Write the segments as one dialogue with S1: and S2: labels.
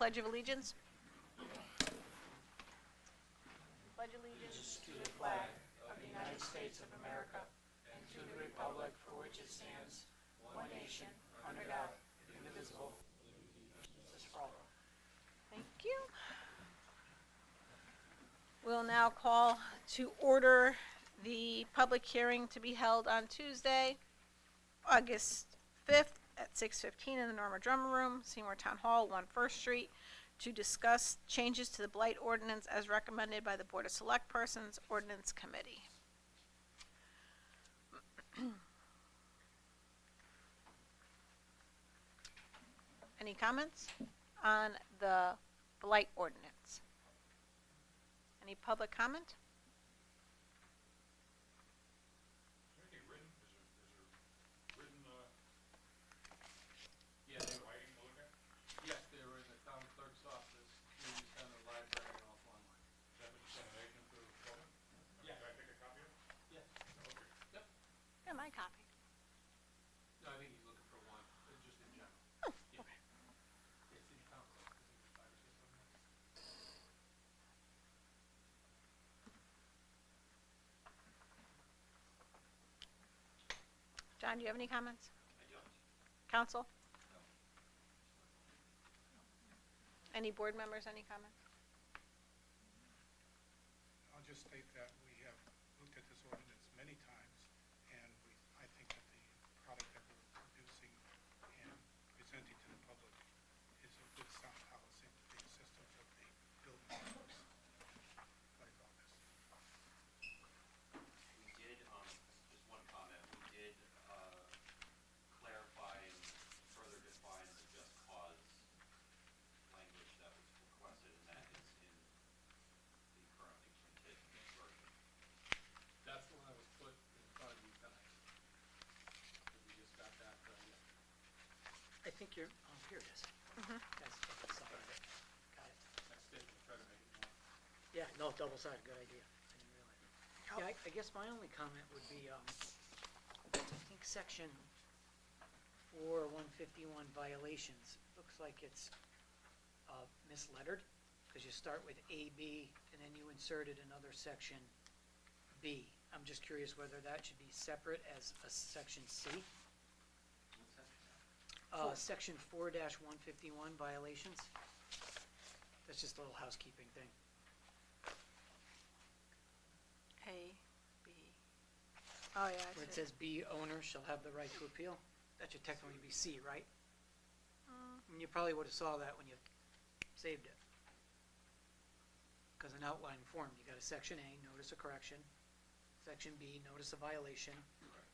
S1: Pledge of Allegiance. Pledge allegiance
S2: To the flag of the United States of America and to the republic for which it stands, one nation, under God, indivisible, justice for all.
S1: Thank you. We'll now call to order the public hearing to be held on Tuesday, August 5th at 6:15 in the Norma Drummer Room, Seymour Town Hall, 1 First Street, to discuss changes to the Blight Ordinance as recommended by the Board of Select Persons Ordinance Committee. Any comments on the Blight Ordinance? Any public comment?
S3: Yeah, they were writing over? Yes, they were in the town clerk's office, community center, library, and also online. Is that what you sent agent to the public? Yeah. Can I take a copy of it? Yes. Okay. Yep.
S1: Yeah, my copy.
S3: No, I think he's looking for one, just in general.
S1: Oh,
S3: Yeah.
S1: okay.
S3: It's in town clerk, I think it's 5 or 6 of them.
S1: John, do you have any comments?
S3: I don't.
S1: Council? Any board members, any comments?
S4: I'll just state that we have looked at this ordinance many times, and I think that the product that we're producing and presenting to the public is a good sound policy with the assistance of the building office. Like all this.
S5: We did, just one comment, we did clarify and further define the just cause language that was requested, and that is in the currently printed version.
S3: That's the one that was put in front of you tonight. We just got that, yeah.
S2: I think you're, oh, here it is. That's double-sided. Got it.
S3: That's it, we'll try to make it more.
S2: Yeah, no, double-sided, good idea. I didn't realize. Yeah, I guess my only comment would be, I think section 4:151 violations, looks like it's mislettered, because you start with AB, and then you inserted another section B. I'm just curious whether that should be separate as a section C. Section 4-151 violations. That's just a little housekeeping thing.
S1: A, B. Oh, yeah, I
S2: Where it
S1: see.
S2: says B, owner shall have the right to appeal. That should technically be C, right? And you probably would have saw that when you saved it. Because in outline form, you got a section A, notice of correction. Section B, notice of violation.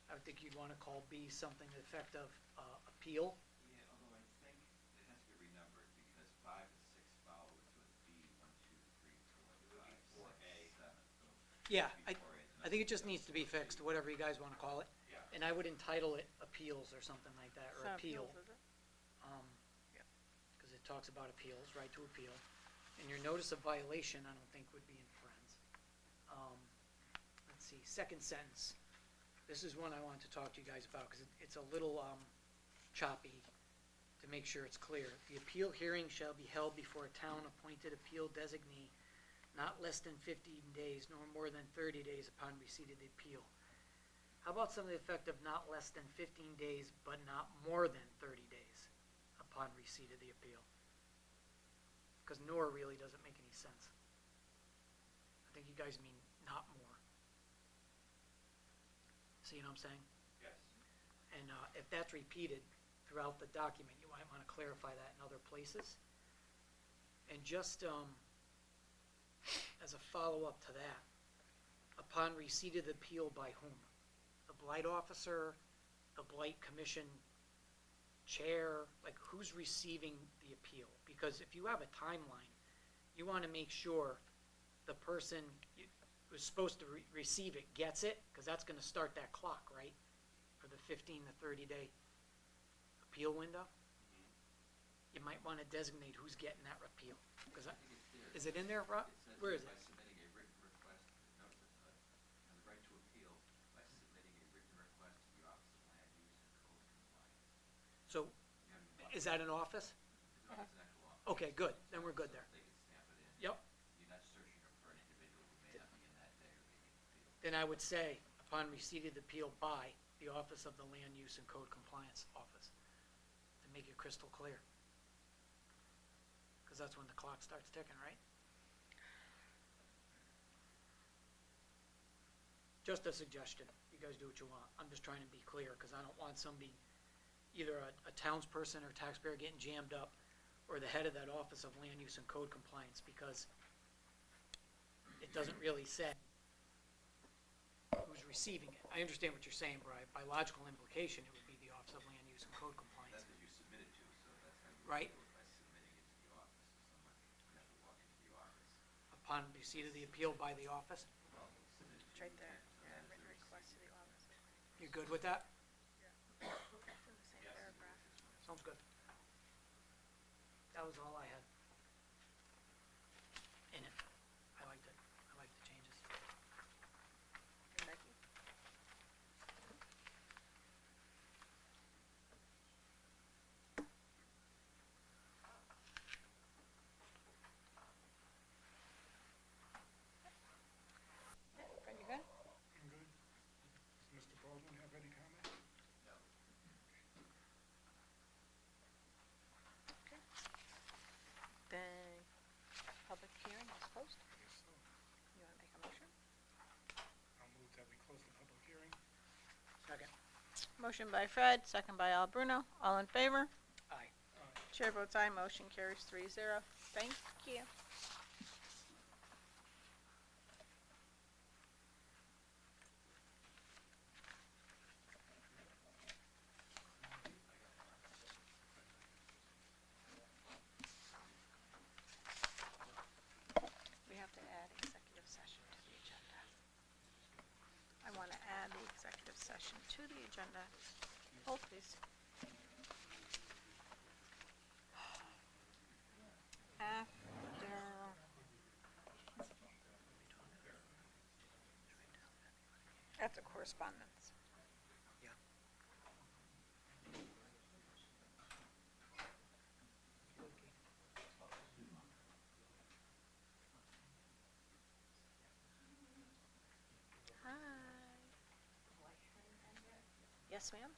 S2: I would think you'd want to call B something to the effect of appeal.
S5: Yeah, although I think it has to be renumbered because 5 and 6 follow, so it's B, 1, 2, 3, 4, 5, 4A, 7. So
S2: Yeah,
S5: it'd be 4A,
S2: I think it just needs to be fixed, whatever you guys want to call it.
S5: Yeah.
S2: And I would entitle it appeals or something like that, or
S1: It's not
S2: appeal.
S1: appeals, is it?
S2: Because it talks about appeals, right to appeal. And your notice of violation, I don't think would be in friends. Let's see, second sentence. This is one I wanted to talk to you guys about, because it's a little choppy to make sure it's clear. The appeal hearing shall be held before a town-appointed appeal designee not less than 15 days nor more than 30 days upon receipt of the appeal. How about some of the effect of not less than 15 days but not more than 30 days upon receipt of the appeal? Because nor really doesn't make any sense. I think you guys mean not more. See what I'm saying?
S5: Yes.
S2: And if that's repeated throughout the document, you might want to clarify that in other places. And just as a follow-up to that, upon receipt of the appeal by whom? The blight officer, the blight commission chair, like who's receiving the appeal? Because if you have a timeline, you want to make sure the person who's supposed to receive it gets it, because that's going to start that clock, right? For the 15 to 30 day appeal window. You might want to designate who's getting that appeal. Because
S5: I think it's there.
S2: is it in there, Rob?
S5: It says
S2: Where is it?
S5: by submitting a written request, notice of the right to appeal by submitting a written request to the Office of Land Use and Code Compliance.
S2: So
S5: You haven't-
S2: is that an office?
S5: It's an actual office.
S2: Okay, good, then we're good there.
S5: They can stamp it in.
S2: Yep.
S5: You're not searching for an individual who may not be in that day or may need the appeal.
S2: Then I would say, upon receipt of the appeal by the Office of the Land Use and Code Compliance Office, to make it crystal clear. Because that's when the clock starts ticking, right? Just a suggestion, you guys do what you want, I'm just trying to be clear, because I don't want somebody, either a townsperson or taxpayer getting jammed up, or the head of that Office of Land Use and Code Compliance, because it doesn't really say who's receiving it. I understand what you're saying, Brian, by logical implication, it would be the Office of Land Use and Code Compliance.
S5: That's what you submitted to, so that's how you
S2: Right.
S5: do it, by submitting it to the office. So someone would have to walk into the office.
S2: Upon receipt of the appeal by the office,
S5: Well, submit it to
S1: It's right
S5: the
S1: there,
S5: intent, so
S1: yeah,
S5: that is
S1: written
S5: the
S1: request to
S5: receipt.
S1: the office.
S2: you good with that?
S1: It's in the same
S5: Yes.
S1: paragraph.
S2: Sounds good. That was all I had in it. I liked it. I liked the changes.
S1: And Becky? Yeah, Fred, you good?
S4: I'm good. Does Mr. Baldwin have any comment?
S5: No.
S1: Okay. Then, public hearing is closed.
S4: Yes, so.
S1: You wanna make a motion?
S4: I'll move that we close the public hearing.
S2: Second.
S1: Motion by Fred, second by Al Bruno. All in favor?
S2: Aye.
S1: Chair votes aye, motion carries 3-0. Thank you. We have to add executive session to the agenda. I want to add the executive session to the agenda. Hold, please. After correspondence.
S2: Yeah.
S1: Hi. Yes, ma'am?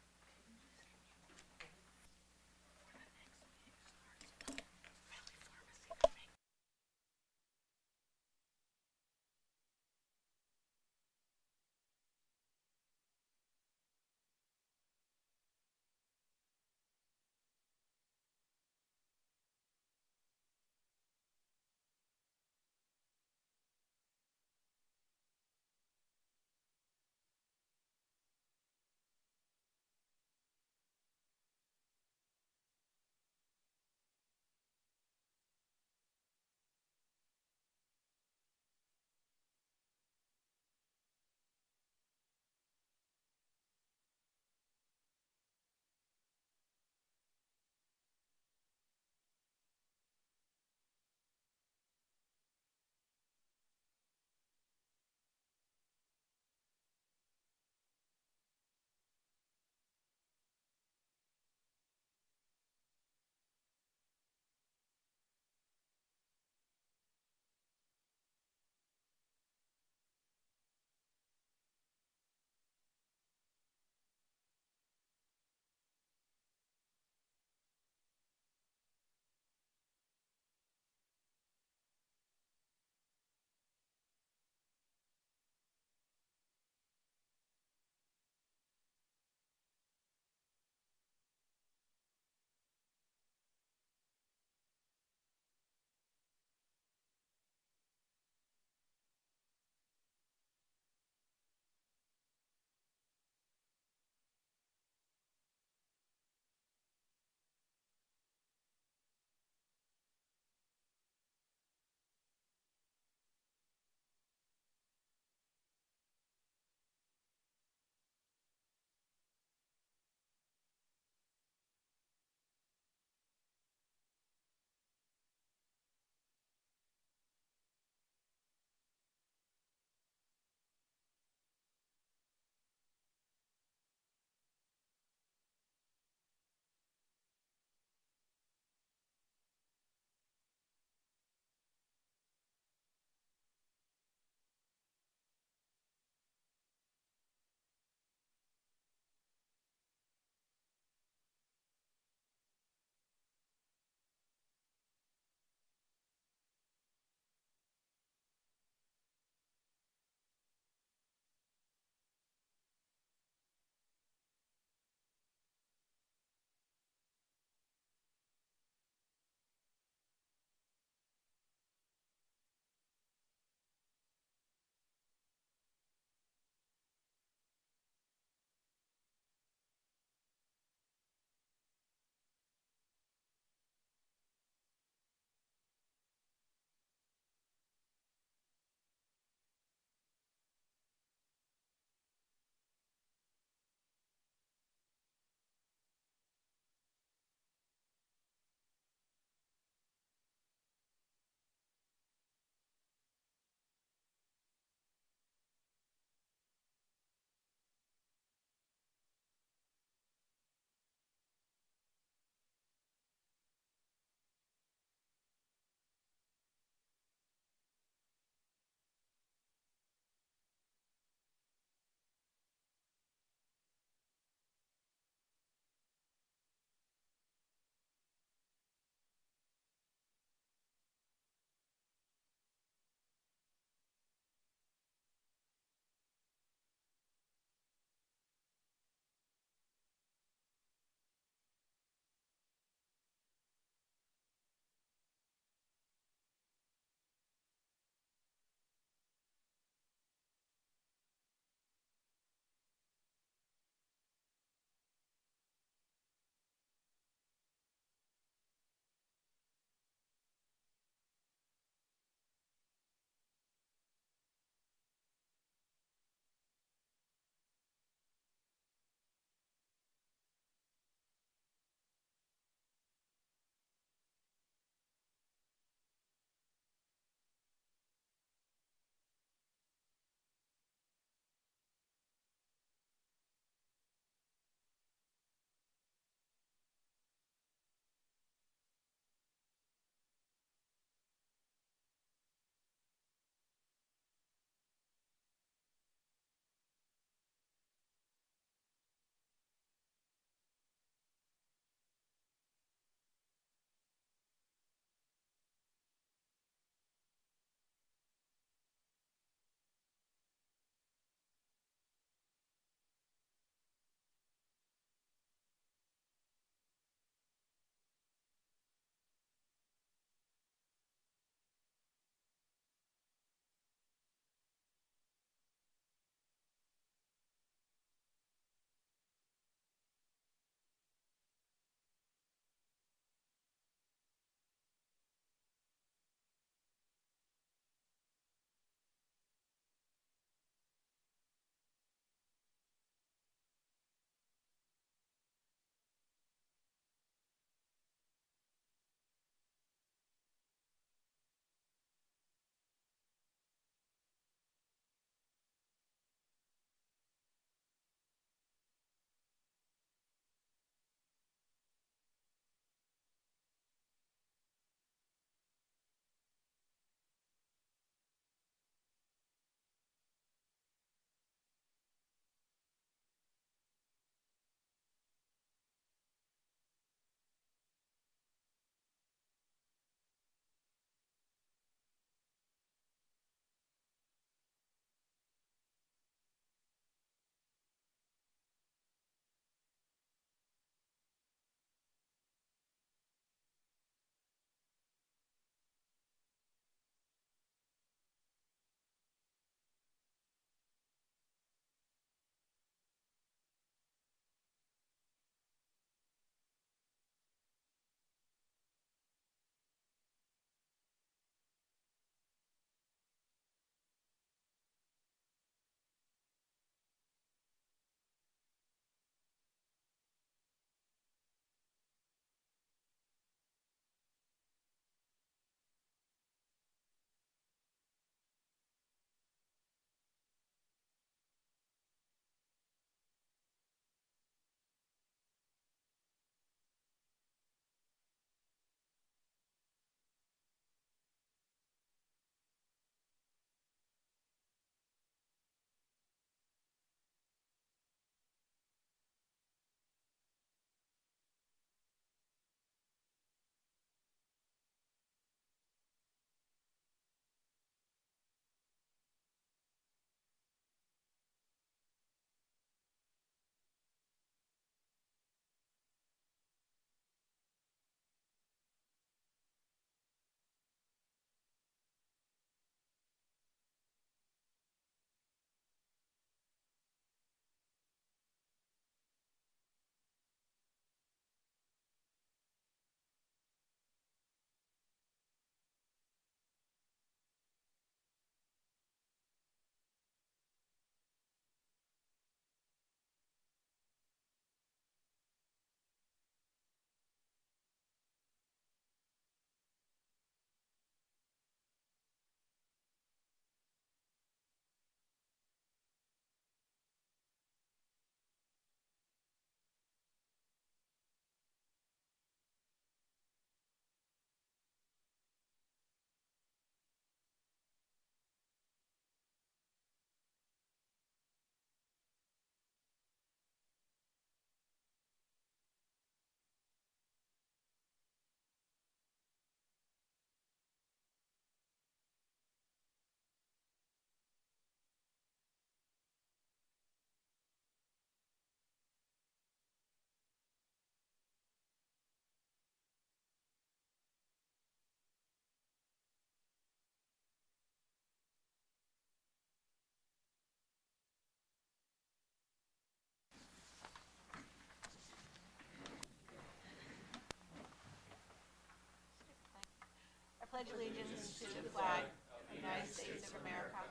S1: pledge allegiance to the flag of the United States of America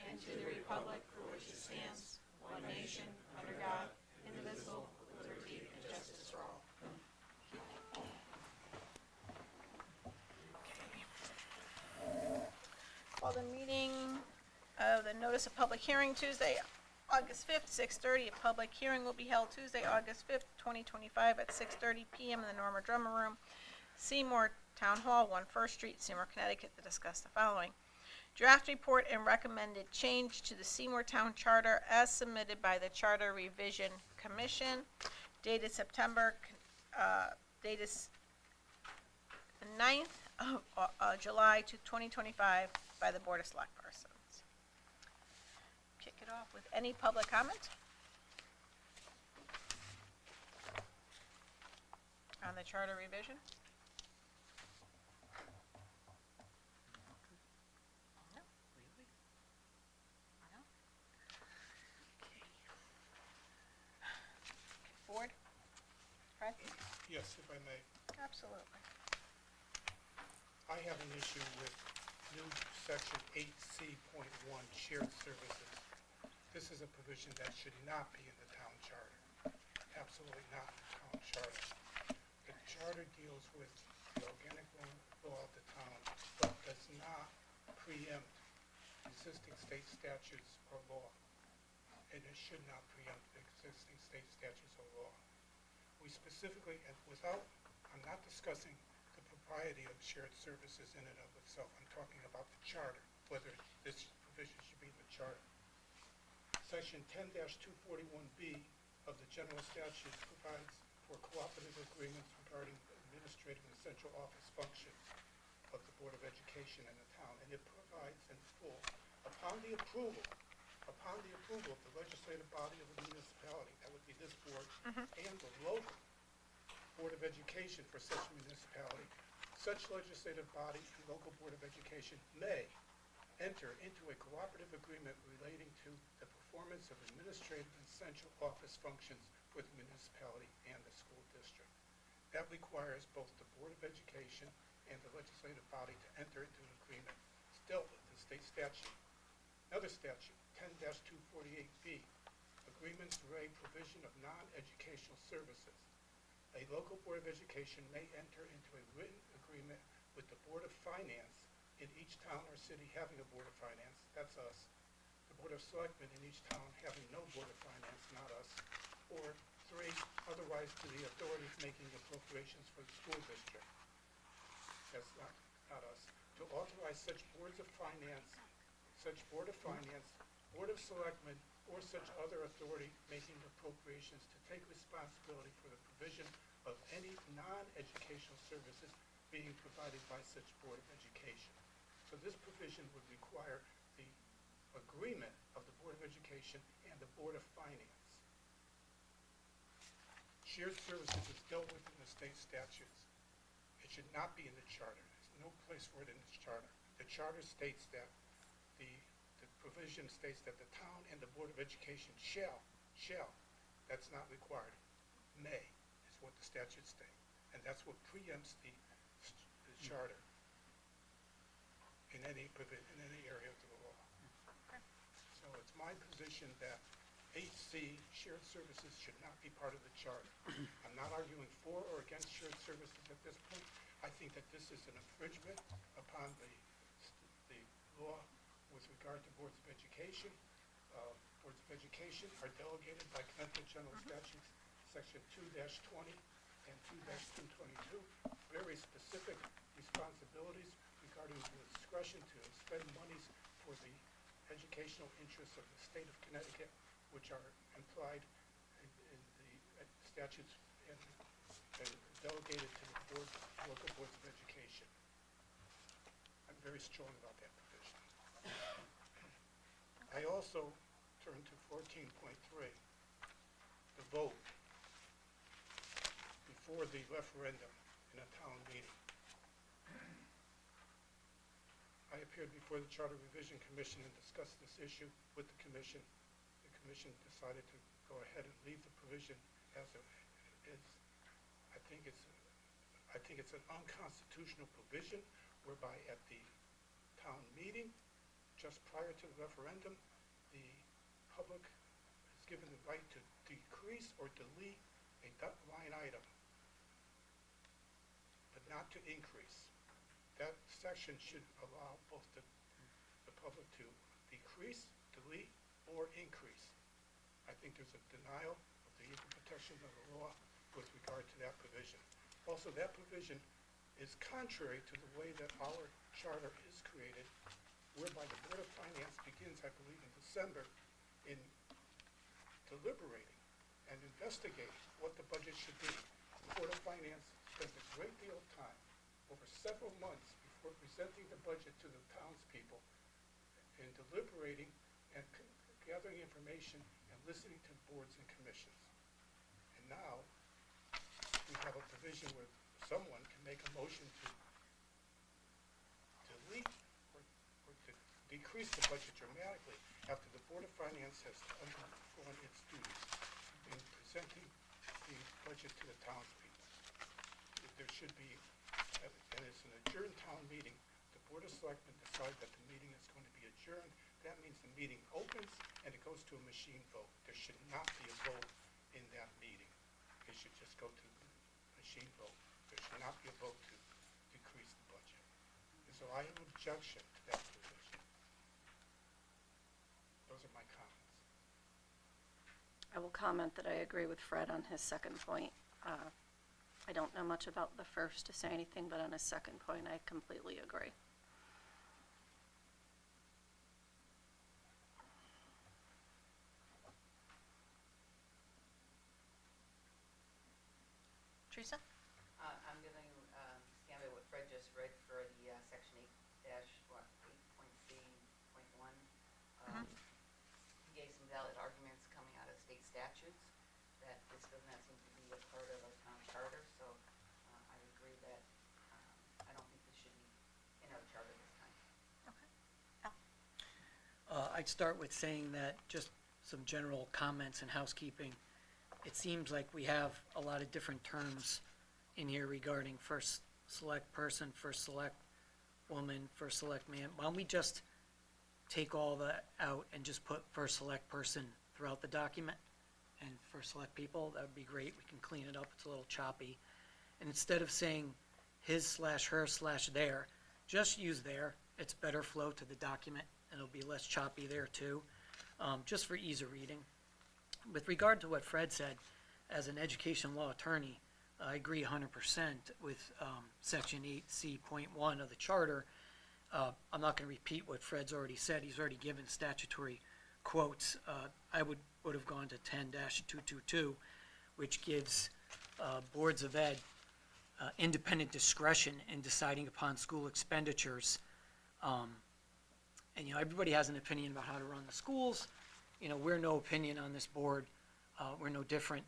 S1: and to the republic for which it stands, one nation, under God, indivisible, with liberty and justice for all. Call the meeting of the notice of public hearing Tuesday, August 5th, 6:30. A public hearing will be held Tuesday, August 5th, 2025 at 6:30 p.m. in the Norma Drummer Room, Seymour Town Hall, 1 First Street, Seymour, Connecticut, to discuss the following. Draft report and recommended change to the Seymour Town Charter as submitted by the Charter Revision Commission, dated dated the 9th of July to 2025 by the Board of Select Persons. Kick it off with any public comment on the charter revision. No? No? Okay. Board? Fred?
S4: Yes, if I may.
S1: Absolutely.
S4: I have an issue with new section 8C.1, shared services. This is a provision that should not be in the town charter. Absolutely not in the town charter. The charter deals with the organic law of the town, but does not preempt existing state statutes or law. And it should not preempt existing state statutes or law. We specifically, and I'm not discussing the propriety of shared services in and of itself. I'm talking about the charter, whether this provision should be in the charter. Section 10-241B of the general statutes provides for cooperative agreements regarding administrative and central office functions of the Board of Education in the town, and it provides in full, upon the approval of the legislative body of the municipality, that would be this board, and the local Board of Education for such municipality, such legislative body and local Board of Education may enter into a cooperative agreement relating to the performance of administrative and central office functions for the municipality and the school district. That requires both the Board of Education and the legislative body to enter into an agreement. It's dealt with in state statute. Another statute, 10-248B, agreements for a provision of non-educational services. A local Board of Education may enter into a written agreement with the Board of Finance in each town or city having a Board of Finance, that's us, the Board of Selectmen in each town having no Board of Finance, not us, or 3, otherwise to the authorities making appropriations for the school district, that's not us, to authorize such boards of finance, such Board of Finance, Board of Selectmen, or such other authority making appropriations to take responsibility for the provision of any non-educational services being provided by such Board of Education. So this provision would require the agreement of the Board of Education and the Board of Finance. Shared services is dealt with in the state statutes. It should not be in the charter. There's no place for it in the charter. The charter states that the provision states that the town and the Board of Education shall, that's not required, may, is what the statutes state. And that's what preempts the charter in any area of the law.
S1: Okay.
S4: So it's my position that 8C, shared services, should not be part of the charter. I'm not arguing for or against shared services at this point. I think that this is an infringement upon the law with regard to boards of education. Boards of education are delegated by Connecticut General Statutes, Section 2-20 and 2-222, very specific responsibilities regarding the discretion to spend monies for the educational interests of the state of Connecticut, which are implied in the statutes and delegated to the local boards of education. I'm very strong about that provision. I also turn to 14.3, the vote before the referendum in a town meeting. I appeared before the Charter Revision Commission and discussed this issue with the commission. The commission decided to go ahead and leave the provision as it is. I think it's an unconstitutional provision whereby at the town meeting, just prior to the referendum, the public is given the right to decrease or delete a line item, but not to increase. That section should allow both the public to decrease, delete, or increase. I think there's a denial of the equal protection of the law with regard to that provision. Also, that provision is contrary to the way that our charter is created, whereby the Board of Finance begins, I believe, in December in deliberating and investigating what the budget should be. The Board of Finance spends a great deal of time, over several months, before presenting the budget to the townspeople, in deliberating and gathering information and listening to boards and commissions. And now, we have a provision where someone can make a motion to delete or to decrease the budget dramatically after the Board of Finance has undergone its duties in presenting the budget to the townspeople. There should be, and it's an adjourned town meeting, the Board of Selectmen decide that the meeting is going to be adjourned. That means the meeting opens and it goes to a machine vote. There should not be a vote in that meeting. It should just go to machine vote. There should not be a vote to decrease the budget. And so I have an objection to that provision. Those are my comments.
S6: I will comment that I agree with Fred on his second point. I don't know much about the first to say anything, but on his second point, I completely agree.
S1: Teresa?
S7: I'm going to stand by what Fred just read for the section 8-8.C.1. He gave some valid arguments coming out of state statutes that this does not seem to be a part of our town charter, so I agree that I don't think this should be in our charter this time.
S1: Okay.
S2: I'd start with saying that just some general comments and housekeeping. It seems like we have a lot of different terms in here regarding first select person, first select woman, first select man. Why don't we just take all that out and just put first select person throughout the document and first select people? That would be great. We can clean it up. It's a little choppy. And instead of saying his/her/their, just use their. It's better flow to the document and it'll be less choppy there too, just for ease of reading. With regard to what Fred said, as an education law attorney, I agree 100% with Section 8C.1 of the Charter. I'm not going to repeat what Fred's already said. He's already given statutory quotes. I would have gone to 10-222, which gives boards of ed independent discretion in deciding upon school expenditures. And, everybody has an opinion about how to run the schools. We're no opinion on this board. We're no different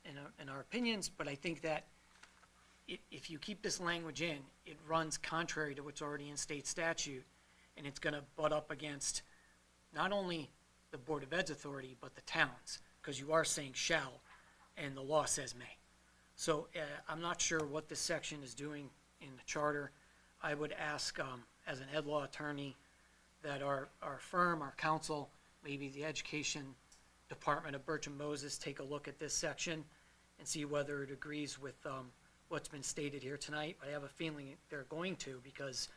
S2: in our opinions, but I think that if you keep this language in, it runs contrary to what's already in state statute, and it's going to butt up against not only the Board of Ed's authority, but the towns, because you are saying shall, and the law says may. So I'm not sure what this section is doing in the charter. I would ask, as an ed law attorney, that our firm, our counsel, maybe the education department of Birch and Moses take a look at this section and see whether it agrees with what's been stated here tonight. But I have a feeling they're going to, because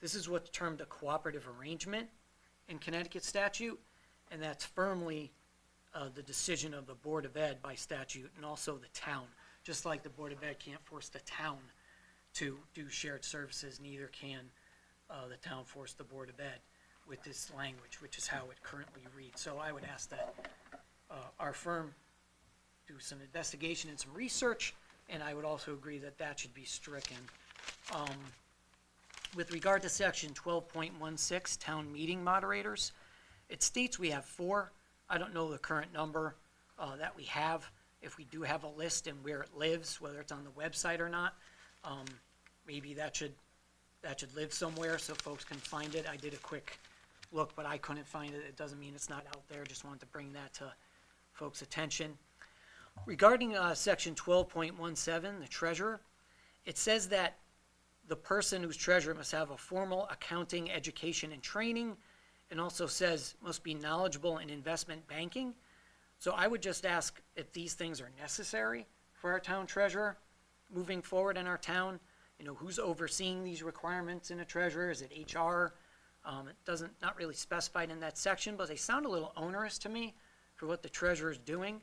S2: this is what's termed a cooperative arrangement in Connecticut statute, and that's firmly the decision of the Board of Ed by statute, and also the town. Just like the Board of Ed can't force the town to do shared services, neither can the town force the Board of Ed with this language, which is how it currently reads. So I would ask that our firm do some investigation and some research, and I would also agree that that should be stricken. With regard to section 12.16, town meeting moderators, it states we have 4. I don't know the current number that we have. If we do have a list and where it lives, whether it's on the website or not, maybe that should live somewhere so folks can find it. I did a quick look, but I couldn't find it. It doesn't mean it's not out there. Just wanted to bring that to folks' attention. Regarding section 12.17, the treasurer, it says that the person who's treasurer must have a formal accounting education and training, and also says must be knowledgeable in investment banking. So I would just ask if these things are necessary for our town treasurer moving forward in our town. You know, who's overseeing these requirements in a treasurer? Is it HR? It doesn't, not really specified in that section, but they sound a little onerous to me for what the treasurer is doing.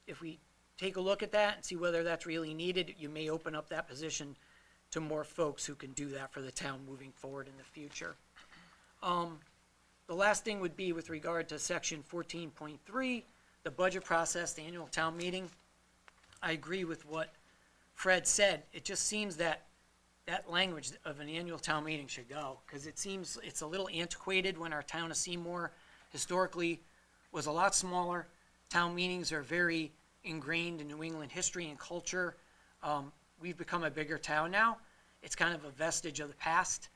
S2: If we take a look at that and see whether that's really needed, you may open up that position to more folks who can do that for the town moving forward in the future. The last thing would be with regard to section 14.3, the budget process, the annual town meeting. I agree with what Fred said. It just seems that that language of an annual town meeting should go, because it seems it's a little antiquated when our town of Seymour historically was a lot smaller. Town meetings are very ingrained in New England history and culture. We've become a bigger town now. It's kind of a vestige of the past.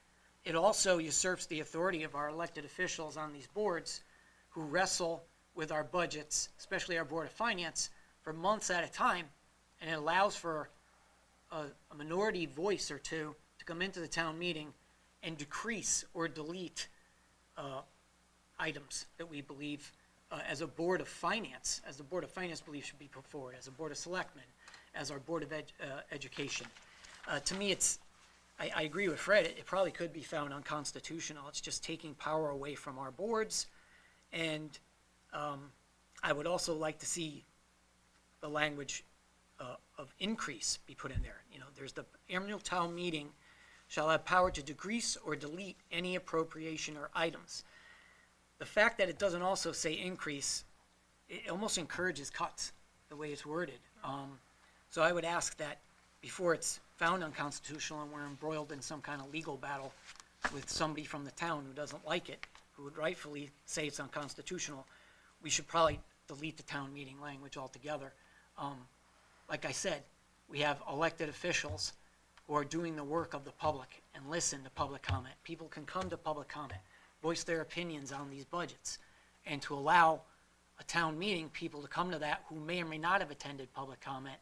S2: It also usurps the authority of our elected officials on these boards who wrestle with our budgets, especially our Board of Finance, for months at a time. And it allows for a minority voice or two to come into the town meeting and decrease or delete items that we believe as a Board of Finance, as the Board of Finance believes should be put forward, as a Board of Selectmen, as our Board of Education. To me, I agree with Fred, it probably could be found unconstitutional. It's just taking power away from our boards. And I would also like to see the language of increase be put in there. You know, there's the annual town meeting shall have power to decrease or delete any appropriation or items. The fact that it doesn't also say increase, it almost encourages cuts, the way it's worded. So I would ask that before it's found unconstitutional and we're embroiled in some kind of legal battle with somebody from the town who doesn't like it, who would rightfully say it's unconstitutional, we should probably delete the town meeting language altogether. Like I said, we have elected officials who are doing the work of the public and listen to public comment. People can come to public comment, voice their opinions on these budgets, and to allow a town meeting, people to come to that who may or may not have attended public comment,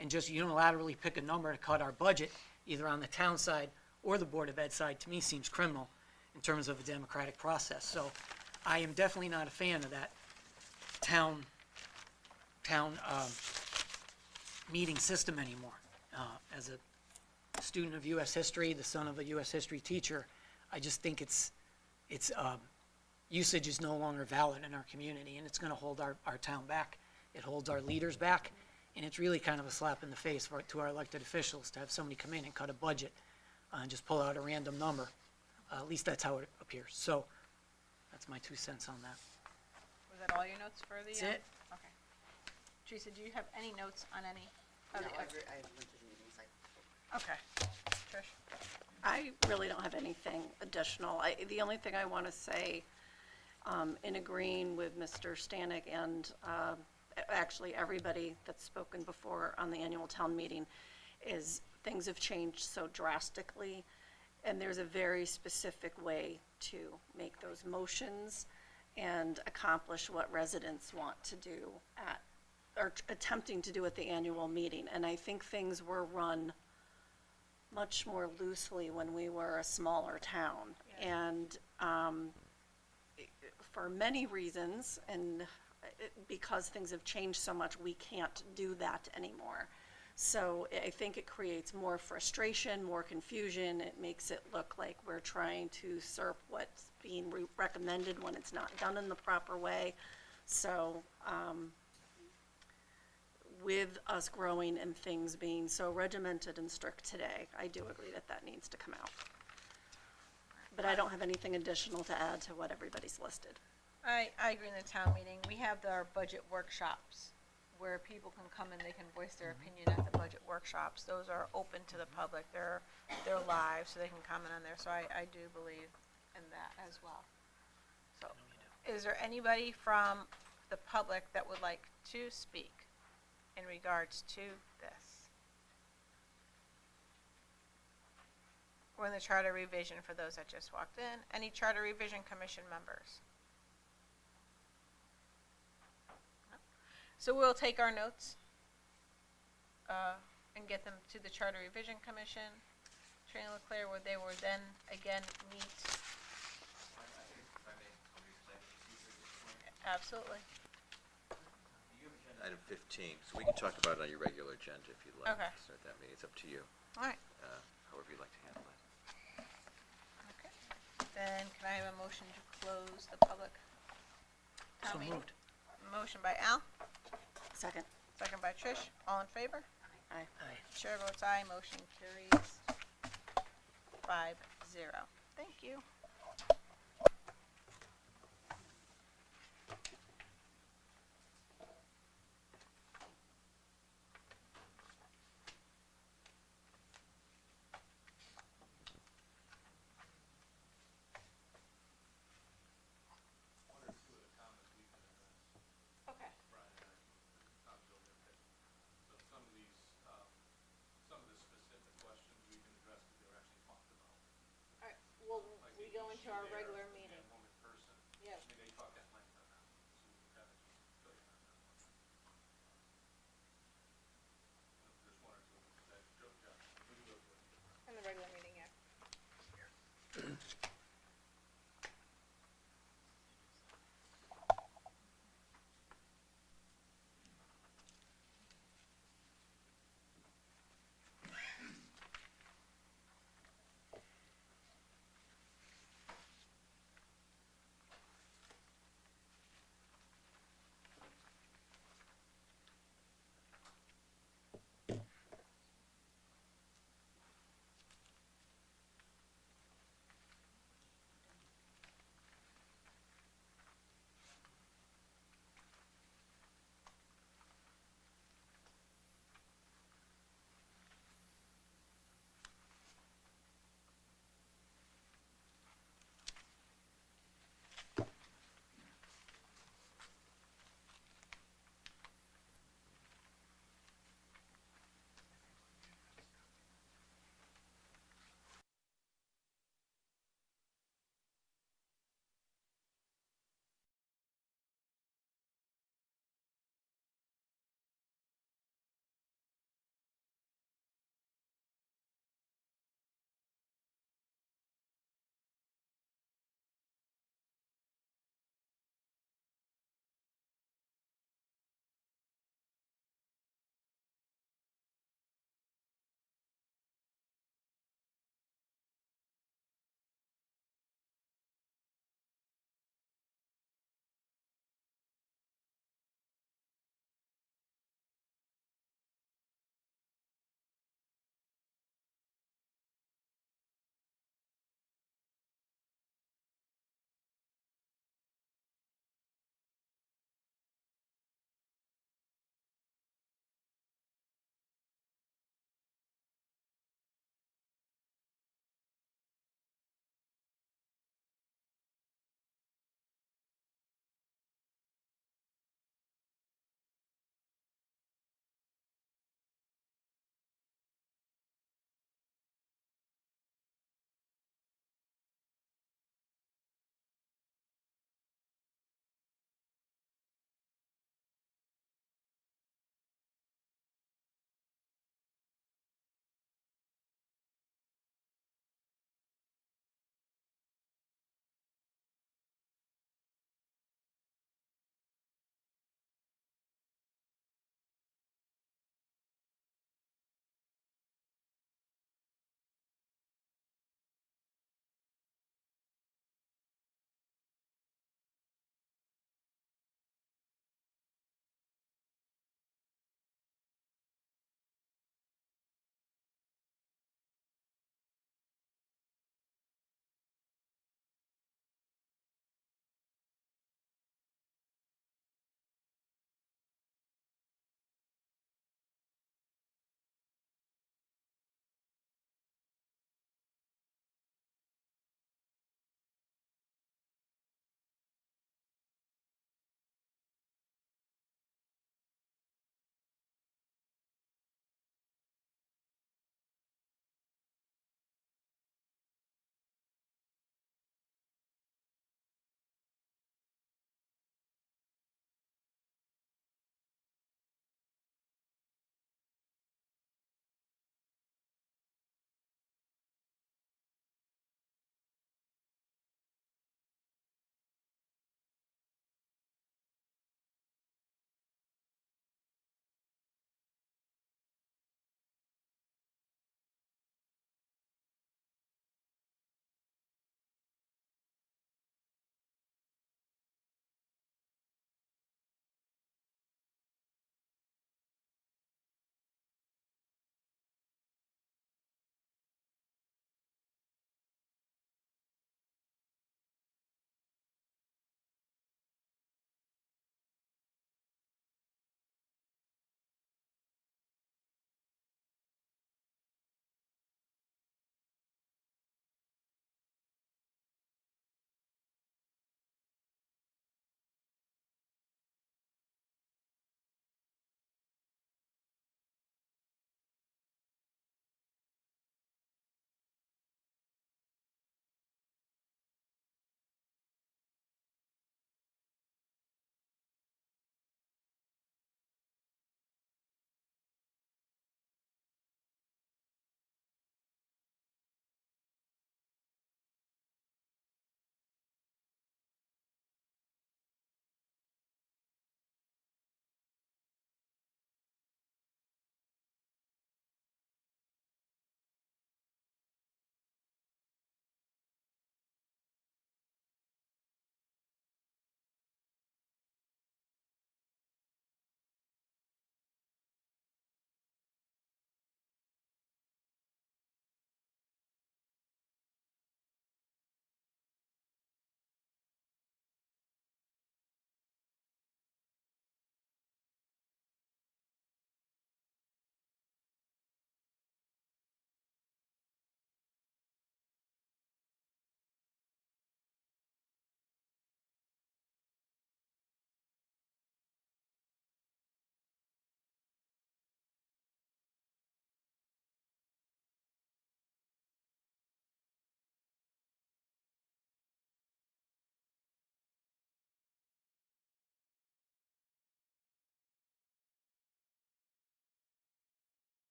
S2: and just unilaterally pick a number to cut our budget, either on the town side or the Board of Ed side, to me seems criminal in terms of a democratic process. So I am definitely not a fan of that town meeting system anymore. As a student of U.S. history, the son of a U.S. history teacher, I just think its usage is no longer valid in our community, and it's going to hold our town back. It holds our leaders back, and it's really kind of a slap in the face to our elected officials to have somebody come in and cut a budget and just pull out a random number. At least that's how it appears. So that's my 2 cents on that.
S1: Was that all your notes for the?
S2: That's it.
S1: Okay. Teresa, do you have any notes on any of
S7: No,
S1: the?
S7: I went to the meetings,
S1: Okay. Trish?
S6: I really don't have anything additional. The only thing I want to say, in agreeing with Mr. Stanek and actually everybody that's spoken before on the annual town meeting, is things have changed so drastically, and there's a very specific way to make those motions and accomplish what residents want to do or attempting to do at the annual meeting. And I think things were run much more loosely when we were a smaller town.
S1: Yeah.
S6: And for many reasons, and because things have changed so much, we can't do that anymore. So I think it creates more frustration, more confusion. It makes it look like we're trying to usurp what's being recommended when it's not done in the proper way. So with us growing and things being so regimented and strict today, I do agree that that needs to come out. But I don't have anything additional to add to what everybody's listed.
S1: I agree in the town meeting. We have our budget workshops where people can come and they can voice their opinion at the budget workshops. Those are open to the public. They're live, so they can comment on there. So I do believe in that as well. So is there anybody from the public that would like to speak in regards to this? We're in the charter revision for those that just walked in. Any charter revision commission members? No? So we'll take our notes and get them to the Charter Revision Commission, Training Leclerc, where they will then again meet. Absolutely.
S8: Item 15, so we can talk about it on your regular agenda if you'd like.
S1: Okay.
S8: Start that meeting, it's up to you,
S1: All right.
S8: however you'd like to handle it.
S1: Okay. Then can I have a motion to close the public town meeting? Motion by Al,
S6: Second.
S1: second by Trish. All in favor?
S6: Aye.
S1: Chair votes aye. Motion carries 5-0. Thank you.
S3: One or two of the comments we can address,
S1: Okay.
S3: Brian and I, Tom Gilbert. So some of these, some of the specific questions we can address because they were actually talked about.
S1: All right. Well,
S3: Like
S1: we
S3: the
S1: go into
S3: issue
S1: our
S3: there
S1: regular
S3: of the
S1: meeting.
S3: man, woman, person.
S1: Yes.
S3: I mean, they talk at length on that one, so we can kind of just fill you in on that one. There's one or two of them that Joe, John, we can go through it.
S1: In the regular meeting, yeah.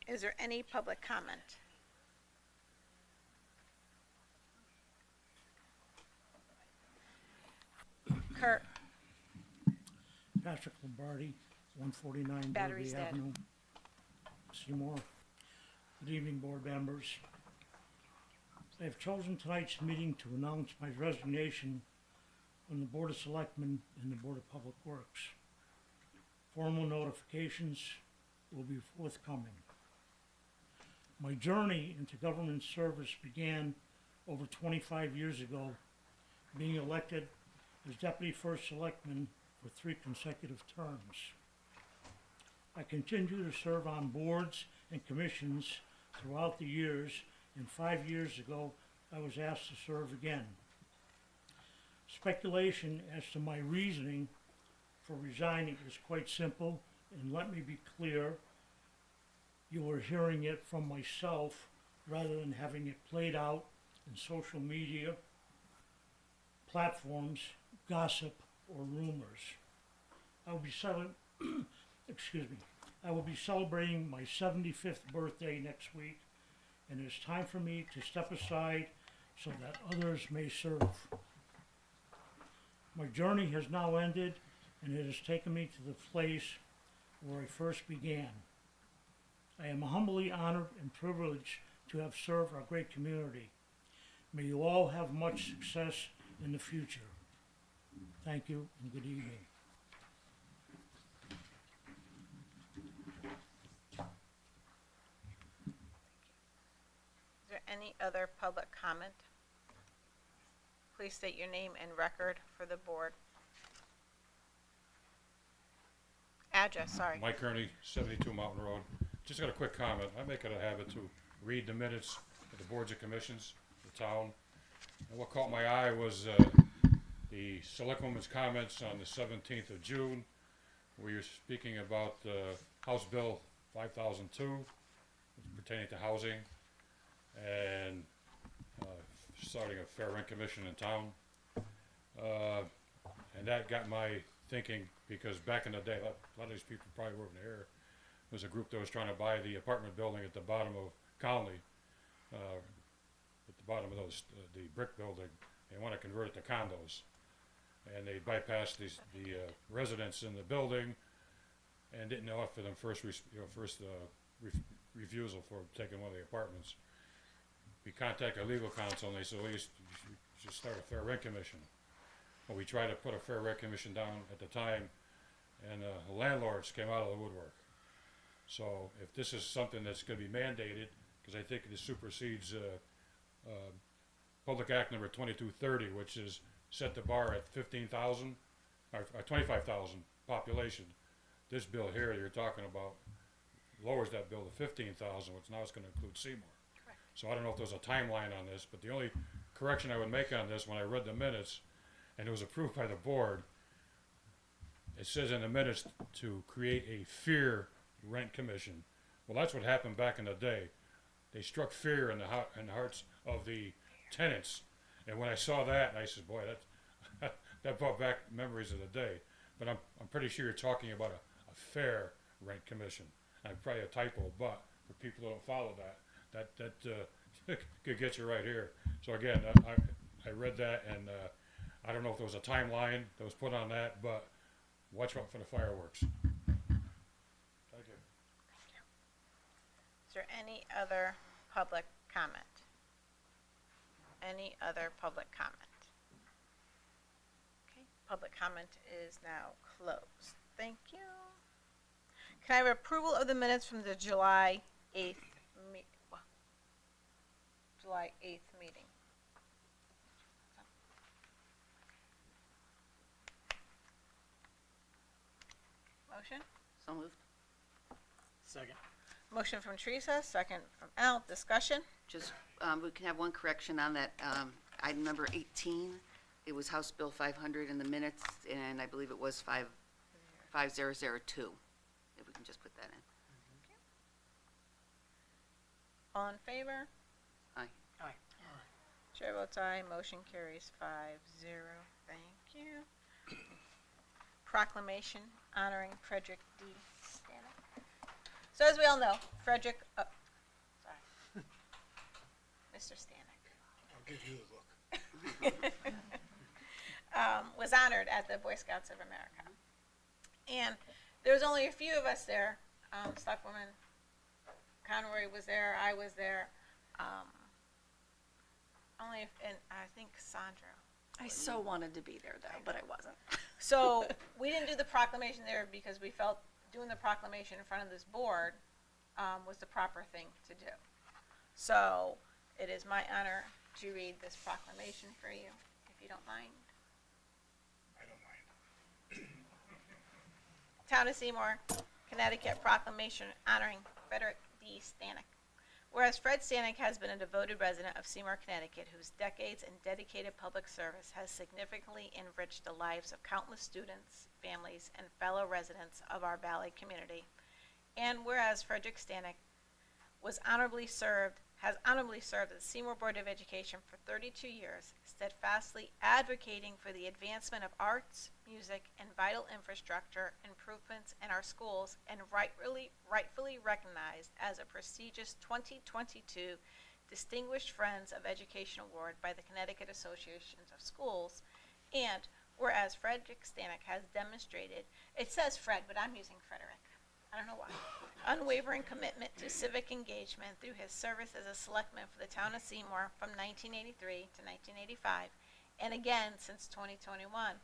S1: Is there any public comment? Kurt,
S9: Patrick Lombardi, 149
S1: Battery's
S9: Derby
S1: dead.
S9: Avenue, Seymour. Good evening, board members. I have chosen tonight's meeting to announce my resignation from the Board of Selectmen and the Board of Public Works. Formal notifications will be forthcoming. My journey into government service began over 25 years ago, being elected as Deputy First Selectman for 3 consecutive terms. I continue to serve on boards and commissions throughout the years, and 5 years ago, I was asked to serve again. Speculation as to my reasoning for resigning is quite simple, and let me be clear, you are hearing it from myself rather than having it played out in social media platforms, gossip, or rumors. I will be I will be celebrating my 75th birthday next week, and it's time for me to step aside so that others may serve. My journey has now ended, and it has taken me to the place where I first began. I am humbly honored and privileged to have served our great community. May you all have much success in the future. Thank you and good evening.
S1: is there any other public comment? Please state your name and record for the board. Address, sorry.
S3: Mike Kearney, 72 Mountain Road. Just got a quick comment. I make it a habit to read the minutes of the boards and commissions, the town. And what caught my eye was the selectwoman's comments on the 17th of June, where you're speaking about House Bill 5002 pertaining to housing and starting a fair rent commission in town. And that got my thinking, because back in the day, a lot of these people probably weren't here. There was a group that was trying to buy the apartment building at the bottom of Conley, at the bottom of the brick building. They want to convert it to condos, and they bypassed the residents in the building and didn't offer them first refusal for taking one of the apartments. We contacted our legal counsel, and they said, well, you should start a fair rent commission. Well, we tried to put a fair rent commission down at the time, and the landlords came out of the woodwork. So if this is something that's going to be mandated, because I think this supersedes Public Act number 2230, which is set the bar at 15,000 or 25,000 population. This bill here you're talking about lowers that bill to 15,000, which now is going to include Seymour.
S1: Correct.
S3: So I don't know if there's a timeline on this, but the only correction I would make on this, when I read the minutes, and it was approved by the board, it says in the minutes to create a fear rent commission. Well, that's what happened back in the day. They struck fear in the hearts of the tenants. And when I saw that, I said, boy, that brought back memories of the day. But I'm pretty sure you're talking about a fair rent commission. And probably a typo, but for people who don't follow that could get you right here. So again, I read that, and I don't know if there was a timeline that was put on that, but watch out for the fireworks. Thank you.
S1: Is there any other public comment? Any other public comment? Okay, public comment is now closed. Thank you. Can I have approval of the minutes from the July 8th meeting? Motion?
S7: So moved.
S2: Second.
S1: Motion from Teresa, second from Al. Discussion?
S7: Just, we can have one correction on that, item number 18. It was House Bill 500 in the minutes, and I believe it was 5002. If we can just put that in.
S1: All in favor?
S7: Aye.
S2: Aye.
S1: Chair votes aye. Motion carries 5-0. Thank you. Proclamation honoring Frederick D. Stanley. So as we all know, Frederick, sorry, Mr. Stanek,
S4: I'll give you the look.
S1: was honored at the Boy Scouts of America. And there was only a few of us there. Selectwoman Conroy was there, I was there. And I think Sandra.
S6: I so wanted to be there though, but I wasn't.
S1: So we didn't do the proclamation there because we felt doing the proclamation in front of this board was the proper thing to do. So it is my honor to read this proclamation for you, if you don't mind.
S4: I don't mind.
S1: Town of Seymour, Connecticut proclamation honoring Frederick D. Stanek. Whereas Fred Stanek has been a devoted resident of Seymour, Connecticut, whose decades in dedicated public service has significantly enriched the lives of countless students, families, and fellow residents of our Valley community. And whereas Frederick Stanek has honorably served as the Seymour Board of Education for 32 years, steadfastly advocating for the advancement of arts, music, and vital infrastructure improvements in our schools, and rightfully recognized as a prestigious 2022 Distinguished Friends of Education Award by the Connecticut Associations of Schools. And whereas Frederick Stanek has demonstrated, it says Fred, but I'm using Frederick, I don't know why, unwavering commitment to civic engagement through his service as a selectman for the town of Seymour from 1983 to 1985, and again since 2021,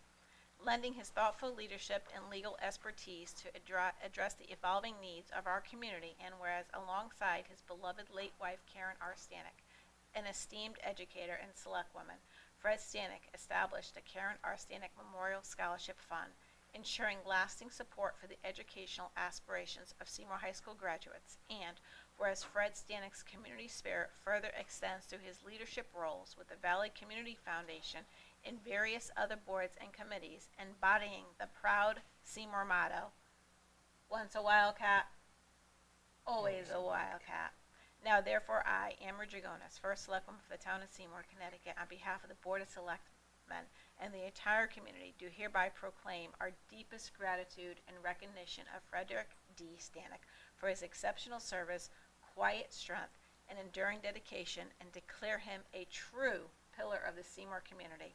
S1: lending his thoughtful leadership and legal expertise to address the evolving needs of our community, and whereas alongside his beloved late wife Karen R. Stanek, an esteemed educator and selectwoman, Fred Stanek established the Karen R. Stanek Memorial Scholarship Fund, ensuring lasting support for the educational aspirations of Seymour High School graduates. And whereas Fred Stanek's community spirit further extends through his leadership roles with the Valley Community Foundation and various other boards and committees, embodying the proud Seymour motto, once a Wildcat, always a Wildcat. Now therefore I, Amber Dragonis, first selectwoman for the town of Seymour, Connecticut, on behalf of the Board of Selectmen and the entire community, do hereby proclaim our deepest gratitude and recognition of Frederick D. Stanek for his exceptional service, quiet strength, and enduring dedication, and declare him a true pillar of the Seymour community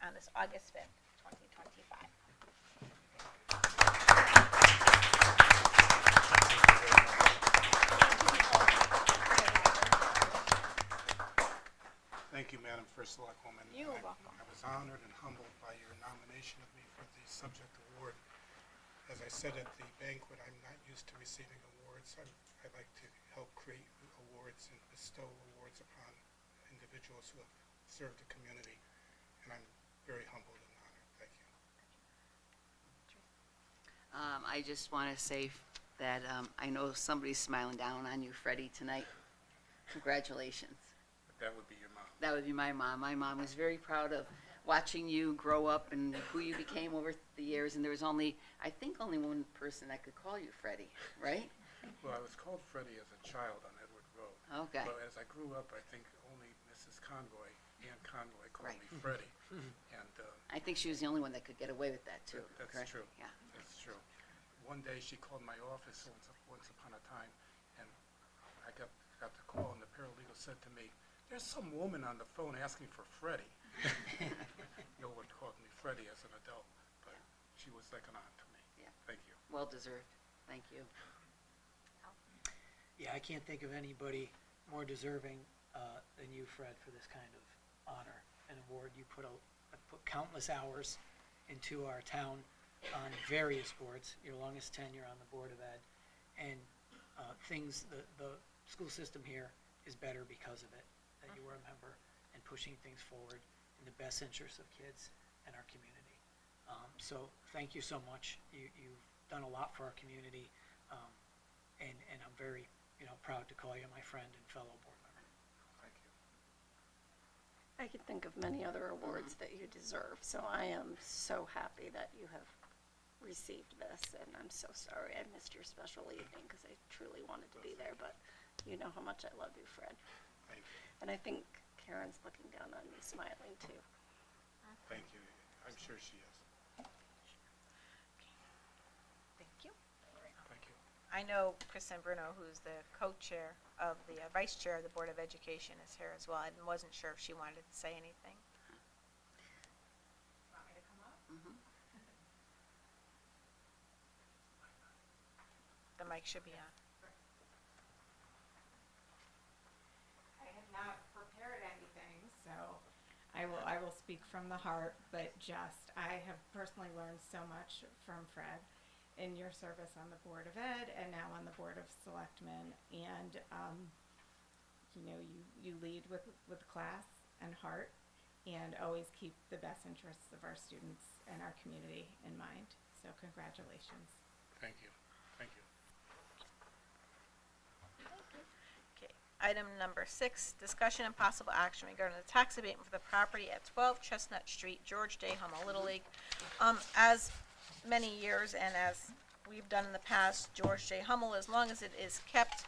S1: on this August 5th, 2025.
S4: Thank you, Madam First Selectwoman.
S1: You're
S4: I-
S1: welcome.
S4: I was honored and humbled by your nomination of me for the subject award. As I said at the banquet, I'm not used to receiving awards. I like to help create awards and bestow awards upon individuals who have served the community, and I'm very humbled and honored. Thank you.
S7: I just want to say that I know somebody's smiling down on you, Freddie, tonight. Congratulations.
S4: But that would be your mom.
S7: That would be my mom. My mom was very proud of watching you grow up and who you became over the years. And there was only one person that could call you Freddie, right?
S4: Well, I was called Freddie as a child on Edward Road.
S7: Okay.
S4: But as I grew up, I think only Mrs. Conroy, Ann Conroy, called
S7: Right.
S4: me Freddie. And
S7: I think she was the only one that could get away with that too.
S4: That's
S7: correct?
S4: true.
S7: Yeah.
S4: That's true. One day she called my office once upon a time, and I got the call, and the paralegal said to me, "There's some woman on the phone asking for Freddie." No one called me Freddie as an adult, but she was like an aunt to me.
S7: Yeah.
S4: Thank you.
S7: Well deserved. Thank you.
S2: Yeah, I can't think of anybody more deserving than you, Fred, for this kind of honor and award. You put countless hours into our town on various boards, your longest tenure on the Board of Ed, and the school system here is better because of it, that you were a member and pushing things forward in the best interest of kids and our community. So thank you so much. You've done a lot for our community, and I'm very proud to call you my friend and fellow board member.
S4: Thank you.
S6: I could think of many other awards that you deserve, so I am so happy that you have received this, and I'm so sorry I missed your special evening because I truly wanted to be there, but you know how much I love you, Fred.
S4: Thank you.
S6: And I think Karen's looking down on me, smiling too.
S4: Thank you. I'm sure she is.
S1: Thank you.
S4: Thank you.
S1: I know Kristen Bruno, who's the co-chair of the, vice chair of the Board of Education, is here as well. I wasn't sure if she wanted to say anything. Want me to come up? The mic should be on.
S10: I have not prepared anything, so I will speak from the heart, but just, I have personally learned so much from Fred in your service on the Board of Ed and now on the Board of Selectmen, and, you know, you lead with class and heart, and always keep the best interests of our students and our community in mind, so congratulations.
S4: Thank you. Thank you.
S1: Okay. Item number 6, discussion and possible action regarding the tax abatement for the property at 12 Chestnut Street, George J. Hummel, Little League. As many years and as we've done in the past, George J. Hummel, as long as it is kept,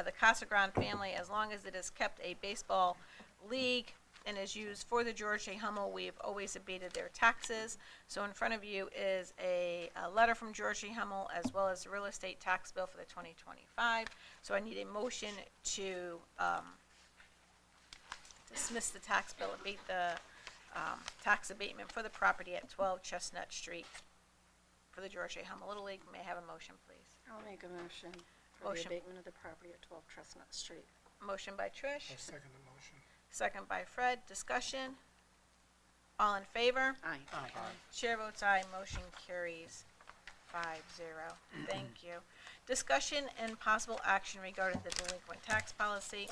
S1: the Casagran family, as long as it is kept a baseball league and is used for the George J. Hummel, we've always abated their taxes. So in front of you is a letter from George J. Hummel as well as the real estate tax bill for the 2025. So I need a motion to dismiss the tax bill, abate the tax abatement for the property at 12 Chestnut Street for the George J. Hummel Little League. May I have a motion, please?
S6: I'll make a motion for the
S1: Motion.
S6: abatement of the property at 12 Chestnut Street.
S1: Motion by Trish,
S4: I'll second the motion.
S1: second by Fred. Discussion? All in favor?
S6: Aye.
S1: Chair votes aye, motion carries 5-0. Thank you. Discussion and possible action regarding the delinquent tax policy.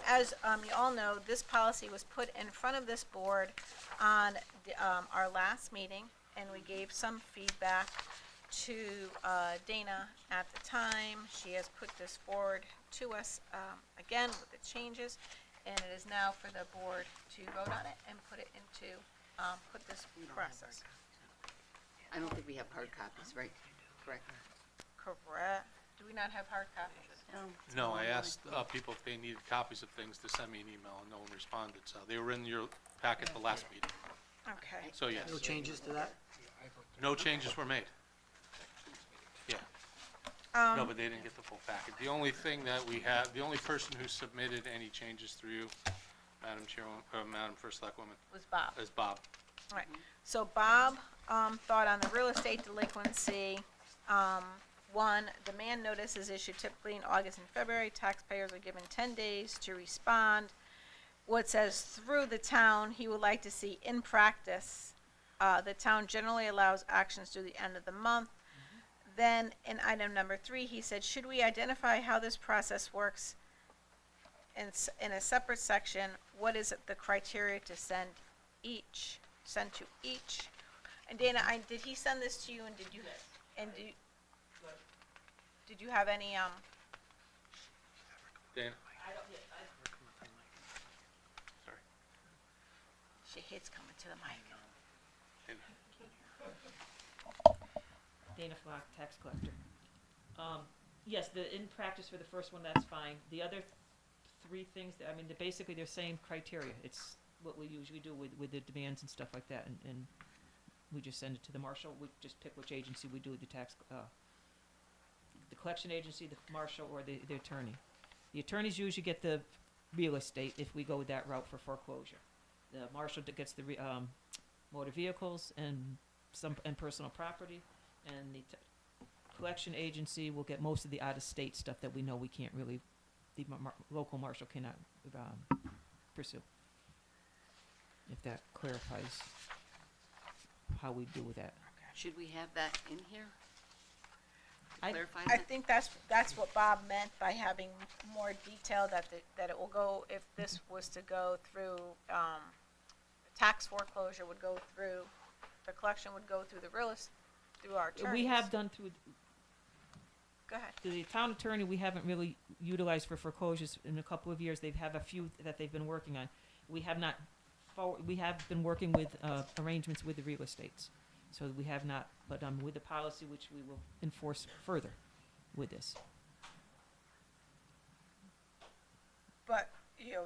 S1: As you all know, this policy was put in front of this board on our last meeting, and we gave some feedback to Dana at the time. She has put this forward to us again with the changes, and it is now for the board to vote on it and put it into, put this process.
S7: I don't think we have hard copies, right? Correct.
S1: Correct. Do we not have hard copies?
S3: No, I asked people if they needed copies of things to send me an email, and no one responded, so they were in your packet the last meeting,
S1: Okay.
S3: so yes.
S2: No changes to that?
S3: No changes were made. Yeah. No, but they didn't get the full packet. The only thing that we have, the only person who submitted any changes through you, Madam Chairwoman, or Madam First Selectwoman,
S1: Was Bob.
S3: is Bob.
S1: All right. So Bob thought on the real estate delinquency, 1, demand notice is issued typically in August and February. Taxpayers are given 10 days to respond. What says through the town, he would like to see in practice, the town generally allows actions through the end of the month. Then in item number 3, he said, should we identify how this process works in a separate section? What is the criteria to send to each? And Dana, did he send this to you, and did you, and did you have any,
S3: Dana? Sorry.
S1: she hates coming to the mic.
S3: Dana.
S11: Dana Flock, tax collector. Yes, the in practice for the first one, that's fine. The other 3 things, I mean, basically they're same criteria. It's what we usually do with the demands and stuff like that, and we just send it to the marshal. We just pick which agency we do the tax, the collection agency, the marshal, or the attorney. The attorneys usually get the real estate if we go that route for foreclosure. The marshal gets the motor vehicles and personal property, and the collection agency will get most of the out-of-state stuff that we know we can't really, the local marshal cannot pursue. If that clarifies how we do with that.
S7: Should we have that in here?
S11: I-
S7: Clarify
S1: I
S7: that?
S1: think that's what Bob meant by having more detail, that it will go, if this was to go through, tax foreclosure would go through, the collection would go through through our attorneys.
S11: We have done through,
S1: Go ahead.
S11: the town attorney, we haven't really utilized for foreclosures in a couple of years. They've have a few that they've been working on. We have not, we have been working with arrangements with the real estates. So we have not, but with the policy, which we will enforce further with this.
S1: But,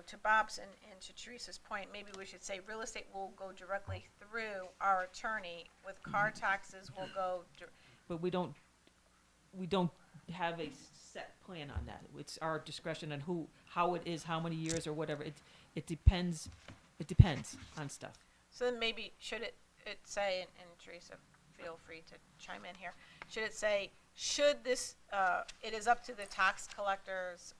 S1: to Bob's and to Teresa's point, maybe we should say real estate will go directly through our attorney, with car taxes will go,
S11: But we don't have a set plan on that. It's our discretion on how it is, how many years or whatever. It depends on stuff.
S1: So then maybe, should it say, and Teresa, feel free to chime in here, should it say, should this, it is up to the tax collector's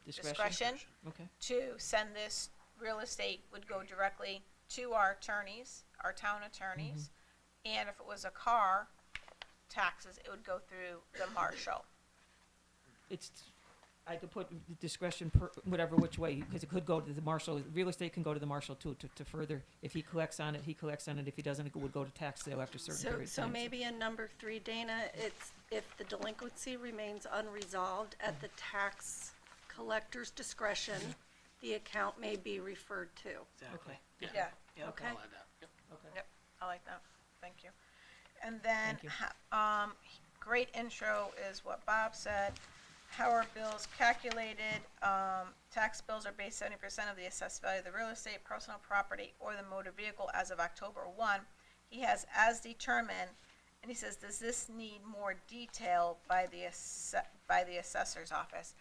S1: discretion
S11: Okay.
S1: to send this real estate would go directly to our attorneys, our town attorneys, and if it was a car, taxes, it would go through the marshal.
S11: I could put discretion per, whatever which way, because it could go to the marshal, real estate can go to the marshal too, to further, if he collects on it, he collects on it, if he doesn't, it would go to tax sale after a certain period of
S6: So
S11: time.
S6: maybe in number 3, Dana, it's if the delinquency remains unresolved at the tax collector's discretion, the account may be referred to.
S2: Exactly.
S11: Okay.
S1: Yeah,
S2: Yep,
S6: Okay.
S2: I'll add that. Yep.
S11: Okay.
S1: yep, I like that, thank you. And then,
S11: Thank you.
S1: great intro is what Bob said. How are bills calculated? Tax bills are based 70% of the assessed value of the real estate, personal property, or the motor vehicle as of October 1. He has as determined, and he says, does this need more detail by the assessor's office?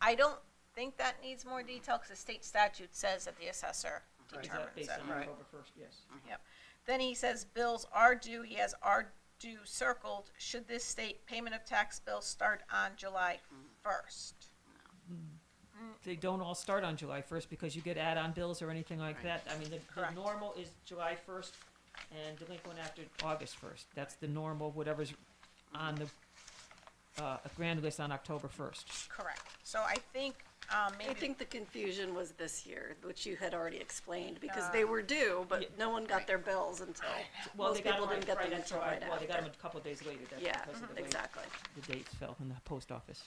S1: I don't think that needs more detail, because the state statute says that the assessor
S2: Right.
S11: Is
S1: determines
S11: that based
S1: it.
S11: on
S2: Right.
S11: October 1st? Yes.
S1: Yep. Then he says bills are due, he has are due circled. Should this state payment of tax bills start on July 1st?
S11: They don't all start on July 1st because you get add-on bills or anything like that. I mean, the
S1: Correct.
S11: normal is July 1st and delinquent after August 1st. That's the normal, whatever's on the grand list on October 1st.
S1: Correct. So I think, maybe.
S6: I think the confusion was this year, which you had already explained, because they were due,
S11: Yeah.
S6: but no one got their bills until,
S11: Well,
S6: most
S11: they got
S6: people
S11: them
S6: didn't get
S11: right
S6: them
S11: after,
S6: until right
S11: well, they got them
S6: after.
S11: a couple of days later. That's
S6: Yeah,
S11: because of the way
S6: exactly.
S11: the dates fell in the post office.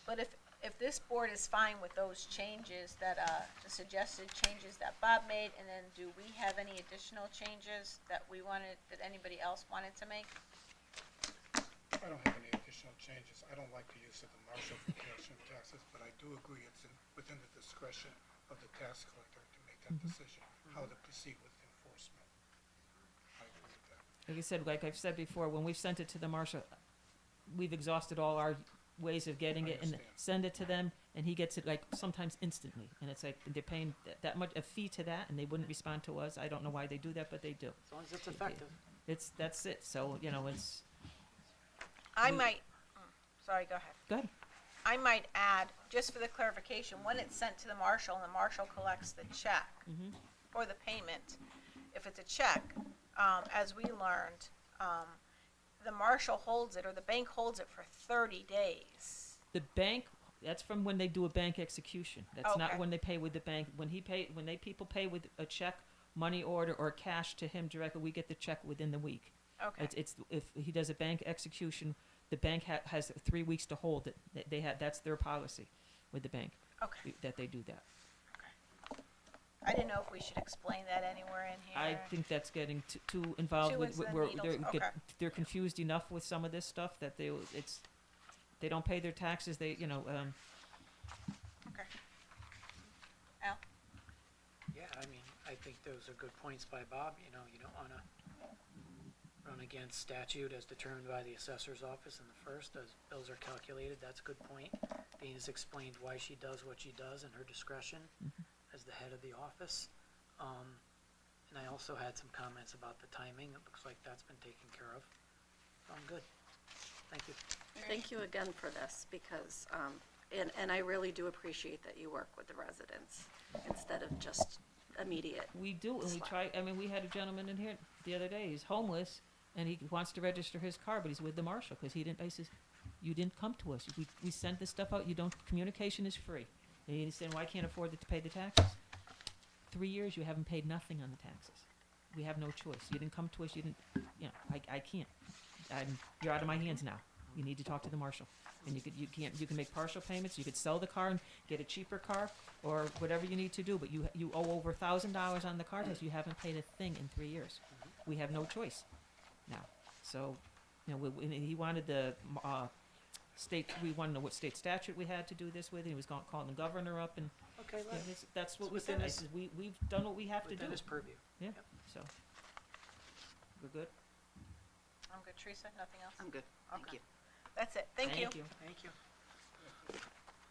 S1: But if this board is fine with those changes that, the suggested changes that Bob made, and then do we have any additional changes that that anybody else wanted to make?
S4: I don't have any additional changes. I don't like the use of the marshal for collection of taxes, but I do agree it's within the discretion of the tax collector to make that decision, how to proceed with enforcement. I agree with that.
S11: Like I said, like I've said before, when we've sent it to the marshal, we've exhausted all our ways of getting
S4: I
S11: it and
S4: understand.
S11: send it to them, and he gets it like sometimes instantly. And it's like they're paying that much, a fee to that, and they wouldn't respond to us. I don't know why they do that, but they do.
S2: As long as it's effective.
S11: That's it. So, you know,
S1: I might, sorry, go ahead.
S11: go ahead.
S1: I might add, just for the clarification, when it's sent to the marshal and the marshal collects the check or the payment, if it's a check, as we learned, the marshal holds it or the bank holds it for 30 days.
S11: The bank, that's from when they do a bank execution. That's not
S1: Okay.
S11: when they pay with the bank. When people pay with a check, money order, or cash to him directly, we get the check within the week.
S1: Okay.
S11: It's if he does a bank execution, the bank has 3 weeks to hold it. That's their policy with the bank,
S1: Okay.
S11: that they do that.
S1: I didn't know if we should explain that anywhere in here.
S11: I think that's getting too involved
S1: Too
S11: with,
S1: into the
S11: where
S1: needles, okay.
S11: they're confused enough with some of this stuff that they don't pay their taxes.
S1: Okay. Al?
S2: Yeah, I mean, I think those are good points by Bob. You know, you don't want to run against statute as determined by the assessor's office in the first, as bills are calculated. That's a good point. Dana's explained why she does what she does in her discretion as the head of the office. And I also had some comments about the timing. It looks like that's been taken care of. So I'm good. Thank you.
S6: Thank you again for this, because, and I really do appreciate that you work with the residents instead of just immediate.
S11: We do, and we try. I mean, we had a gentleman in here the other day. He's homeless, and he wants to register his car, but he's with the marshal because he didn't. I says, "You didn't come to us. We sent this stuff out. You don't. Communication is free." And he said, "Well, I can't afford to pay the taxes. 3 years, you haven't paid nothing on the taxes. We have no choice. You didn't come to us. You didn't. You know, I can't. You're out of my hands now. You need to talk to the marshal. And you can make partial payments. You could sell the car and get a cheaper car, or whatever you need to do. But you owe over $1,000 on the car tax. You haven't paid a thing in 3 years. We have no choice now. So, you know, he wanted the state. We want to know what state statute we had to do this with. And he was calling the governor up, and
S2: Okay,
S11: you know, that's what
S2: It's
S11: we said.
S2: within
S11: I
S2: his-
S11: said we've done what we have to do.
S2: within his purview.
S11: Yeah. So we're good.
S1: I'm good. Teresa, nothing else?
S7: I'm good, thank
S1: Okay.
S7: you.
S1: That's it. Thank you.
S2: Thank you.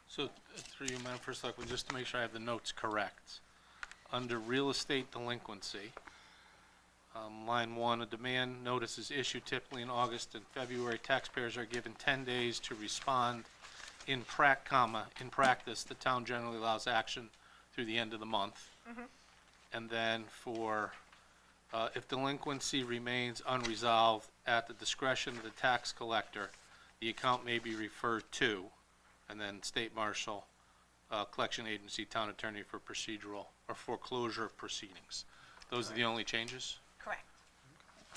S3: So, through you, Madam First Selectman, just to make sure I have the notes correct. Under real estate delinquency, line 1, a demand notice is issued typically in August and February. Taxpayers are given 10 days to respond. In practice, the town generally allows action through the end of the month. And then for, if delinquency remains unresolved, at the discretion of the tax collector, the account may be referred to, and then state marshal, collection agency, town attorney for procedural or foreclosure proceedings. Those are the only changes?
S1: Correct.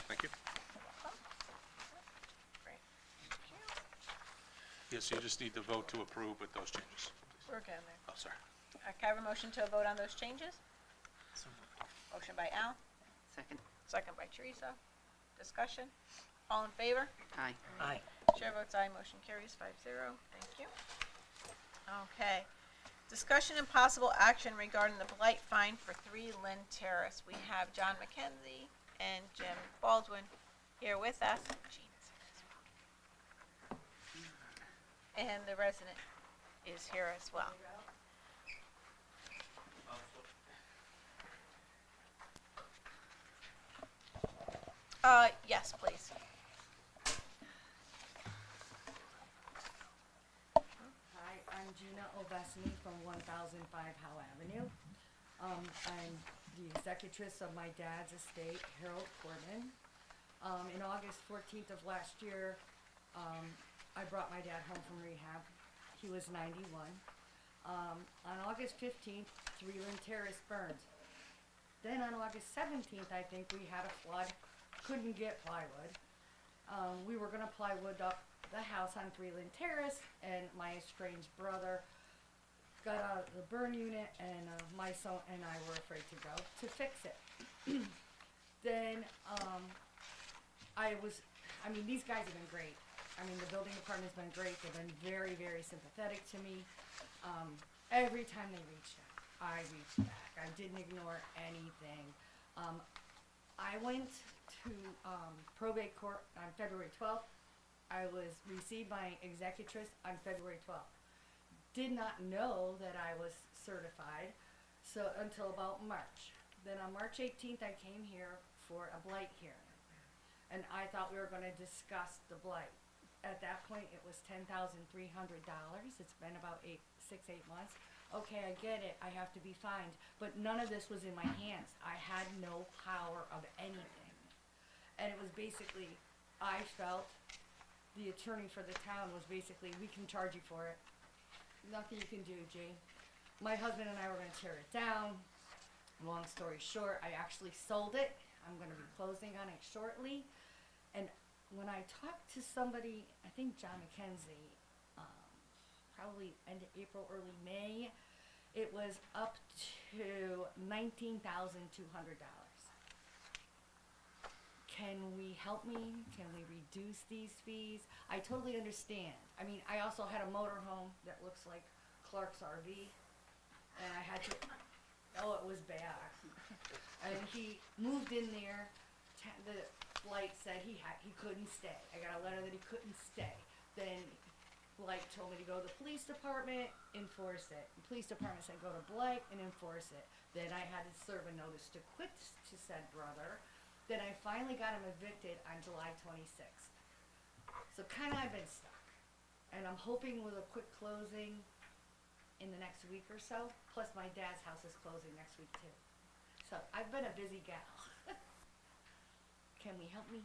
S3: Thank you.
S1: Great.
S3: Yes, you just need to vote to approve with those changes.
S1: We're getting there.
S3: Oh, sorry.
S1: Can I have a motion to vote on those changes? Motion by Al,
S7: Second.
S1: second by Teresa. Discussion? All in favor?
S7: Aye.
S2: Aye.
S1: Chair votes aye, motion carries 5-0. Thank you. Okay. Discussion and possible action regarding the blight fine for 3 Lynn Terrace. We have John McKenzie and Jim Baldwin here with us. And the resident is here as well. Yes, please.
S12: Hi, I'm Gina Ovesny from 1005 Howe Avenue. I'm the executrix of my dad's estate, Harold Corbin. In August 14th of last year, I brought my dad home from rehab. He was 91. On August 15th, 3 Lynn Terrace burned. Then on August 17th, I think we had a flood, couldn't get plywood. We were gonna plywood up the house on 3 Lynn Terrace, and my estranged brother got out of the burn unit, and my son and I were afraid to go to fix it. Then these guys have been great. I mean, the building department's been great. They've been very, very sympathetic to me. Every time they reached out, I reached back. I didn't ignore anything. I went to probate court on February 12th. I received my executrix on February 12th. Did not know that I was certified until about March. Then on March 18th, I came here for a blight hearing. And I thought we were going to discuss the blight. At that point, it was $10,300. It's been about 8 months. Okay, I get it. I have to be fined. But none of this was in my hands. I had no power of anything. And it was basically, I felt the attorney for the town was basically, we can charge you for it. Nothing you can do, Jane. My husband and I were going to tear it down. Long story short, I actually sold it. I'm going to be closing on it shortly. And when I talked to somebody, I think John McKenzie, probably end of April, early May, it was up to $19,200. Can we help me? Can we reduce these fees? I totally understand. I mean, I also had a motorhome that looks like Clark's RV, and I had to, it was bad. And he moved in there, the Blight said he couldn't stay. I got a letter that he couldn't stay. Then Blight told me to go to the police department, enforce it. The police department said go to Blight and enforce it. Then I had to serve a notice to quit to said brother. Then I finally got him evicted on July 26th. So kind of I've been stuck. And I'm hoping with a quick closing in the next week or so. Plus my dad's house is closing next week too. So I've been a busy gal. Can we help me?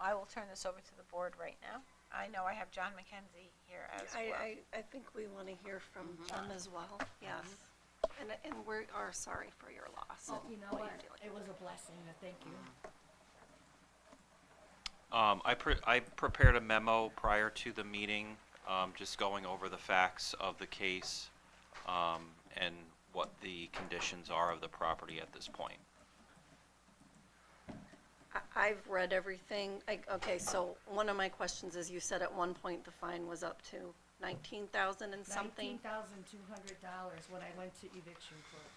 S1: I will turn this over to the board right now. I know I have John McKenzie here as well.
S6: I think we want to hear from John as well, yes. And we are sorry for your loss.
S12: Oh,
S6: and
S12: you know
S6: what
S12: what?
S6: you're dealing
S12: It was a blessing. Thank you.
S5: I prepared a memo prior to the meeting, just going over the facts of the case, and what the conditions are of the property at this point.
S6: I've read everything. Okay, so one of my questions is, you said at one point the fine was up to $19,000 and something?
S12: $19,200 when I went to eviction court.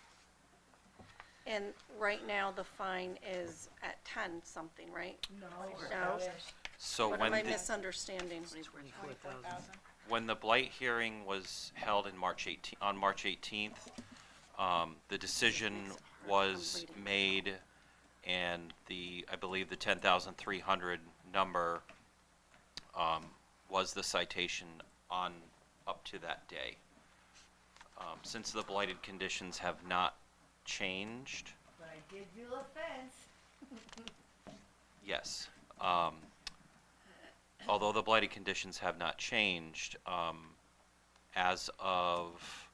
S6: And right now, the fine is at 10 something, right?
S12: No.
S6: No?
S5: So
S6: What
S5: when
S6: am I
S5: the,
S6: misunderstanding?
S2: 24,000.
S5: when the Blight hearing was held in on March 18th, the decision was made, and I believe the 10,300 number, was the citation on up to that day. Since the blighted conditions have not changed,
S12: But I did do a fence.
S5: yes. Although the blighted conditions have not changed, as of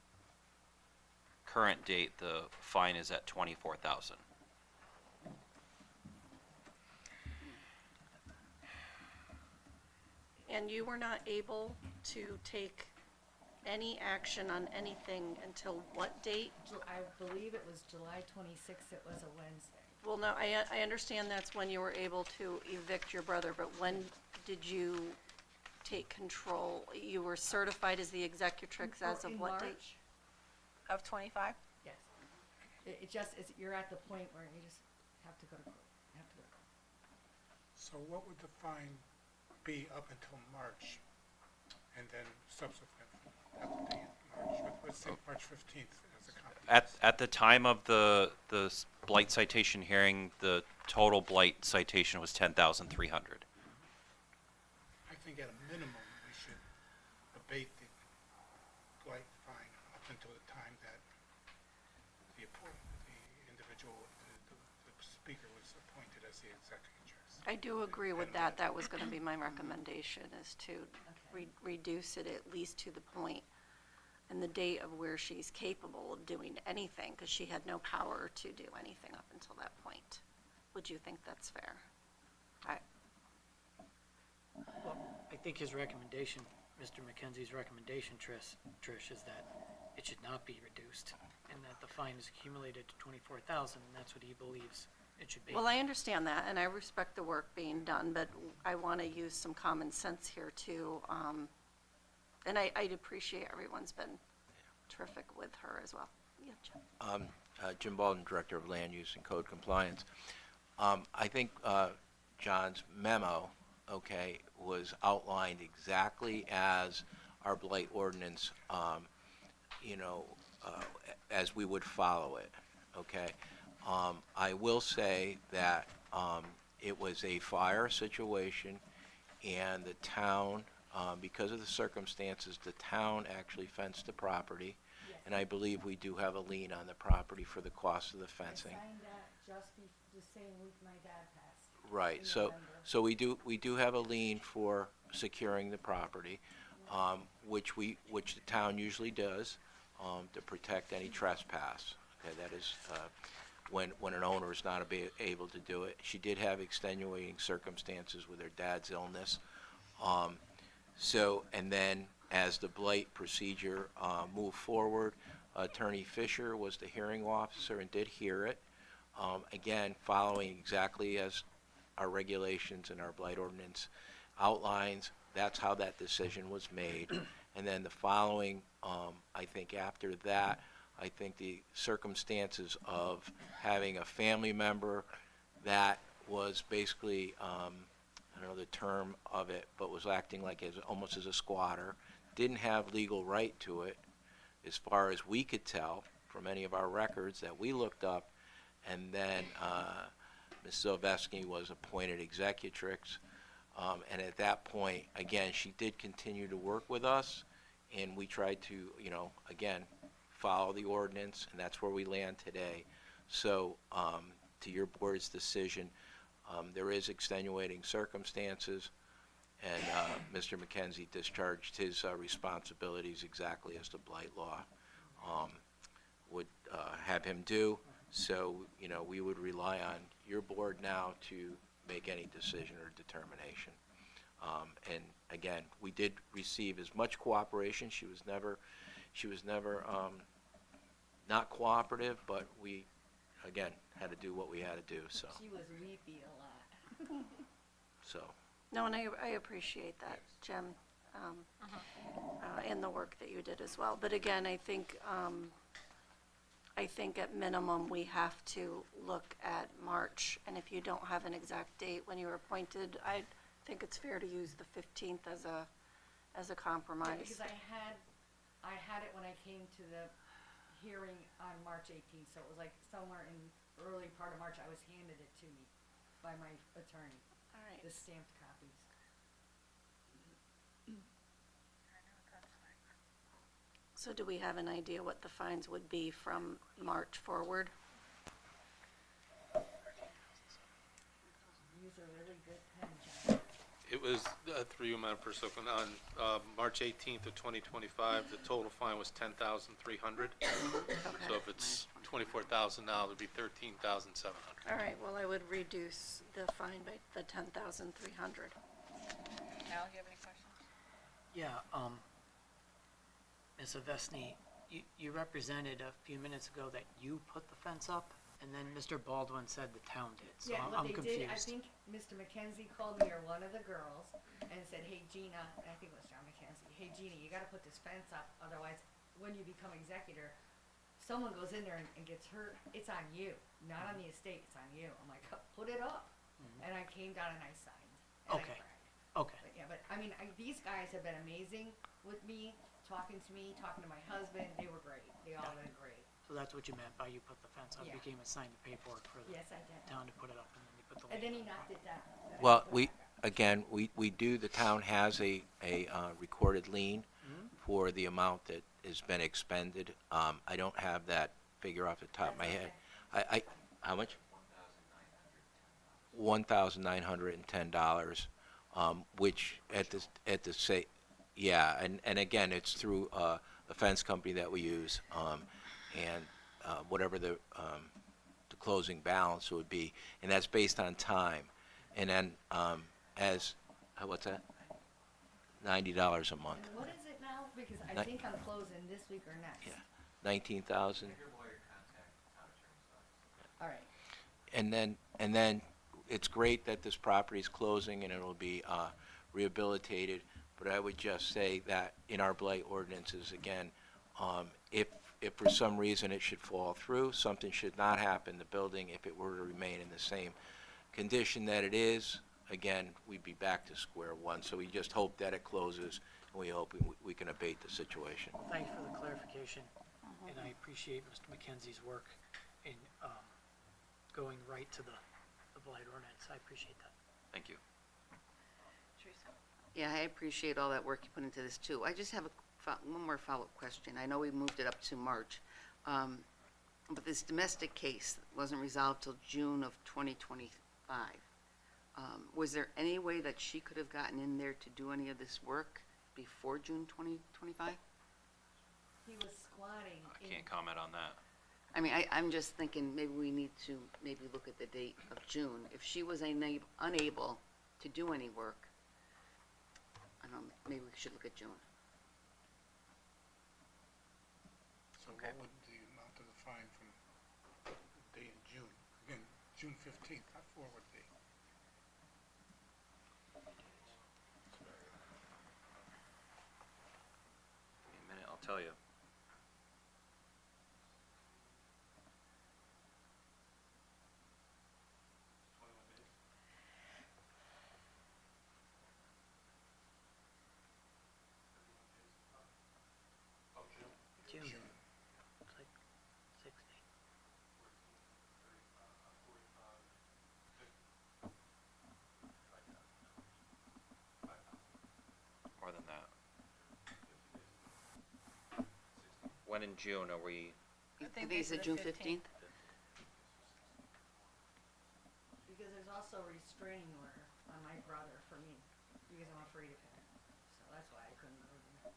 S5: current date, the fine is at 24,000.
S6: And you were not able to take any action on anything until what date?
S12: I believe it was July 26th, it was a Wednesday.
S6: Well, no, I understand that's when you were able to evict your brother, but when did you take control? You were certified as the executrix as of
S12: In
S6: what date?
S12: March?
S1: Of 25?
S12: Yes. It just, you're at the point where you just have to go to court. You have to go to court.
S4: So what would the fine be up until March, and then subsequent at the date of March? Let's say March 15th as a comp.
S5: At the time of the blight citation hearing, the total blight citation was 10,300.
S4: I think at a minimum, we should abate the blight fine up until the time that the individual, the speaker was appointed as the executrix.
S6: I do agree with that. That was gonna be my recommendation, is to reduce it at least to the point and the date of where she's capable of doing anything, because she had no power to do anything up until that point. Would you think that's fair?
S2: Well, I think his recommendation, Mr. McKenzie's recommendation, Trish, is that it should not be reduced, and that the fine is accumulated to 24,000, and that's what he believes it should be.
S6: Well, I understand that, and I respect the work being done, but I want to use some common sense here too. And I'd appreciate everyone's been terrific with her as well. Yeah, Jim.
S8: Jim Baldwin, Director of Land Use and Code Compliance. I think John's memo, okay, was outlined exactly as our blight ordinance, as we would follow it, okay? I will say that it was a fire situation, and the town, because of the circumstances, the town actually fenced the property, and I believe we do have a lien on the property for the cost of the fencing.
S12: I signed that just the same week my dad passed.
S8: Right,
S12: in
S8: so,
S12: November.
S8: we do have a lien for securing the property, which the town usually does, to protect any trespass. Okay, that is, when an owner is not able to do it. She did have extenuating circumstances with her dad's illness. And then as the blight procedure moved forward, Attorney Fisher was the hearing officer and did hear it. Again, following exactly as our regulations and our blight ordinance outlines, that's how that decision was made. And then the following, I think after that, I think the circumstances of having a family member that was basically, I don't know the term of it, but was acting like almost as a squatter, didn't have legal right to it, as far as we could tell from any of our records that we looked up. And then Ms. Sylvesky was appointed executrix. And at that point, again, she did continue to work with us, and we tried to, again, follow the ordinance, and that's where we land today. So, to your board's decision, there is extenuating circumstances, and Mr. McKenzie discharged his responsibilities exactly as the blight law would have him do. So, we would rely on your board now to make any decision or determination. And again, we did receive as much cooperation. She was never not cooperative, but we, again, had to do what we had to do, so.
S12: She was weepy a lot.
S8: So,
S6: No, and I appreciate that, Jim, and the work that you did as well. But again, I think I think at minimum, we have to look at March, and if you don't have an exact date when you were appointed, I think it's fair to use the 15th as a
S12: Yeah,
S6: compromise.
S12: because I had it when I came to the hearing on March 18th, so it was like somewhere in early part of March, I was handed it to me by my attorney,
S6: All right.
S12: the stamped copies.
S6: So do we have an idea what the fines would be from March forward?
S12: Use a really good pen, John.
S13: It was, through you, Madam President, on March 18th of 2025, the total fine was $10,300. So if it's $24,000 now, it'd be $13,700.
S6: All right, well, I would reduce the fine by the 10,300.
S1: Al, you have any questions?
S2: Yeah, Ms. Avesny, you represented a few minutes ago that you put the fence up, and then Mr. Baldwin said the town did, so
S12: Yeah,
S2: I'm
S12: what they
S2: confused.
S12: did, I think Mr. McKenzie called me or one of the girls and said, hey Gina, and I think it was John McKenzie, hey Gina, you gotta put this fence up, otherwise, when you become executor, someone goes in there and gets hurt, it's on you, not on the estate, it's on you. I'm like, put it up. And I came down and I signed. And
S2: Okay.
S12: I cried.
S2: Okay,
S12: But yeah, but I mean, these guys have been amazing with me, talking to my husband, they were great, they all did great.
S2: so that's what you meant by you put the fence up,
S12: Yeah.
S2: you came and signed the paperwork for the
S12: Yes, I did.
S2: town to put it up, and then you put the.
S12: And then he
S2: label on
S12: knocked it down. Then I
S8: Well,
S12: put it
S8: we,
S12: back up.
S8: again, we do, the town has a recorded lien for the amount that has been expended. I don't have that figure off the top of my head. How much? $1,910, which at the say, yeah, and again, it's through a fence company that we use, and whatever the closing balance would be, and that's based on time. And then, what's that? $90 a month.
S12: And what is it now? Because I
S8: Ni-
S12: think I'm closing this week or next.
S8: Yeah. 19,000.
S12: All right.
S8: And then it's great that this property is closing and it'll be rehabilitated, but I would just say that in our blight ordinances, again, if for some reason it should fall through, something should not happen, the building, if it were to remain in the same condition that it is, again, we'd be back to square one. So we just hope that it closes, and we hope we can abate the situation.
S2: Thanks for the clarification, and I appreciate Mr. McKenzie's work in going right to the blight ordinance. I appreciate that.
S5: Thank you.
S1: Teresa?
S7: Yeah, I appreciate all that work you put into this too. I just have one more follow-up question. I know we moved it up to March, but this domestic case wasn't resolved till June of 2025. Was there any way that she could have gotten in there to do any of this work before June 2025?
S12: He was squatting
S5: I
S12: in.
S5: can't comment on that.
S7: I mean, I'm just thinking maybe we need to maybe look at the date of June. If she was unable to do any work, I don't know, maybe we should look at June.
S4: So what would the amount of the fine from the day in June? Again, June 15th, how far would it be?
S5: Give me a minute, I'll tell you.
S2: June. It's like 60.
S5: More than that. When in June are we?
S1: I think
S7: These
S1: they
S7: are
S1: said
S7: June
S1: 15th.
S7: 15th?
S12: Because there's also a restraining order on my brother for me, because I'm afraid of him. So that's why I couldn't go there.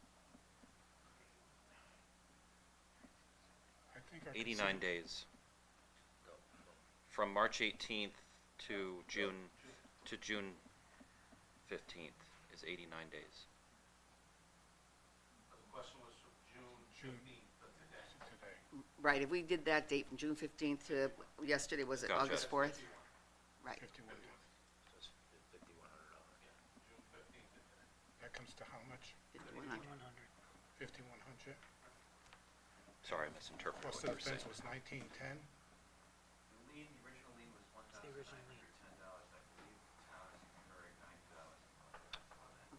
S4: I think our
S5: 89 days. From March 18th to June 15th is 89 days.
S3: The question was from June
S4: June
S3: 15th of today.
S4: today,
S7: Right, if we did that date from June 15th to yesterday, was it
S5: Gotcha.
S7: August 4th? Right.
S4: 51 days.
S3: June 15th of today.
S4: That comes to how much?
S7: 5,100.
S2: 100.
S4: 5,100?
S5: Sorry, I misinterpreted
S4: Cost
S5: what
S4: of
S5: you were
S4: the
S5: saying.
S4: fence was 1910.
S2: What's the original lien?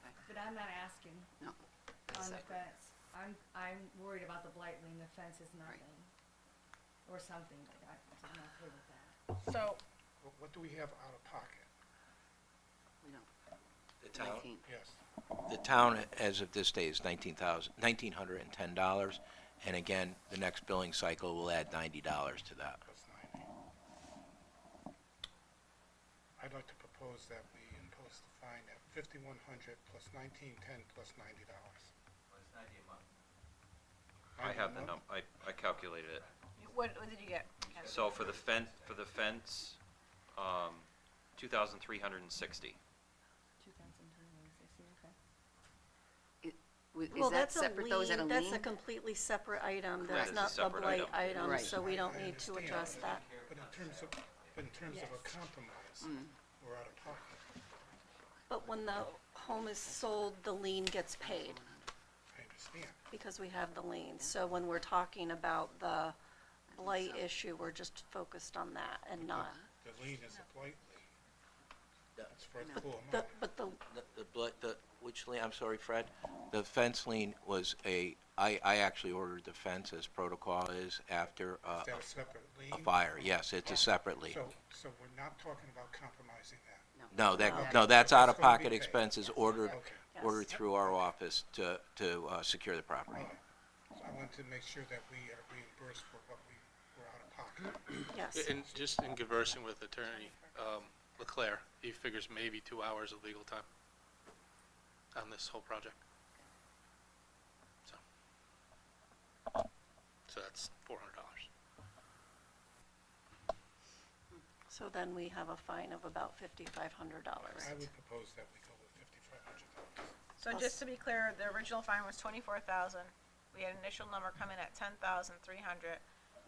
S7: Okay.
S12: But I'm not asking
S7: No.
S12: on the
S7: Separate.
S12: fence. I'm worried about the blight lien. The fence is nothing. Or something, but I'm okay with that.
S1: So,
S4: What do we have out of pocket?
S7: We don't.
S8: The town,
S7: 19.
S4: Yes.
S8: the town, as of this day, is $1,910, and again, the next billing cycle will add $90 to that.
S4: Plus 90. I'd like to propose that we impose the fine at 5,100 plus 1910 plus $90.
S5: I have the I calculated it.
S1: what did you get?
S5: So for the fence, 2,360.
S6: 2,360, okay.
S7: Is
S6: Well,
S7: that
S6: that's a
S7: separate though? Is that a
S6: lien,
S7: lien?
S6: that's a completely separate item,
S5: Correct.
S6: that's
S5: That
S6: not
S5: is a
S6: the
S5: separate
S6: blight
S5: item.
S6: item,
S7: Right.
S6: so we don't
S4: I
S6: need to
S4: understand,
S6: address that.
S4: But in terms of a compromise, we're out of pocket.
S6: But when the home is sold, the lien gets paid,
S4: I understand.
S6: because we have the lien. So when we're talking about the blight issue, we're just focused on that and not,
S4: The lien is a blight lien. It's for the
S6: but
S4: full
S6: the,
S4: amount.
S6: but the,
S8: Which lien, I'm sorry, Fred? The fence lien was I actually ordered the fence as protocol is after
S4: Is that a separate lien?
S8: a fire. Yes, it's a separate lien.
S4: So we're not talking about compromising that?
S8: No,
S6: No.
S8: that's
S4: That's
S8: out-of-pocket
S4: gonna be paid.
S8: expenses ordered
S4: Okay.
S8: through our office to secure the property.
S4: All right. So I want to make sure that we are reimbursed for what we were out of pocket.
S6: yes.
S13: And just in conversing with Attorney Leclerc, he figures maybe 2 hours of legal time on this whole project. So that's $400.
S6: So then we have a fine of about $5,500.
S4: I would propose that we go with $5,500.
S1: So just to be clear, the original fine was 24,000. We had initial number come in at 10,300.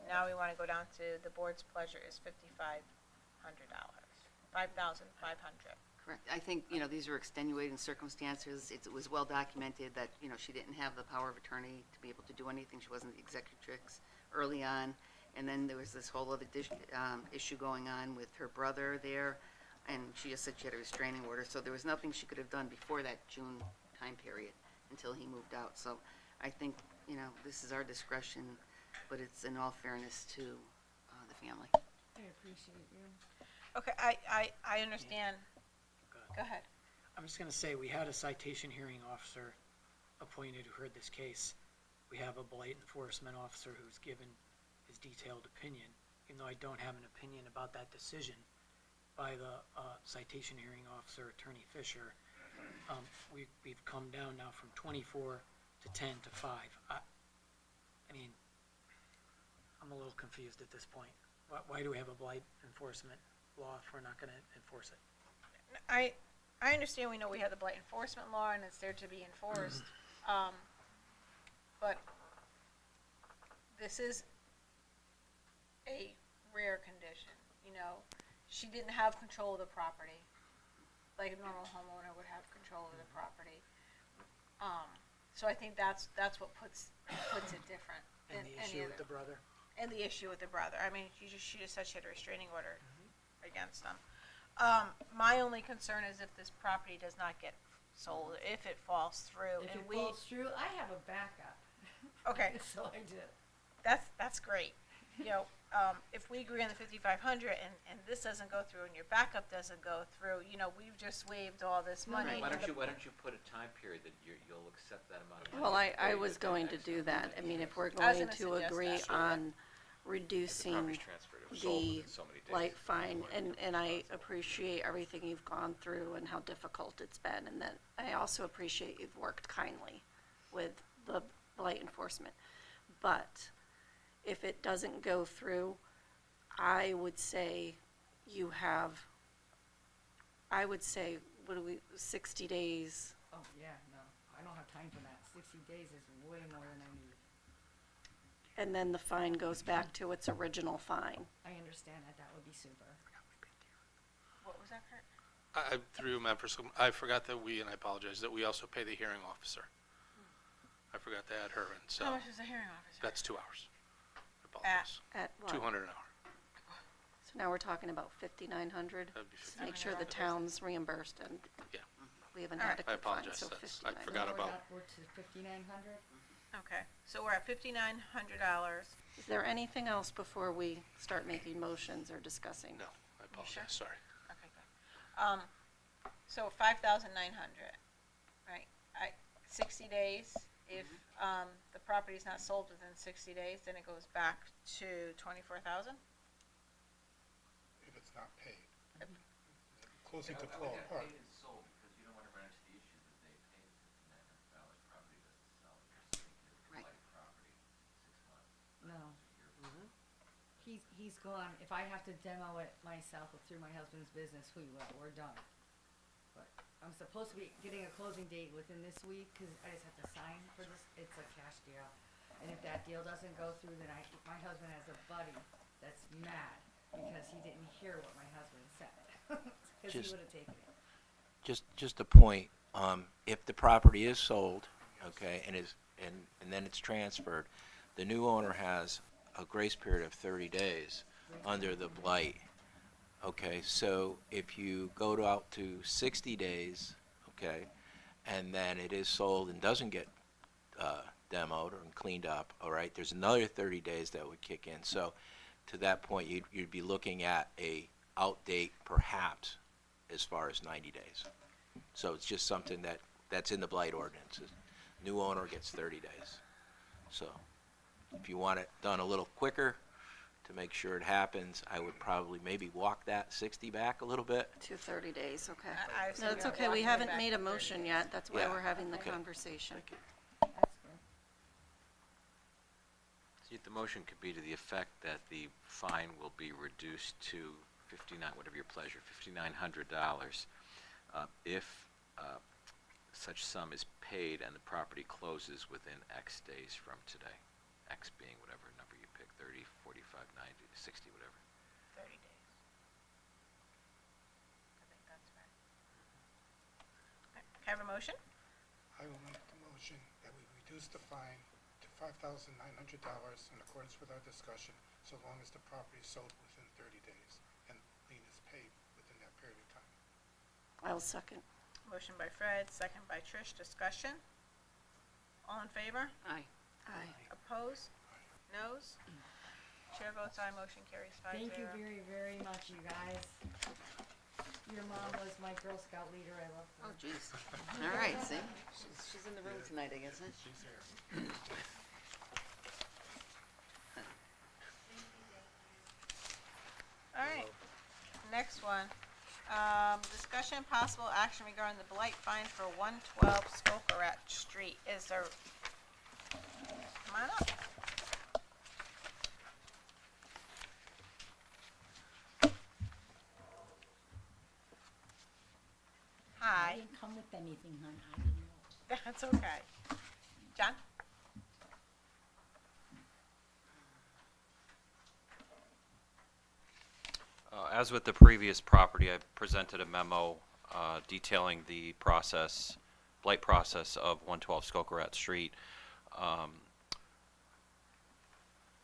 S1: Now we want to go down to the board's pleasure is $5,500. 5,500.
S7: Correct. I think, these are extenuating circumstances. It was well documented that, she didn't have the power of attorney to be able to do anything. She wasn't the executrix early on. And then there was this whole other issue going on with her brother there, and she just said she had a restraining order. So there was nothing she could have done before that June time period until he moved out. So I think, this is our discretion, but it's in all fairness to the family.
S12: I appreciate you.
S1: Okay, I understand. Go ahead.
S2: I'm just gonna say, we had a citation hearing officer appointed who heard this case. We have a blight enforcement officer who's given his detailed opinion, even though I don't have an opinion about that decision by the citation hearing officer, Attorney Fisher. We've come down now from 24 to 10 to 5. I mean, I'm a little confused at this point. Why do we have a blight enforcement law if we're not gonna enforce it?
S1: I understand, we know we have the blight enforcement law and it's there to be enforced. But this is a rare condition, She didn't have control of the property, like a normal homeowner would have control of the property. So I think that's what puts it different
S2: And
S1: than
S2: the
S1: any
S2: issue with
S1: other.
S2: the brother?
S1: And the issue with the brother. I mean, she just said she had a restraining order against them. My only concern is if this property does not get sold, if it falls through,
S12: If
S1: and
S12: it
S1: we,
S12: falls through, I have a backup.
S1: okay,
S12: So I do.
S1: that's great. If we agree on the 5,500 and this doesn't go through and your backup doesn't go through, we've just waived all this money.
S6: Right.
S14: Why don't you put a time period that you'll accept that amount of money?
S6: Well, I
S14: before you
S6: was
S14: put that
S6: going to
S14: next
S6: do
S14: time?
S6: that. I mean, if we're
S1: I was
S6: going
S1: gonna
S6: to
S1: suggest
S6: agree
S1: that.
S6: on
S14: The
S6: reducing
S14: property's transferred, it was sold
S6: the
S14: within so many days.
S6: blight fine, and I appreciate everything you've gone through and how difficult it's been, and that, I also appreciate you've worked kindly with the blight enforcement. But if it doesn't go through, I would say you have, what do we, 60 days,
S12: Oh, yeah, no, I don't have time for that. 60 days is way more than I need.
S6: and then the fine goes back to its original fine.
S12: I understand that, that would be super.
S1: What was that, Kurt?
S13: Through members, I forgot that and I apologize, that we also pay the hearing officer. I forgot to add her in, so
S1: How much is the hearing officer?
S13: that's 2 hours. office.
S6: At what?
S13: 200 an hour.
S6: So now we're talking about 5,900?
S13: That'd be
S6: To make sure the town's reimbursed and
S13: Yeah.
S6: we have an
S1: All right.
S6: adequate
S13: I
S6: fund,
S13: apologize,
S6: so
S13: that's- I
S6: 5,900.
S13: forgot about,
S12: We're to 5,900?
S1: Okay, so we're at $5,900.
S6: Is there anything else before we start making motions or discussing?
S13: no, I apologize, sorry.
S1: Okay, good. So 5,900, right? 60 days, if, the property's not sold within 60 days, then it goes back to 24,000?
S4: If it's not paid. Closing could fall
S14: Get
S4: apart.
S14: paid and sold, because you don't wanna run into the issue that they paid $5,900, property doesn't sell, and you're sitting here with
S6: Right.
S14: blighted property 6 months.
S12: No.
S14: You're-
S12: He's gone. If I have to demo it myself through my husband's business, we will. We're done. But I'm supposed to be getting a closing date within this week, cause I just have to sign for this. It's a cash deal. And if that deal doesn't go through, then my husband has a buddy that's mad because he didn't hear what my husband said. Cause he
S8: Just-
S12: would've taken it.
S8: Just a point, if the property is sold, okay, and then it's transferred, the new owner has a grace period of 30 days under the blight. Okay, so if you go out to 60 days, okay, and then it is sold and doesn't get demoed or cleaned up, all right, there's another 30 days that would kick in. So to that point, you'd be looking at a outdate perhaps as far as 90 days. So it's just something that's in the blight ordinance. New owner gets 30 days. So if you want it done a little quicker to make sure it happens, I would probably maybe walk that 60 back a little bit.
S6: To 30 days, okay.
S1: I say
S6: No,
S1: we
S6: it's
S1: are
S6: okay, we
S1: walking it
S6: haven't
S1: back
S6: made
S1: to
S6: a
S1: 30
S6: motion
S1: days.
S6: yet, that's why
S8: Yeah,
S6: we're having the
S8: okay.
S6: conversation.
S8: Thank you.
S12: That's good.
S14: See, the motion could be to the effect that the fine will be reduced to 59, whatever your pleasure, $5,900, if such sum is paid and the property closes within X days from today. X being whatever number you pick, 30, 45, 90, 60, whatever.
S1: 30 days. I think that's right. Okay, can I have a motion?
S4: I will make the motion that we reduce the fine to $5,900 in accordance with our discussion, so long as the property is sold within 30 days and lien is paid within that period of time.
S6: I'll second.
S1: Motion by Fred, second by Trish, discussion. All in favor?
S6: Aye. Aye.
S1: Opposed? Noes? Chair votes aye, motion carries 5-0.
S12: Thank you very, very much, you guys. Your mom was my Girl Scout leader. I love her.
S7: Oh, jeez. All right, see? She's in the room tonight, I guess, huh?
S4: She's here.
S1: All right, next one. Discussion and possible action regarding the blight fine for 112 Skokerat Street. Is there, come on up. Hi,
S15: didn't come with anything, hon, I didn't know.
S1: that's okay. John?
S5: As with the previous property, I presented a memo detailing the process, blight process of 112 Skokerat Street.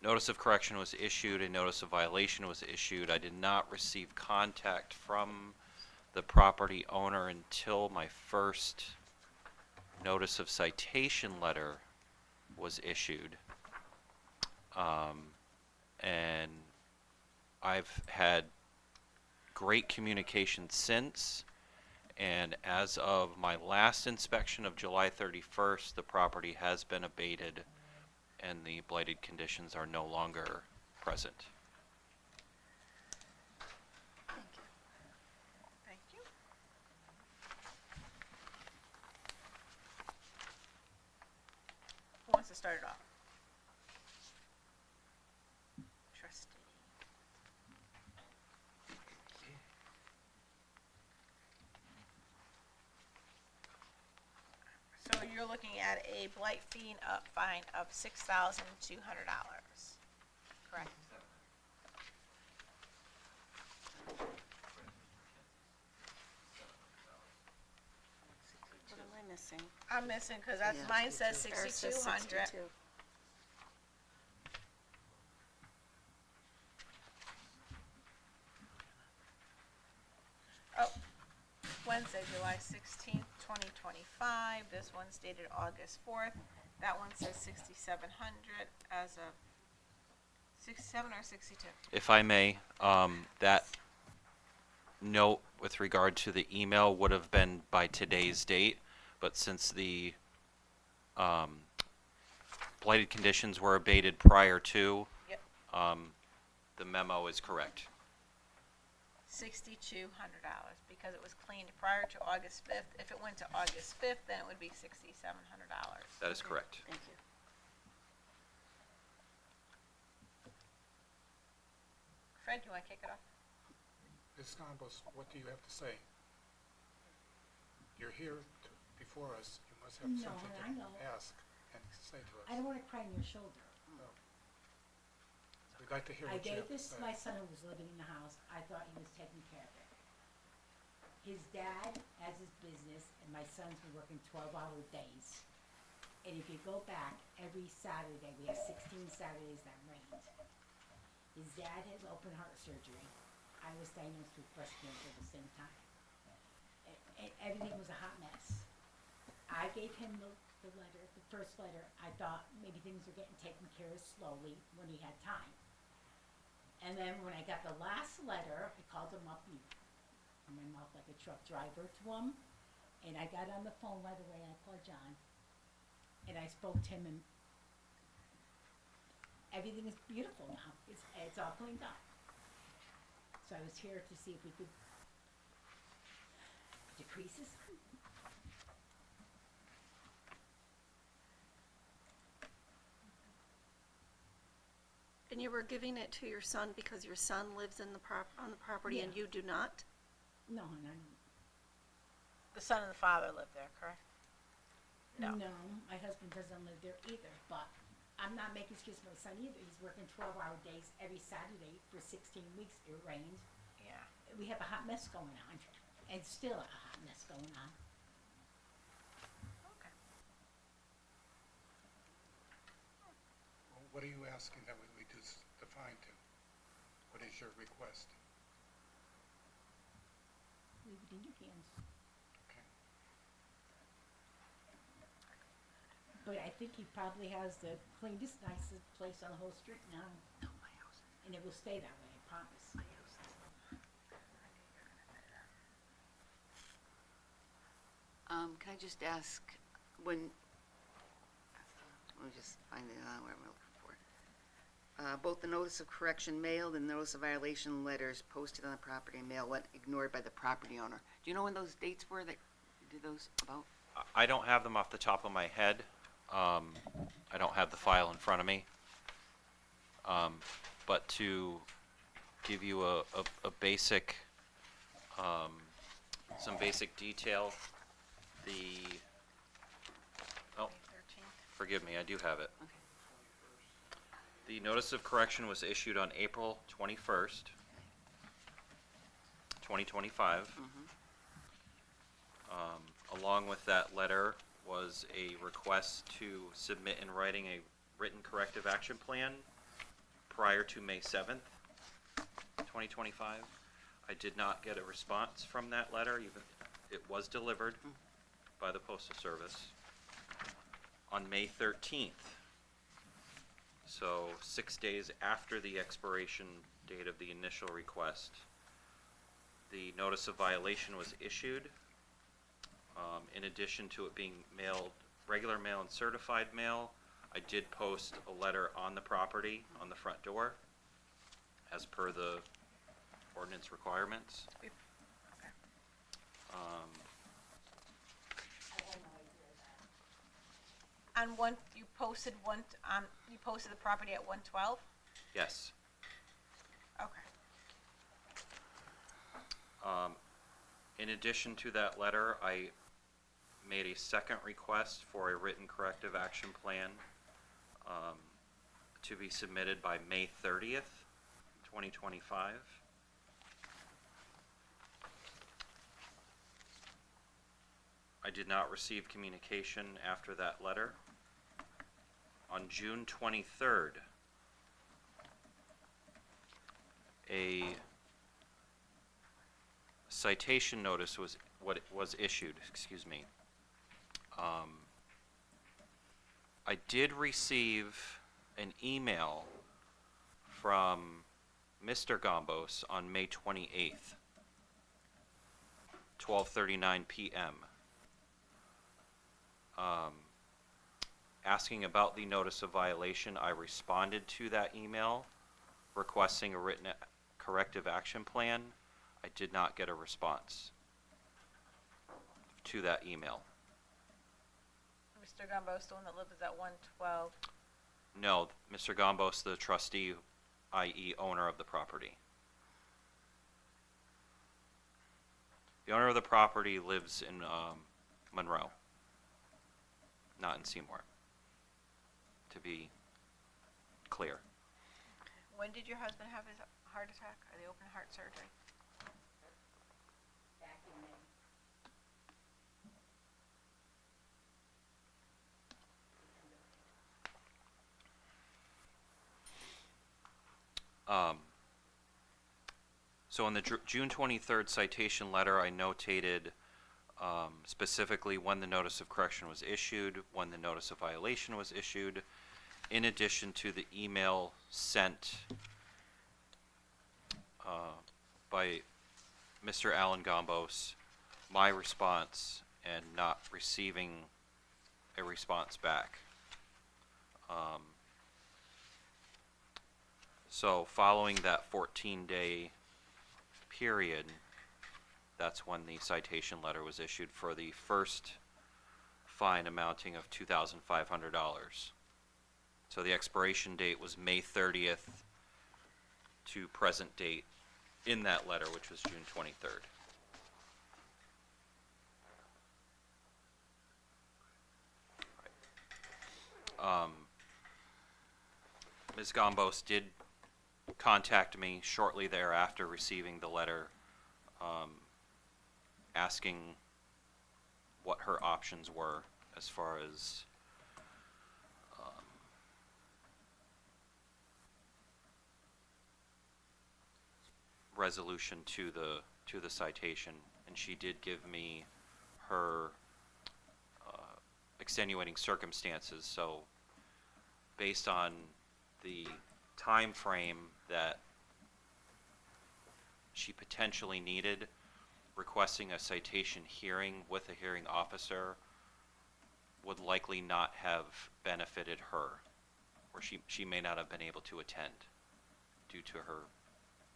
S5: Notice of correction was issued, a notice of violation was issued. I did not receive contact from the property owner until my first notice of citation letter was issued. And I've had great communication since, and as of my last inspection of July 31st, the property has been abated and the blighted conditions are no longer present.
S1: Thank you. Who wants to start it off? Trustee. So you're looking at a blight fine of $6,200, correct?
S6: What am I missing?
S1: I'm missing, cause that's, mine says
S6: Ours says
S1: 6,200.
S6: 62.
S1: Wednesday, July 16th, 2025. This one's dated August 4th. That one says 6,700 as of 67 or 62?
S5: If I may, that note with regard to the email would have been by today's date, but since the blighted conditions were abated prior to,
S1: Yep.
S5: the memo is correct.
S1: $6,200 because it was cleaned prior to August 5th. If it went to August 5th, then it would be $6,700.
S5: That is correct.
S6: Thank you.
S1: Fred, you want to kick it off?
S4: Ms. Gombos, what do you have to say? You're here before us, you must have
S15: No,
S4: something
S15: I know.
S4: to ask and say to us.
S15: I don't wanna cry on your shoulder.
S4: No. We'd like to hear
S15: I
S4: what you
S15: gave
S4: have to
S15: this
S4: say.
S15: to my son who was living in the house. I thought he was taking care of it. His dad has his business, and my son's been working 12-hour days. And if you go back, every Saturday, we have 16 Saturdays that rained. His dad has open heart surgery. I was diagnosed with breast cancer at the same time. And everything was a hot mess. I gave him the letter, the first letter. I thought maybe things were getting taken care of slowly when he had time. And then when I got the last letter, I called him up, and my mouth like a truck driver to him. And I got on the phone right away, and I called John. And I spoke to him, and everything is beautiful now. It's all cleaned up. So I was here to see if we could decrease this.
S6: And you were giving it to your son because your son lives in on the property and
S15: Yeah.
S6: you do not?
S15: No, no, no.
S1: The son and the father live there, correct? No.
S15: No, my husband doesn't live there either, but I'm not making excuses for my son either. He's working 12-hour days every Saturday for 16 weeks. It rained.
S1: Yeah.
S15: We have a hot mess going on, and still a hot mess going on.
S1: Okay.
S4: Well, what are you asking that we reduce the fine to? What is your request?
S15: Leave it in your hands.
S4: Okay.
S15: But I think he probably has the cleanest, nicest place on the whole street now.
S6: No, my house.
S15: And it will stay that way, I promise.
S6: My house is.
S7: Can I just ask, let me just find it, where am I looking for? Both the notice of correction mailed and notice of violation letters posted on the property and mail went ignored by the property owner. Do you know when those dates were that you did those about?
S5: I don't have them off the top of my head. I don't have the file in front of me. But to give you a basic, some basic detail, forgive me, I do have it.
S7: Okay.
S5: The notice of correction was issued on April 21st, 2025. Along with that letter was a request to submit in writing a written corrective action plan prior to May 7th, 2025. I did not get a response from that letter, even it was delivered by the Postal Service on May 13th. So 6 days after the expiration date of the initial request, the notice of violation was issued. In addition to it being mailed, regular mail and certified mail, I did post a letter on the property, on the front door, as per the ordinance requirements.
S1: Okay.
S15: I had no idea of that.
S1: On you posted you posted the property at 112?
S5: Yes.
S1: Okay.
S5: In addition to that letter, I made a second request for a written corrective action plan to be submitted by May 30th, 2025. I did not receive communication after that letter. On June 23rd, a citation notice was, what it was issued, excuse me. I did receive an email from Mr. Gombos on May 28th, 12:39 p.m. Asking about the notice of violation. I responded to that email requesting a written corrective action plan. I did not get a response to that email.
S1: Mr. Gumbo's the one that lives at 112.
S5: No, Mr. Gombos, the trustee, i.e. owner of the property. The owner of the property lives in Monroe, not in Seymour, to be clear.
S1: When did your husband have his heart attack or the open heart surgery?
S15: Back in May.
S5: So in the June 23rd citation letter, I notated specifically when the notice of correction was issued, when the notice of violation was issued, in addition to the email sent by Mr. Alan Gombos, my response, and not receiving a response back. So following that 14-day period, that's when the citation letter was issued for the first fine amounting of $2,500. So the expiration date was May 30th to present date in that letter, which was June 23rd. Ms. Gombos did contact me shortly thereafter receiving the letter, asking what her options were as far as resolution to the citation, and she did give me her extenuating circumstances. So based on the time frame that she potentially needed, requesting a citation hearing with a hearing officer would likely not have benefited her, or she may not have been able to attend due to her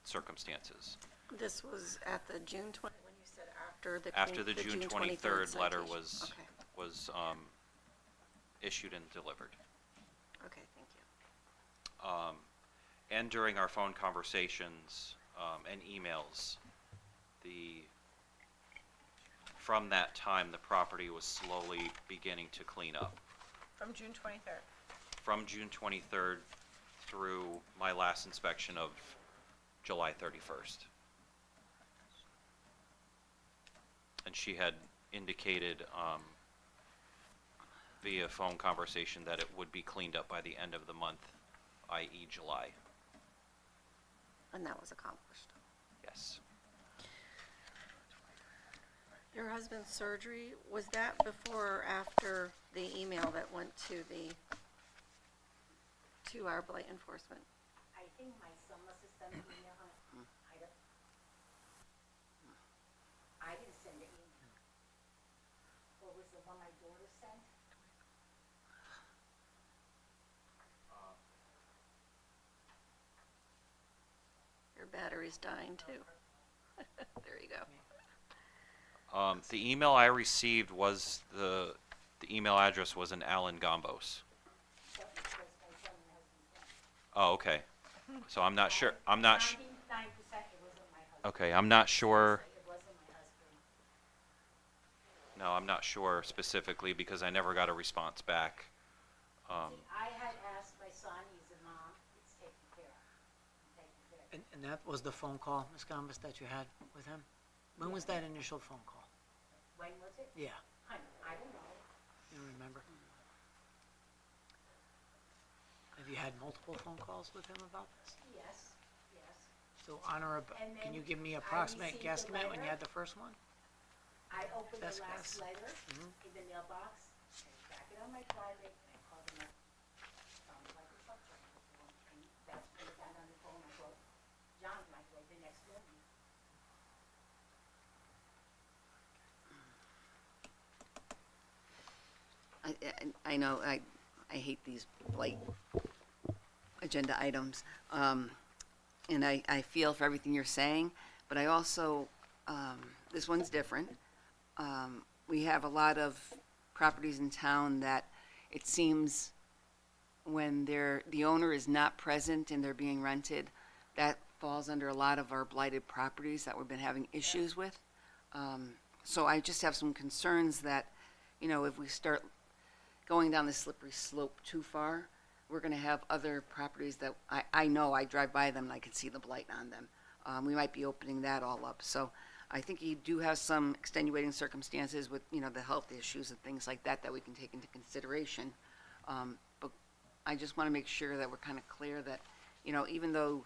S5: circumstances.
S6: This was at the June 20, when you said
S5: After the June 23rd letter
S6: citation.
S5: was
S6: Okay,
S5: issued and delivered.
S6: okay, thank you.
S5: And during our phone conversations and emails, from that time, the property was slowly beginning to clean up.
S1: From June 23rd.
S5: From June 23rd through my last inspection of July 31st. And she had indicated via phone conversation that it would be cleaned up by the end of the month, i.e. July.
S6: And that was accomplished.
S5: Yes.
S6: Your husband's surgery, was that before or after the email that went to our blight enforcement?
S15: I think my son must have sent an email on it. I didn't send an email. Or was the one my daughter sent?
S6: Your battery's dying too. There you go.
S5: The email I received was the email address was an Alan Gombos.
S15: That was my son and husband's.
S5: Oh, okay. So I'm not sure.
S15: 99% it wasn't my husband.
S5: Okay, I'm not sure.
S15: It wasn't my husband.
S5: No, I'm not sure specifically because I never got a response back.
S15: I had asked my son, he's a mom, it's taken care of. I'm taking care of it.
S2: And that was the phone call, Ms. Gambas, that you had with him? When was that initial phone call?
S15: When was it?
S2: Yeah,
S15: Honey, I don't know.
S2: you don't remember? Have you had multiple phone calls with him about this?
S15: Yes, yes.
S2: So So on or about,
S15: And
S2: can
S15: then
S2: you give me
S15: I
S2: approximate
S15: received the
S2: guesstimate when you
S15: letter.
S2: had the first one?
S15: I opened
S2: Best
S15: the last
S2: guess.
S15: letter
S2: Mhm.
S15: in the mailbox, and back it on my private, and I called him up. Sounds like a truck driver, and that's when I got on the phone, I wrote, John might wait the next morning.
S7: I know, I hate these blight agenda items, and I feel for everything you're saying, but I also, this one's different. We have a lot of properties in town that it seems when the owner is not present and they're being rented, that falls under a lot of our blighted properties that we've been having issues with. So I just have some concerns that, if we start going down the slippery slope too far, we're gonna have other properties that I know, I drive by them and I can see the blight on them. We might be opening that all up. So I think you do have some extenuating circumstances with, the health issues and things like that that we can take into consideration. But I just wanna make sure that we're kinda clear that, even though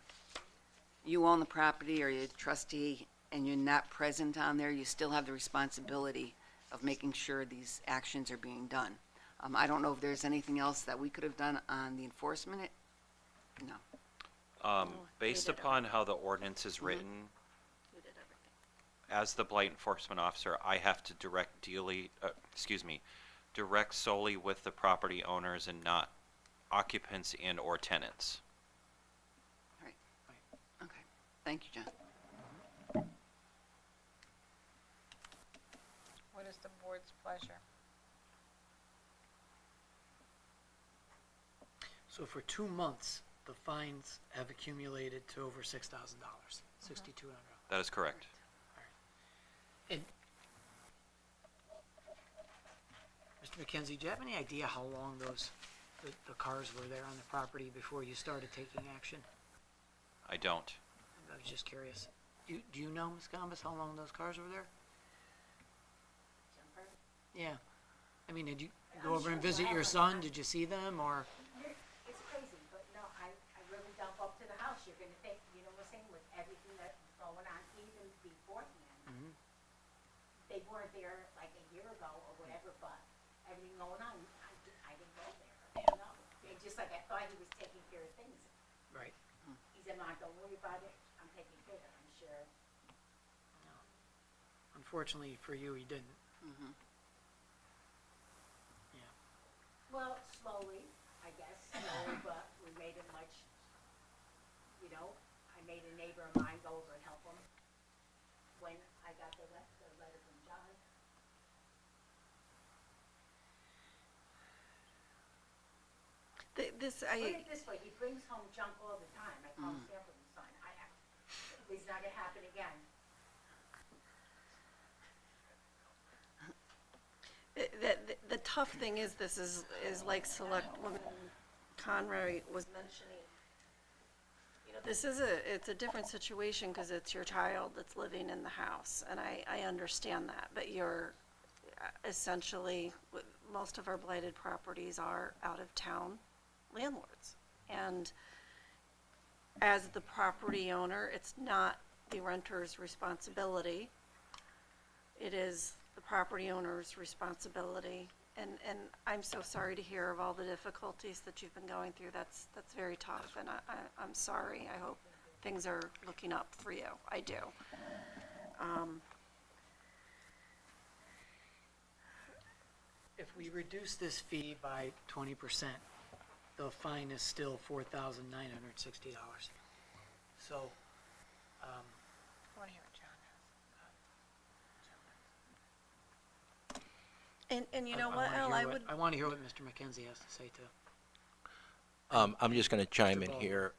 S7: you own the property or you're a trustee and you're not present on there, you still have the responsibility of making sure these actions are being done. I don't know if there's anything else that we could have done on the enforcement. No.
S5: Based
S6: they did
S5: upon how the ordinance is written,
S6: You did everything.
S5: as the blight enforcement officer, I have to direct solely with the property owners and not occupants and or tenants.
S7: Okay, thank you, John.
S1: What is the board's pleasure?
S2: So for 2 months, the fines have accumulated to over $6,000, $6,200.
S5: That is correct.
S2: And, Mr. McKenzie, do you have any idea how long the cars were there on the property before you started taking action?
S5: I don't.
S2: I was just curious. Do you know, Ms. Gambas, how long those cars were there?
S15: Jumper?
S2: Yeah. I mean, did you go over and visit your son? Did you see them, or?
S15: It's crazy, but no, I really dump up to the house, you're gonna think, what I'm saying, with everything that's going on, even beforehand.
S2: Mhm.
S15: They weren't there like a year ago or whatever, but everything going on, I didn't go there. I don't know. It's just like I thought he was taking care of things.
S2: Right.
S15: He said, Mom, don't worry about it, I'm taking care of it, I'm sure.
S2: Unfortunately for you, he didn't.
S7: Mhm.
S2: Yeah.
S15: Well, slowly, I guess, slowly, but we made it much, I made a neighbor of mine go over and help him when I got the letter from John.
S6: This,
S15: Put it this way, he brings home junk all the time, I call him Sanford's son, it's not gonna happen again.
S6: the tough thing is, this is like Selectwoman Conroy was mentioning. It's a different situation because it's your child that's living in the house, and I understand that, but you're essentially, most of our blighted properties are out-of-town landlords. And as the property owner, it's not the renter's responsibility. It is the property owner's responsibility. And I'm so sorry to hear of all the difficulties that you've been going through. That's very tough, and I'm sorry. I hope things are looking up for you. I do.
S2: If we reduce this fee by 20%, the fine is still $4,960. So,
S1: I want to hear what John has.
S6: And you know what, Al, I would,
S2: I want to hear what Mr. McKenzie has to say too.
S8: I'm just going to chime in
S2: Baldwin.
S8: here.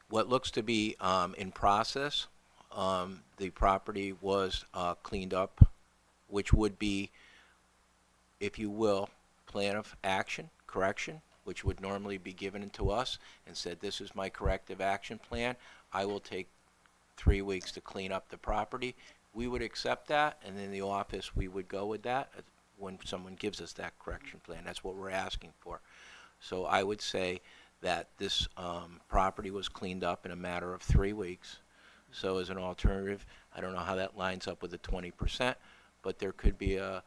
S8: What looks to be in process, the property was cleaned up, which would be, if you will, plan of action, correction, which would normally be given to us and said, this is my corrective action plan. I will take 3 weeks to clean up the property. We would accept that, and in the office, we would go with that when someone gives us that correction plan. That's what we're asking for. So I would say that this property was cleaned up in a matter of 3 weeks. So as an alternative, I don't know how that lines up with the 20%, but there could be a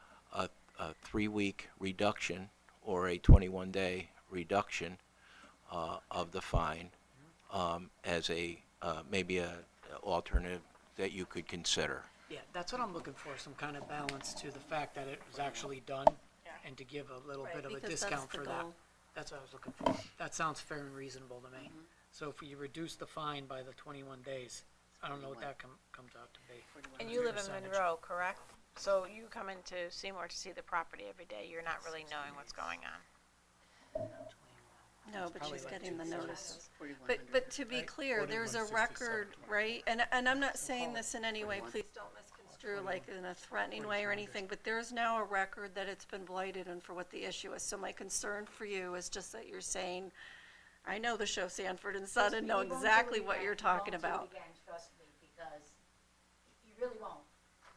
S8: 3-week reduction or a 21-day reduction of the fine as a maybe a alternative that you could consider.
S2: Yeah, that's what I'm looking for, some kind of balance to the fact that it was actually done, and to give a little
S6: Right,
S2: bit of a
S6: because that's
S2: discount
S6: the
S2: for that.
S6: goal.
S2: That's what I was looking for. That sounds fair and reasonable to me. So if you reduce the fine by the 21 days, I don't know what that comes out to be.
S1: And you live in
S2: Percentage.
S1: Monroe, correct? So you come into Seymour to see the property every day, you're not really knowing what's going on.
S6: No, but
S2: probably
S6: she's
S2: like
S6: getting the
S2: 2/3.
S6: notices. But to be
S2: Right.
S6: clear, there's a record, right? And I'm not saying this in any way, please don't misconstrue like in a threatening way or anything, but there's now a record that it's been blighted and for what the issue is. So my concern for you is just that you're saying, I know the show Sanford and Son and know
S15: You won't do
S6: exactly
S15: it
S6: what
S15: again.
S6: you're
S15: You
S6: talking
S15: won't do it
S6: about.
S15: again, trust me, because you really won't.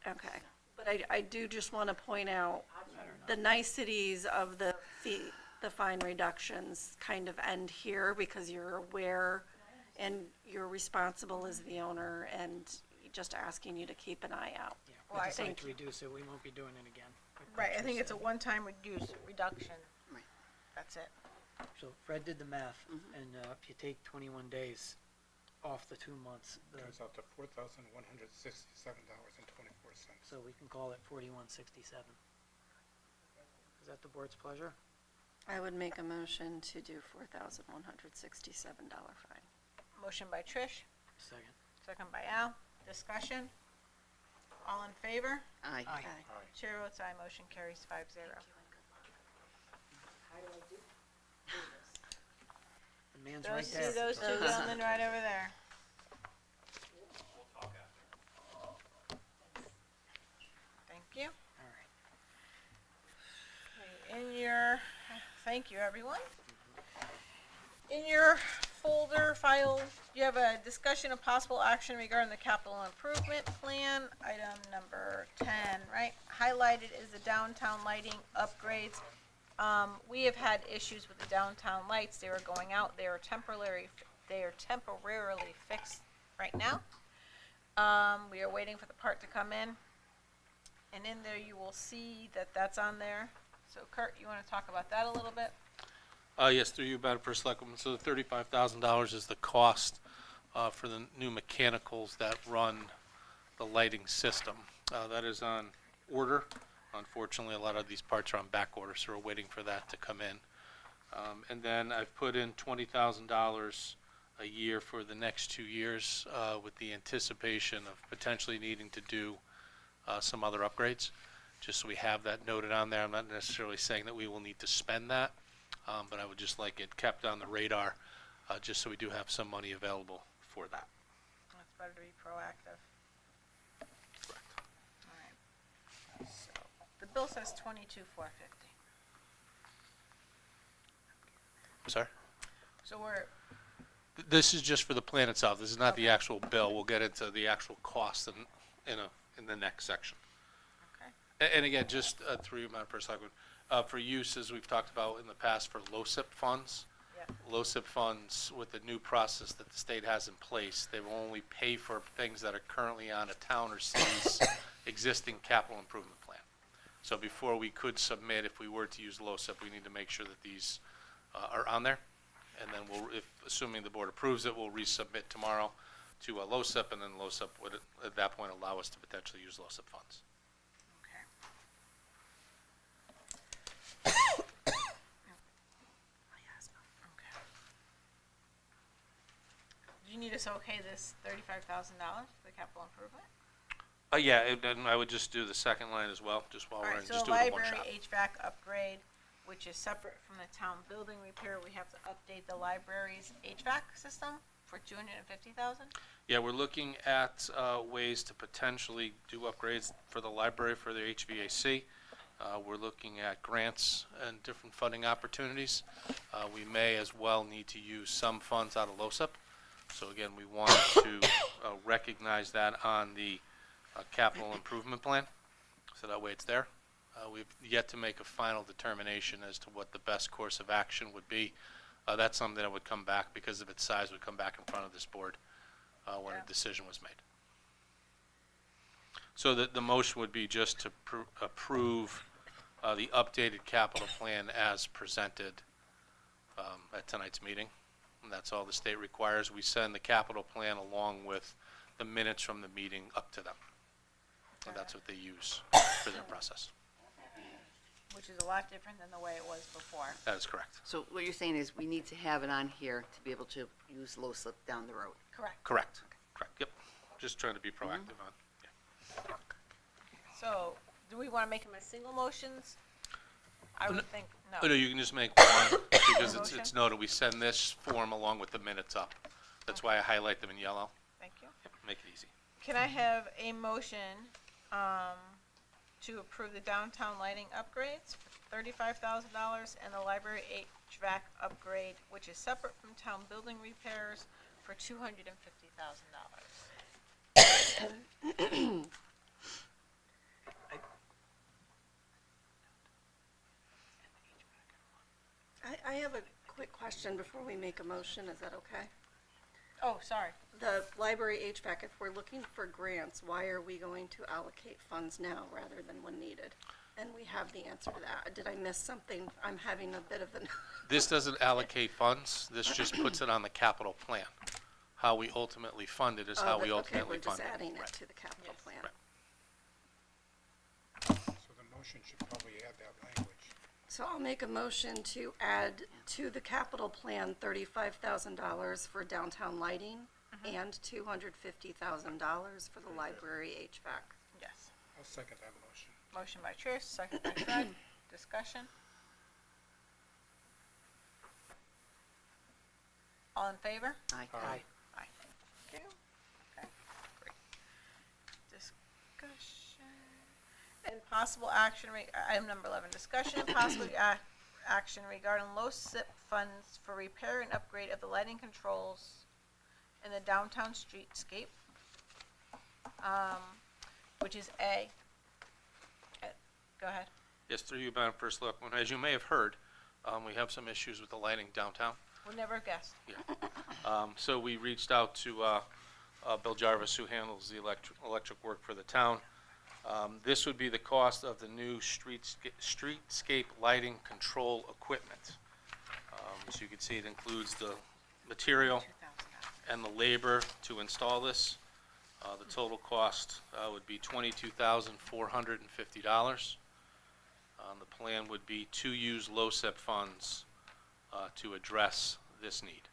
S6: Okay, but I do just want to point out the niceties of the fee, the fine reductions kind of end here because you're aware and you're responsible as the owner and just asking you to keep an eye out.
S2: Yeah,
S1: Well,
S2: we
S1: I
S2: decide
S6: think-
S2: to reduce it, we won't be doing it again. like
S1: Right, I
S2: Trish
S1: think it's a
S2: said.
S1: one-time reduction.
S7: Right.
S1: That's it.
S2: So Fred did the math, and if you take 21 days off the 2 months,
S4: Comes out to $4,167.24.
S2: so we can call it 4167. Is that the board's pleasure?
S6: I would make a motion to do $4,167 fine.
S1: Motion by Trish,
S2: Second.
S1: second by Al. Discussion? All in favor?
S7: Aye.
S2: Aye.
S1: Chair votes aye, motion carries 5-0.
S15: How do I do this?
S2: The man's right
S1: See
S2: there.
S1: those two gentlemen right over there. Thank you.
S2: All right.
S1: Okay, thank you, everyone. In your folder file, you have a discussion of possible action regarding the capital improvement plan, item number 10, right? Highlighted is the downtown lighting upgrades. We have had issues with the downtown lights. They were going out. They are temporarily fixed right now. We are waiting for the part to come in. And in there, you will see that that's on there. So Kurt, you want to talk about that a little bit?
S13: Yes, through you, Madam First Selectwoman. So the $35,000 is the cost for the new mechanicals that run the lighting system. That is on order. Unfortunately, a lot of these parts are on back order, so we're waiting for that to come in. And then I've put in $20,000 a year for the next 2 years with the anticipation of potentially needing to do some other upgrades, just so we have that noted on there. I'm not necessarily saying that we will need to spend that, but I would just like it kept on the radar, just so we do have some money available for that.
S1: It's better to be proactive.
S13: Correct.
S1: All right. So the bill says $22,450.
S13: I'm sorry?
S1: So we're,
S13: This is just for the plan itself. This is not the actual bill. We'll get into the actual cost in the next section.
S1: okay.
S13: And again, just through you, Madam First Selectwoman, for use, as we've talked about in the past, for LoCIP funds.
S1: Yeah.
S13: LoCIP funds, with the new process that the state has in place, they will only pay for things that are currently on a town or city's existing capital improvement plan. So before we could submit, if we were to use LoCIP, we need to make sure that these are on there. And then we'll, assuming the board approves it, we'll resubmit tomorrow to LoCIP, and then LoCIP would, at that point, allow us to potentially use LoCIP funds.
S1: Okay. Okay. Do you need us to okay this $35,000 for the capital improvement?
S13: Yeah, and I would just do the second line as well, just while
S1: All
S13: we're
S1: right,
S13: in,
S1: so
S13: just
S1: the
S13: do it in one
S1: library
S13: shot.
S1: HVAC upgrade, which is separate from the town building repair, we have to update the library's HVAC system for $250,000?
S13: Yeah, we're looking at ways to potentially do upgrades for the library for their HVAC. We're looking at grants and different funding opportunities. We may as well need to use some funds out of LoCIP. So again, we wanted to recognize that on the capital improvement plan, so that way it's there. We've yet to make a final determination as to what the best course of action would be That's something that would come back, because of its size, would come back in front of this board when
S1: Yeah.
S13: a decision was made. So the motion would be just to approve the updated capital plan as presented at tonight's meeting. And that's all the state requires. We send the capital plan along with the minutes from the meeting up to them. So that's what they use for their process.
S1: Which is a lot different than the way it was before.
S13: That is correct.
S7: So what you're saying is we need to have it on here to be able to use low slip down the road.
S1: Correct.
S13: Correct. Correct. Yep. Just trying to be proactive on.
S1: So, do we want to make them as single motions? I would think,
S13: Oh,
S1: no.
S13: no, you can just make one, because it's
S1: Motion?
S13: noted, we send this form along with the minutes up. That's why I highlight them in yellow.
S1: Thank you.
S13: Make it easy.
S1: Can I have a motion to approve the downtown lighting upgrades for $35,000 and the library HVAC upgrade, which is separate from town building repairs, for $250,000?
S6: I have a quick question before we make a motion, is that okay?
S1: Oh, sorry.
S6: The library HVAC, if we're looking for grants, why are we going to allocate funds now rather than when needed? And we have the answer to that. Did I miss something? I'm having a bit of an,
S13: This doesn't allocate funds, this just puts it on the capital plan. How we ultimately fund it is how we ultimately fund it.
S6: okay, we're just adding it
S13: Right.
S6: to the capital plan.
S13: Right.
S4: So the motion should probably add that language.
S6: So I'll make a motion to add to the capital plan $35,000 for downtown lighting and $250,000 for the library HVAC.
S1: Yes.
S4: I'll second that motion.
S1: Motion by Trish, second by Fred. Discussion? All in favor?
S7: Aye.
S2: Aye.
S1: Aye. Thank you. Okay, great. Discussion. And possible action, item number 11, discussion and possible action regarding low SIP funds for repair and upgrade of the lighting controls in the downtown streetscape, which is A. Go ahead.
S13: Yes, through you, Madam First Selectwoman. As you may have heard, we have some issues with the lighting downtown.
S1: Would never have guessed.
S13: So we reached out to Bill Jarvis, who handles the electric work for the town. This would be the cost of the new streetscape lighting control equipment. So you can see it includes the material and the labor to install this. The total cost would be $22,450. The plan would be to use LoCIP funds to address this need.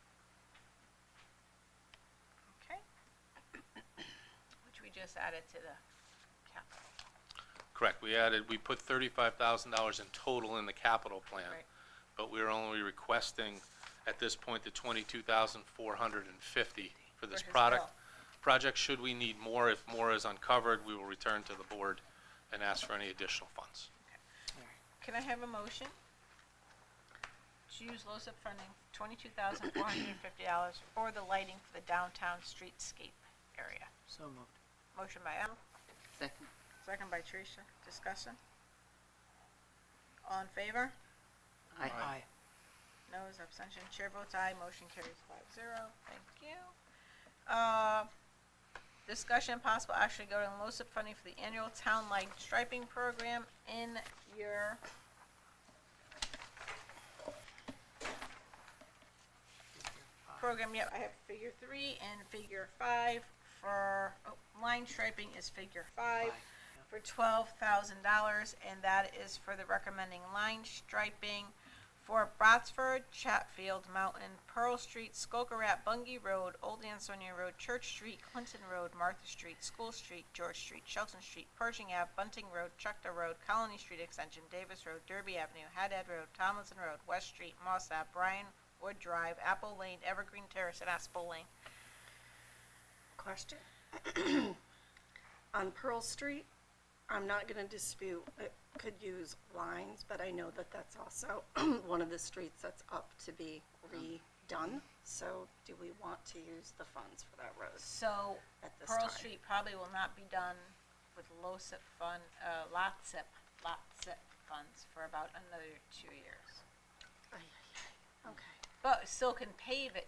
S1: Okay. Which we just added to the capital.
S13: Correct, we put $35,000 in total in the capital plan,
S1: Right.
S13: but we're only requesting at this point the $22,450 for this
S1: For his
S13: project. Should we need more, if more is uncovered, we will return to the board and ask for any additional funds.
S1: Can I have a motion to use LoCIP funding, $22,450 for the lighting for the downtown streetscape area?
S7: So moved.
S1: Motion by Em,
S7: Second.
S1: second by Tricia. Discussion? All in favor?
S7: Aye.
S2: Aye.
S1: Noes, abstention, chair votes aye, motion carries 5-0. Thank you. Discussion and possible action regarding LoCIP funding for the annual town light striping program in your program. Yep, I have figure 3 and figure 5 for, line striping is figure 5 for $12,000, and that is for the recommending line striping for Brotsford, Chatfield Mountain, Pearl Street, Skokorat, Bungay Road, Old Ansonia Road, Church Street, Clinton Road, Martha Street, School Street, George Street, Shelton Street, Pershing Ave, Bunting Road, Chukta Road, Colony Street Extension, Davis Road, Derby Avenue, Haddad Road, Tomlinson Road, West Street, Moss Ave, Bryan Wood Drive, Apple Lane, Evergreen Terrace, and Aspel Lane.
S6: Question? On Pearl Street, I'm not gonna dispute, it could use lines, but I know that that's also one of the streets that's up to be redone. So do we want to use the funds for that road
S1: So
S6: at this
S1: Pearl
S6: time?
S1: Street probably will not be done with LoCIP fund, lot SIP funds for about another 2 years.
S6: Okay.
S1: but still can pave it,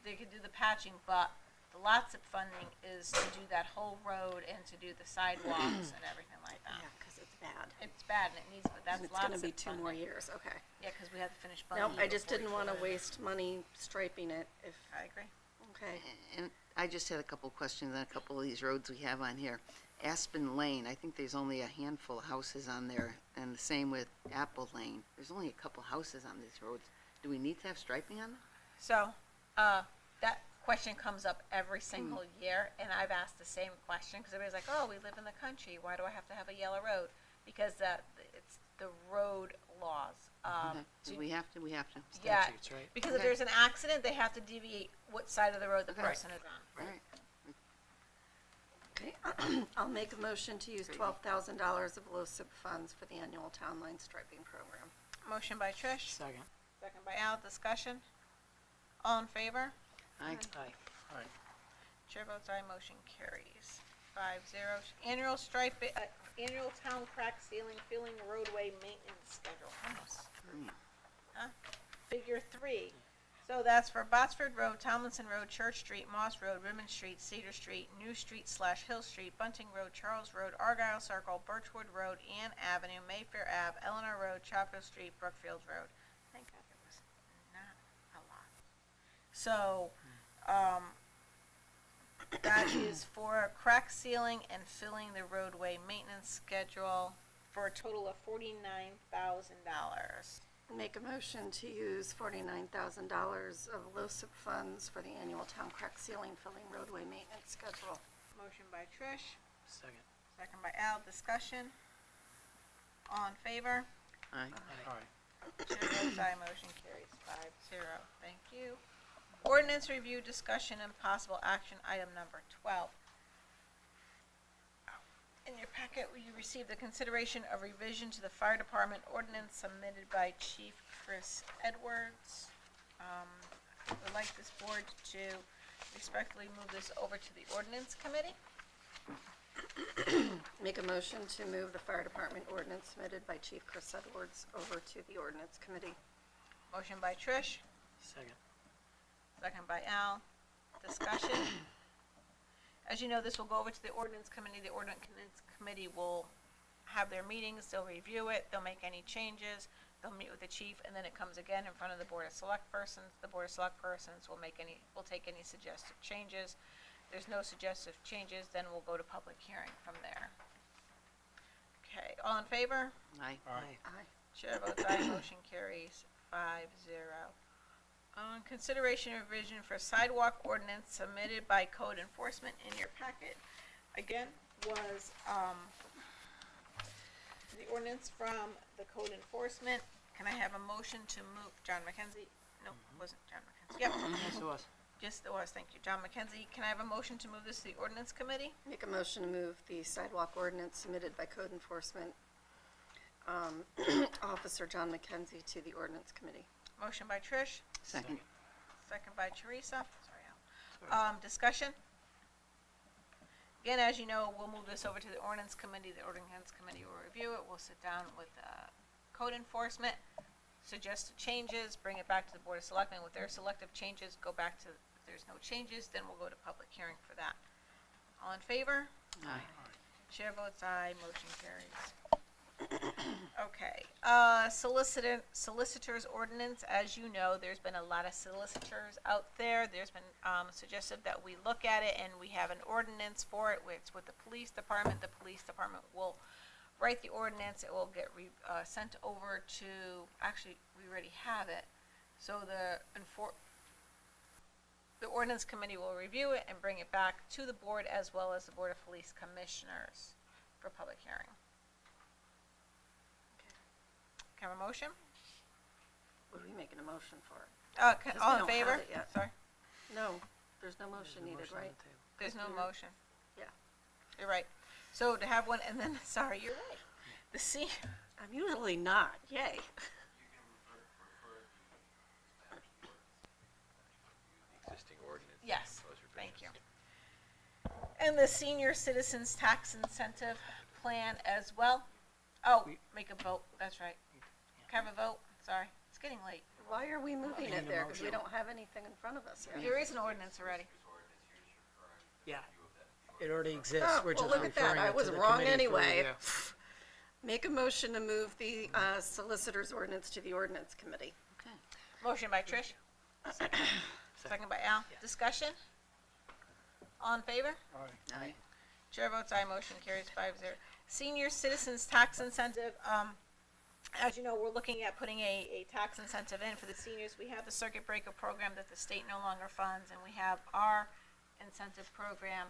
S1: they could do the patching, but the lots of funding is to do that whole road and to do the sidewalks and everything like
S6: Yeah,
S1: that.
S6: because it's bad.
S1: It's bad and it needs, but that's
S6: And it's
S1: lots
S6: gonna
S1: of
S6: be 2 more
S1: funding.
S6: years, okay.
S1: Yeah, cause we have to finish funding.
S6: Nope, I just
S1: before
S6: didn't
S1: we
S6: wanna
S1: can-
S6: waste money striping it if,
S1: I agree.
S6: okay.
S7: And I just had a couple questions on a couple of these roads we have on here. Aspen Lane, I think there's only a handful of houses on there, and the same with Apple Lane. There's only a couple houses on these roads. Do we need to have striping on them?
S1: So, that question comes up every single year, and I've asked the same question, because everybody's like, oh, we live in the country, why do I have to have a yellow road? Because it's the road laws.
S7: Okay.
S1: to-
S7: We have to.
S1: Yeah,
S2: Statutes, right?
S1: because if
S7: Okay.
S1: there's an accident, they have to deviate what side of the road the
S7: Okay.
S1: person is on.
S7: All right.
S6: Okay, I'll make a motion to use
S7: Great.
S6: $12,000 of LoCIP funds for the annual town line striping program.
S1: Motion by Trish,
S2: Second.
S1: second by Al, discussion. All in favor?
S7: Aye.
S2: Aye.
S1: Chair votes aye, motion carries 5-0. Annual town crack sealing, filling roadway maintenance schedule. Almost. Huh? Figure 3. So that's for Botsford Road, Tomlinson Road, Church Street, Moss Road, Rimmon Street, Cedar Street, New Street / Hill Street, Bunting Road, Charles Road, Argyle Circle, Birchwood Road, Ann Avenue, Mayfair Ave, Eleanor Road, Chapel Street, Brookfield Road. Thank God there was not a lot. So, that is for crack sealing and filling the roadway maintenance schedule for a total of $49,000.
S6: Make a motion to use $49,000 of LoCIP funds for the annual town crack sealing, filling roadway maintenance schedule.
S1: Motion by Trish,
S2: Second.
S1: second by Al, discussion. All in favor?
S7: Aye.
S1: Chair votes aye, motion carries 5-0. Thank you. Ordinance review, discussion, and possible action, item number 12. In your packet, you received the consideration of revision to the fire department ordinance submitted by Chief Chris Edwards. I would like this board to respectfully move this over to the ordinance committee.
S6: Make a motion to move the fire department ordinance submitted by Chief Chris Edwards over to the ordinance committee.
S1: Motion by Trish,
S2: Second.
S1: second by Al. Discussion. As you know, this will go over to the ordinance committee. The ordinance committee will have their meetings, they'll review it, they'll make any changes, they'll meet with the chief, and then it comes again in front of the board of select persons. The board of select persons will take any suggested changes. If there's no suggested changes, then we'll go to public hearing from there. Okay, all in favor?
S7: Aye.
S6: Aye.
S1: Chair votes aye, motion carries 5-0. On consideration of revision for sidewalk ordinance submitted by code enforcement in your packet, again, was, the ordinance from the code enforcement. Can I have a motion to move, John McKenzie? No, it wasn't John McKenzie. Yep,
S2: Yes, it was.
S1: yes, it was, thank you. John McKenzie, can I have a motion to move this to the ordinance committee?
S6: Make a motion to move the sidewalk ordinance submitted by code enforcement officer John McKenzie to the ordinance committee.
S1: Motion by Trish,
S7: Second.
S1: second by Teresa. Sorry, Al. Discussion? Again, as you know, we'll move this over to the ordinance committee. The ordinance committee will review it. We'll sit down with, code enforcement, suggest changes, bring it back to the board of selectmen with their selective changes, go back to, if there's no changes, then we'll go to public hearing for that. All in favor?
S7: Aye.
S1: Chair votes aye, motion carries. Okay, solicitor's ordinance, as you know, there's been a lot of solicitors out there. There's been, suggested that we look at it and we have an ordinance for it, it's with the police department. The police department will write the ordinance, it will get sent over to, actually, we already have it. So the ordinance committee will review it and bring it back to the board as well as the Board of Police Commissioners for public hearing. Can I have a motion?
S6: What are we making a motion for?
S1: All
S6: we
S1: in
S6: don't have
S1: favor?
S6: it yet.
S1: Sorry,
S6: No, there's no motion needed, right?
S1: there's no motion.
S6: Yeah.
S1: You're right. So to have one, and then, sorry, you're right. The C,
S6: I'm usually not, yay.
S14: The existing ordinance.
S1: yes,
S14: Proposed
S1: thank you.
S14: revisions.
S1: And the senior citizens tax incentive plan as well. Oh, make a vote, that's right. Can I have a vote? Sorry, it's getting late.
S6: Why are we moving
S2: Making
S6: it
S2: a
S6: there? Because we
S2: motion.
S6: don't have anything in front of us yet.
S1: There is an ordinance already.
S2: Yeah, it already exists.
S6: Oh,
S2: We're
S6: well,
S2: just
S6: look at that.
S2: referring
S6: I
S2: it to
S6: was
S2: the
S6: wrong
S2: committee for
S6: anyway.
S2: review.
S6: Make a motion to move the solicitor's ordinance to the ordinance committee.
S1: Motion by Trish. Second by Al. Discussion? All in favor?
S9: Aye.
S1: Chair votes aye, motion carries 5-0. Senior Citizens Tax Incentive, as you know, we're looking at putting a tax incentive in for the seniors. We have the circuit breaker program that the state no longer funds, and we have our incentive program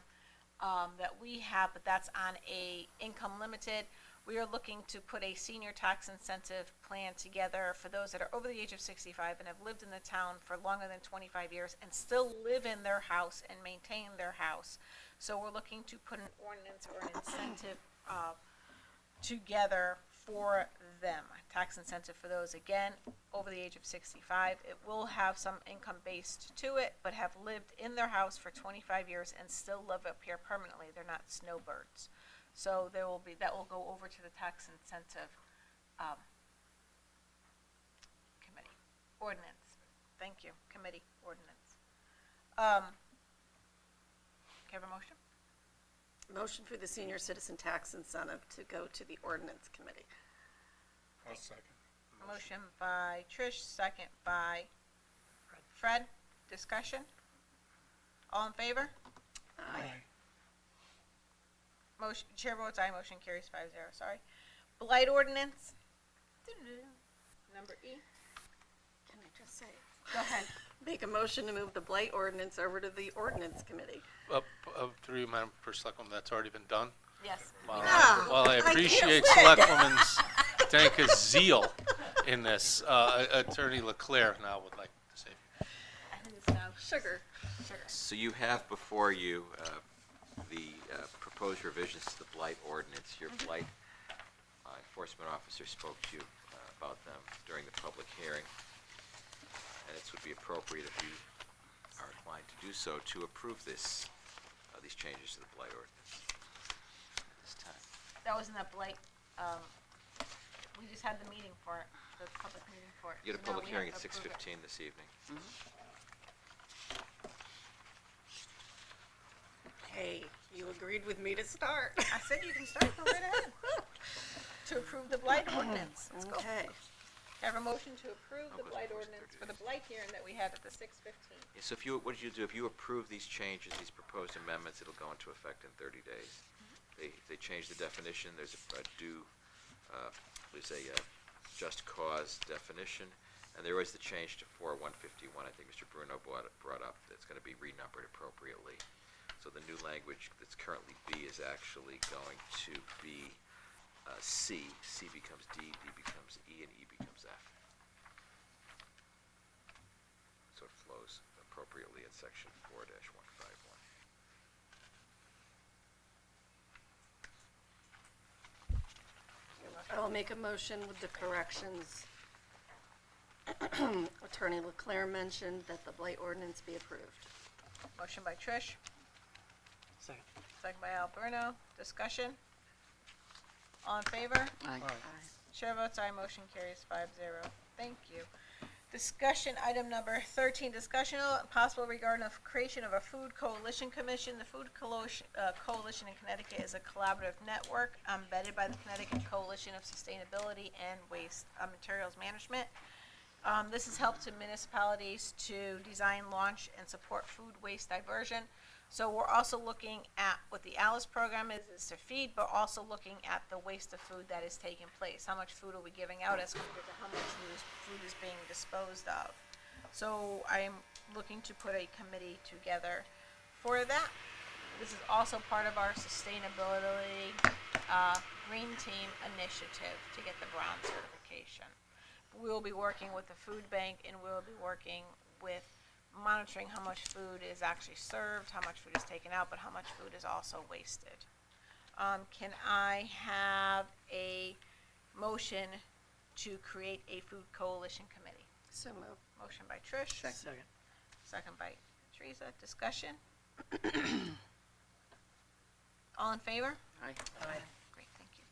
S1: that we have, but that's on a income limited. We are looking to put a senior tax incentive plan together for those that are over the age of 65 and have lived in the town for longer than 25 years and still live in their house and maintain their house. So we're looking to put an ordinance or an incentive together for them. A tax incentive for those, again, over the age of 65. It will have some income based to it, but have lived in their house for 25 years and still live up here permanently. They're not snowbirds. So there will be, that will go over to the tax incentive committee, ordinance. Thank you, committee, ordinance. Can I have a motion?
S6: Motion for the senior citizen tax incentive to go to the ordinance committee.
S4: I'll second.
S1: Motion by Trish, second by Fred. Discussion? All in favor?
S6: Aye.
S1: Motion, chair votes aye, motion carries 5-0, sorry. Blight ordinance. Number E.
S6: Can I just say?
S1: Go ahead.
S6: Make a motion to move the blight ordinance over to the ordinance committee.
S13: Through you, Madam First Selectwoman, that's already been done.
S1: Yes.
S13: While
S6: Ah,
S13: while I
S6: I can't
S13: appreciate
S6: win.
S13: Selectwoman's Danka's zeal in this, Attorney Leclerc now would like to say.
S1: I think it's now
S6: Sugar.
S14: So you have before you the proposed revisions to the Blight ordinance. Your Blight enforcement officer spoke to you about them during the public hearing. And it would be appropriate if you are inclined to do so to approve these changes to the Blight ordinance at this time.
S1: That was in that blight, we just had the meeting for it, the public meeting for it.
S14: You get a
S1: So now
S14: public
S1: we have
S14: hearing at
S1: to approve it.
S14: 6:15 this evening.
S6: Hey, you agreed with me to start.
S1: I said you can start, go right ahead. To approve the blight ordinance. Let's go.
S6: Okay.
S1: Have a motion to approve the
S14: goes
S1: blight
S14: first,
S1: ordinance
S14: 30
S1: for the
S14: days.
S1: blight hearing that we had at the 6:15.
S14: Yeah, so what did you do? If you approve these changes, these proposed amendments, it'll go into effect in 30 days. They change the definition. There's a just cause definition, and there was the change to 4151. I think Mr. Bruno brought up that's going to be renumbered appropriately. So the new language that's currently B is actually going to be C. C becomes D, D becomes E, and E becomes F. So it flows appropriately in section 4-151.
S6: I'll make a motion with the corrections Attorney Leclerc mentioned, that the blight ordinance be approved.
S1: Motion by Trish,
S2: Second.
S1: second by Alberto. Discussion? All in favor?
S2: Aye.
S1: Chair votes aye, motion carries 5-0. Thank you. Discussion, item number 13, discussion and possible regarding the creation of a food coalition commission. The food coalition in Connecticut is a collaborative network embedded by the Connecticut Coalition of Sustainability and Waste Materials Management. This has helped to municipalities to design, launch, and support food waste diversion. So we're also looking at what the ALICE program is to feed, but also looking at the waste of food that is taking place. How much food are we giving out as compared to how much food is being disposed of? So I'm looking to put a committee together for that. This is also part of our sustainability green team initiative to get the bronze certification. We will be working with the food bank, and we'll be working with monitoring how much food is actually served, how much food is taken out, but how much food is also wasted. Can I have a motion to create a food coalition committee?
S6: So moved.
S1: Motion by Trish.
S2: Second.
S1: Second by Teresa. Discussion? All in favor?
S6: Aye.
S1: Great, thank you.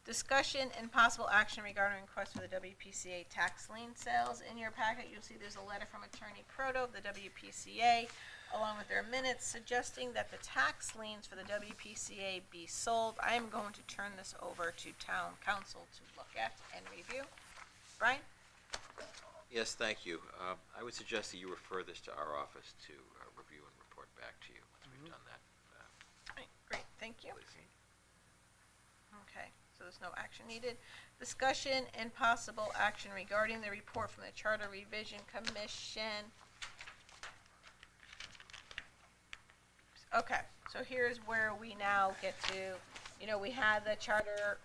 S1: Discussion and possible action regarding request for the WPCA tax lien sales. In your packet, you'll see there's a letter from Attorney Proto of the WPCA, along with their minutes suggesting that the tax liens for the WPCA be sold. I am going to turn this over to town council to look at and review. Brian?
S14: Yes, thank you. I would suggest that you refer this to our office to review and report back to you once we've done that.
S1: All right, great, thank you.
S14: Please.
S1: Okay, so there's no action needed. Discussion and possible action regarding the report from the Charter Revision Commission. Okay, so here's where we now get to, we had the Charter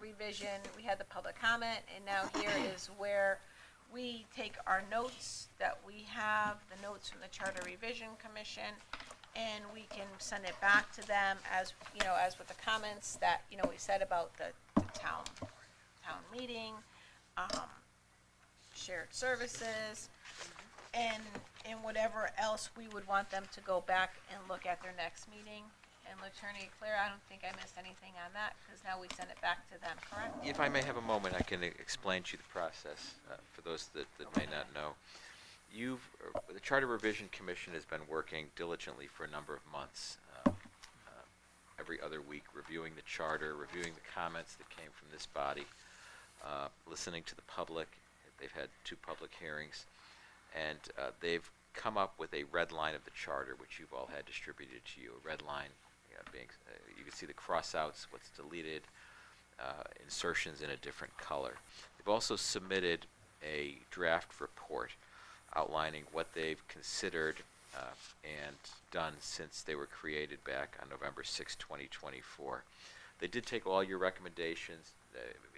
S1: Revision, we had the public comment, and now here is where we take our notes that we have, the notes from the Charter Revision Commission, and we can send it back to them as, as with the comments that, we said about the town meeting, shared services, and whatever else we would want them to go back and look at their next meeting. And Attorney Claire, I don't think I missed anything on that, because now we send it back to them, correct?
S14: If I may have a moment, I can explain to you the process for those that may not know. The Charter Revision Commission has been working diligently for a number of months, every other week, reviewing the charter, reviewing the comments that came from this body, listening to the public. They've had 2 public hearings, and they've come up with a red line of the charter, which you've all had distributed to you. A red line being, you can see the cross-outs, what's deleted, insertions in a different color. They've also submitted a draft report outlining what they've considered and done since they were created back on November 6, 2024. They did take all your recommendations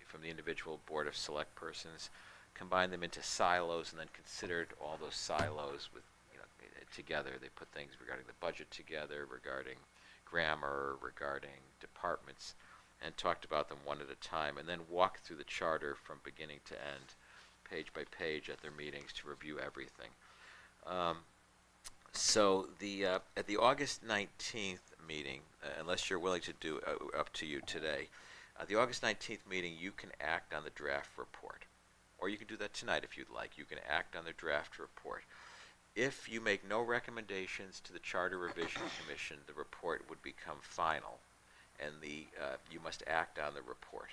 S14: from the individual Board of Select Persons, combined them into silos, and then considered all those silos with, together. They put things regarding the budget together, regarding grammar, regarding departments, and talked about them one at a time, and then walked through the charter from beginning to end, page by page at their meetings to review everything. So at the August 19th meeting, unless you're willing to do up to you today, the August 19th meeting, you can act on the draft report. Or you can do that tonight if you'd like. You can act on the draft report. If you make no recommendations to the Charter Revision Commission, the report would become final, and you must act on the report.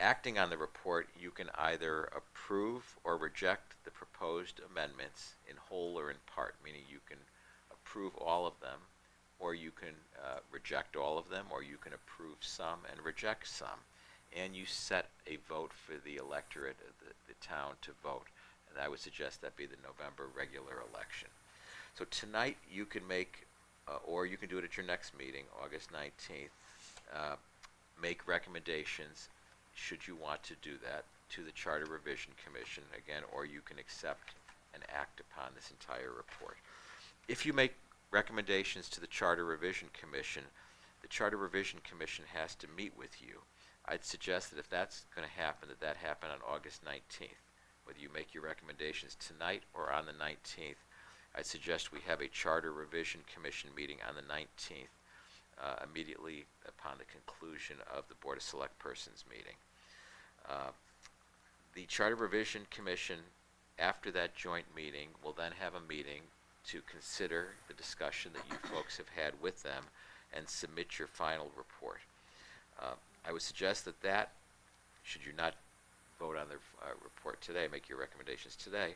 S14: Acting on the report, you can either approve or reject the proposed amendments in whole or in part, meaning you can approve all of them, or you can reject all of them, or you can approve some and reject some. And you set a vote for the electorate of the town to vote. And I would suggest that be the November regular election. So tonight you can make, or you can do it at your next meeting, August 19th, make recommendations, should you want to do that, to the Charter Revision Commission, again, or you can accept and act upon this entire report. If you make recommendations to the Charter Revision Commission, the Charter Revision Commission has to meet with you. I'd suggest that if that's going to happen, that happen on August 19th. Whether you make your recommendations tonight or on the 19th, I'd suggest we have a Charter Revision Commission meeting on the 19th, immediately upon the conclusion of the Board of Select Persons meeting. The Charter Revision Commission, after that joint meeting, will then have a meeting to consider the discussion that you folks have had with them and submit your final report. I would suggest that, should you not vote on the report today, make your recommendations today,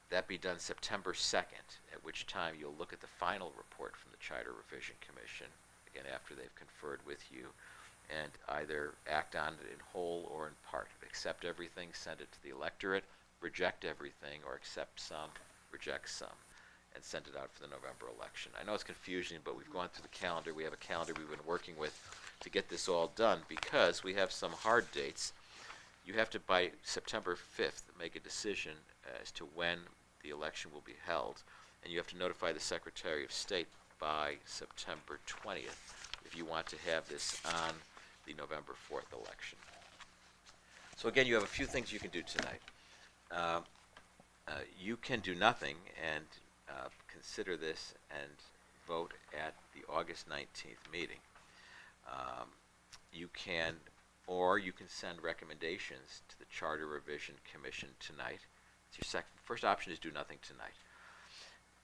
S14: that be done September 2nd, at which time you'll look at the final report from the Charter Revision Commission, again, after they've conferred with you, and either act on it in whole or in part. Accept everything, send it to the electorate, reject everything, or accept some, reject some, and send it out for the November election. I know it's confusing, but we've gone through the calendar. We have a calendar we've been working with to get this all done, because we have some hard dates. You have to, by September 5th, make a decision as to when the election will be held, and you have to notify the Secretary of State by September 20th if you want to have this on the November 4th election. So again, you have a few things you can do tonight. You can do nothing and consider this and vote at the August 19th meeting. you can, or you can send recommendations to the Charter Revision Commission tonight. It's your first option is do nothing tonight.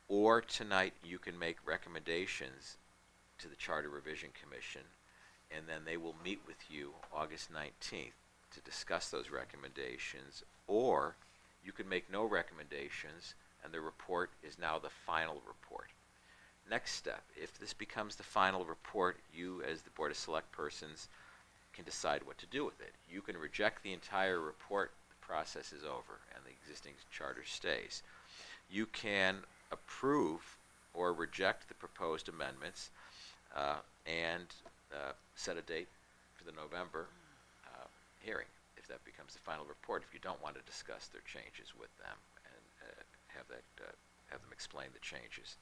S14: Or tonight you can make recommendations to the Charter Revision Commission, and then they will meet with you August 19th to discuss those recommendations. Or you can make no recommendations, and the report is now the final report. Next step, if this becomes the final report, you as the Board of Select Persons can decide what to do with it. You can reject the entire report, the process is over, and the existing charter stays. You can approve or reject the proposed amendments and set a date for the November hearing, if that becomes the final report, if you don't want to discuss their changes with them and have them explain the changes.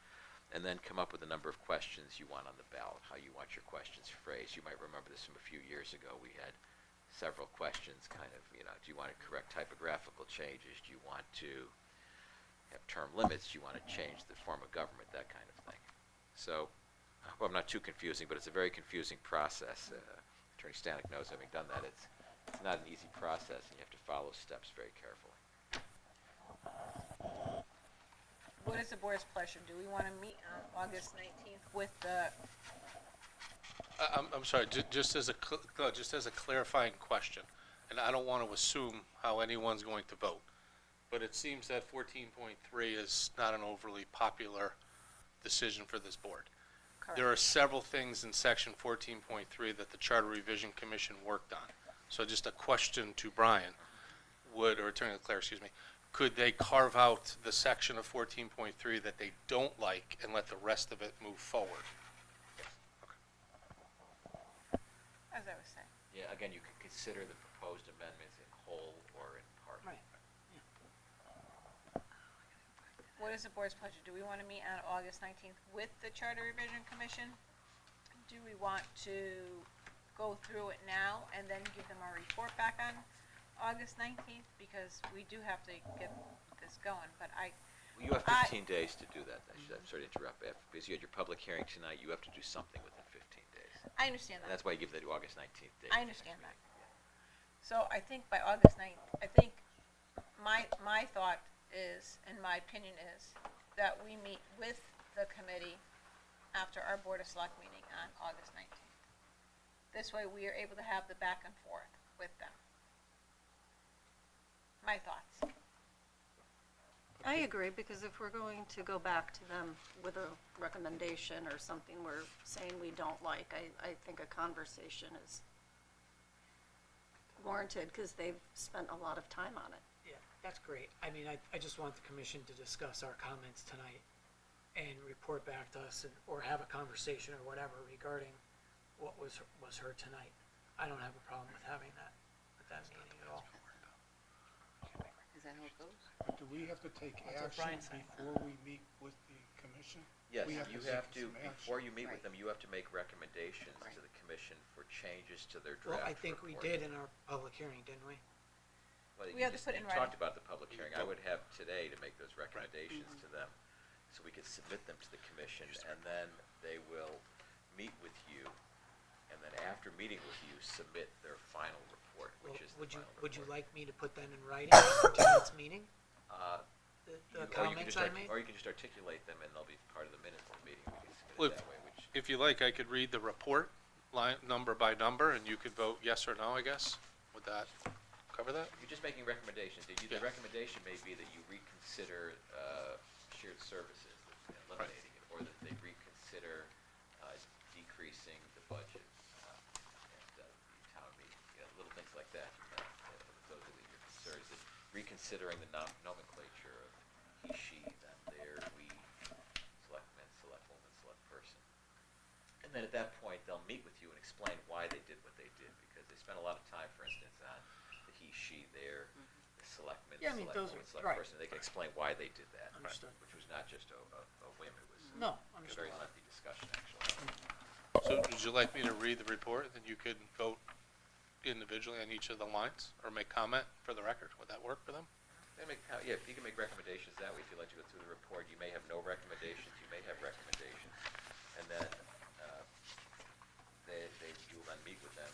S14: And then come up with a number of questions you want on the ballot, how you want your questions phrased. You might remember this from a few years ago. We had several questions, kind of, do you want to correct typographical changes? Do you want to have term limits? Do you want to change the form of government? That kind of thing. So, I hope I'm not too confusing, but it's a very confusing process. Attorney Stanek knows, having done that, it's not an easy process, and you have to follow steps very carefully.
S1: What is the board's pleasure? Do we want to meet on August 19th with the,
S13: I'm sorry, just as a clarifying question, and I don't want to assume how anyone's going to vote, but it seems that 14.3 is not an overly popular decision for this board.
S1: correct?
S13: There are several things in section 14.3 that the Charter Revision Commission worked on. So just a question to Brian, or Attorney Leclerc, excuse me, could they carve out the section of 14.3 that they don't like and let the rest of it move forward?
S1: As I was saying.
S14: Yeah, again, you can consider the proposed amendments in whole or in part.
S2: Right.
S1: What is the board's pleasure? Do we want to meet on August 19th with the Charter Revision Commission? Do we want to go through it now and then give them our report back on August 19th? Because we do have to get this going, but
S14: Well, you have 15 days to do that. I'm sorry to interrupt, because you had your public hearing tonight. You have to do something within 15 days.
S1: I understand
S14: And
S1: that.
S14: that's why you give the August 19th date.
S1: I understand that. So I think by August 9th, I think my thought is, and my opinion is, that we meet with the committee after our Board of Select meeting on August 19th. This way we are able to have the back and forth with them. My thoughts.
S6: I agree, because if we're going to go back to them with a recommendation or something we're saying we don't like, I think a conversation is warranted, because they've spent a lot of time on it.
S2: Yeah, that's great. I mean, I just want the commission to discuss our comments tonight and report back to us, or have a conversation or whatever regarding what was heard tonight. I don't have a problem with having that meeting at all.
S7: Is that how it goes?
S4: But do we have to take
S2: That's what
S4: action
S2: Brian's saying.
S4: before we meet with the commission?
S14: Yes,
S4: We
S14: you
S4: take
S14: have to,
S4: some action.
S14: before you meet with
S7: Right.
S14: them, you have to make recommendations
S7: Right.
S14: to the commission for changes to their
S2: Well,
S14: draft
S2: I think we
S14: report.
S2: did in our public hearing, didn't we?
S14: Well,
S1: We
S14: you
S1: have to
S14: just-
S1: put it in
S14: you talked
S1: writing.
S14: about the public hearing. I would have today to make those recommendations to them, so we could submit them to the commission, and then they will meet with you, and then after meeting with you, submit their final report,
S2: Well,
S14: which is the
S2: would you,
S14: final report.
S2: would you like me to put them in writing for tonight's meeting? The comments I made?
S14: Or you can just articulate them, and they'll be part of the minutes of the meeting. We can submit
S13: Well,
S14: it that way, which,
S13: If you like, I could read the report, number by number, and you could vote yes or no, I guess. Would that cover that?
S14: you're just making recommendations. The
S13: Yeah.
S14: recommendation may be that you reconsider shared services, eliminating it, or that they reconsider decreasing the budget and the town meeting, little things like that. Those are your concerns. That reconsidering the nomenclature of he, she, them, their, we, selectmen, selectwoman, select person. And then at that point, they'll meet with you and explain why they did what they did, because they spent a lot of time, for instance, on the he, she, their, the selectmen,
S2: Yeah, I mean, those
S14: selectwoman,
S2: are-
S14: select
S2: right.
S14: person. They can explain why they did that.
S2: Understood.
S14: Which was not just a whim, it was
S2: No,
S14: a
S2: understood.
S14: very lengthy discussion, actually.
S13: So would you like me to read the report, then you could vote individually on each of the lines, or make comment for the record? Would that work for them?
S14: Yeah, if you can make recommendations that way, if you'd like to go through the report, you may have no recommendations, you may have recommendations, and then you will then meet with them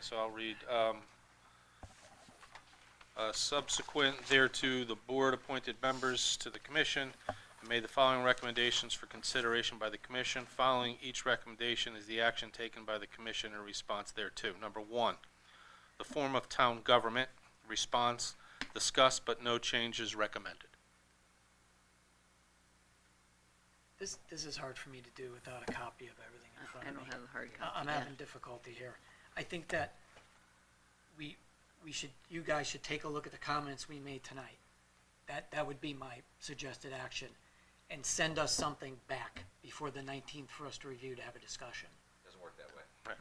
S13: so I'll read. Subsequent thereto, the board appointed members to the commission and made the following recommendations for consideration by the commission. Following each recommendation is the action taken by the commission in response thereto. Number 1, the form of town government. Response, discussed but no changes recommended.
S2: This is hard for me to do without a copy of everything in front
S7: I
S2: of me.
S7: don't have a hard
S2: I-
S7: copy.
S2: I'm
S7: yeah.
S2: having difficulty here. I think that you guys should take a look at the comments we made tonight. That would be my suggested action. And send us something back before the 19th for us to review to have a discussion.
S14: Doesn't work that way.
S13: Right.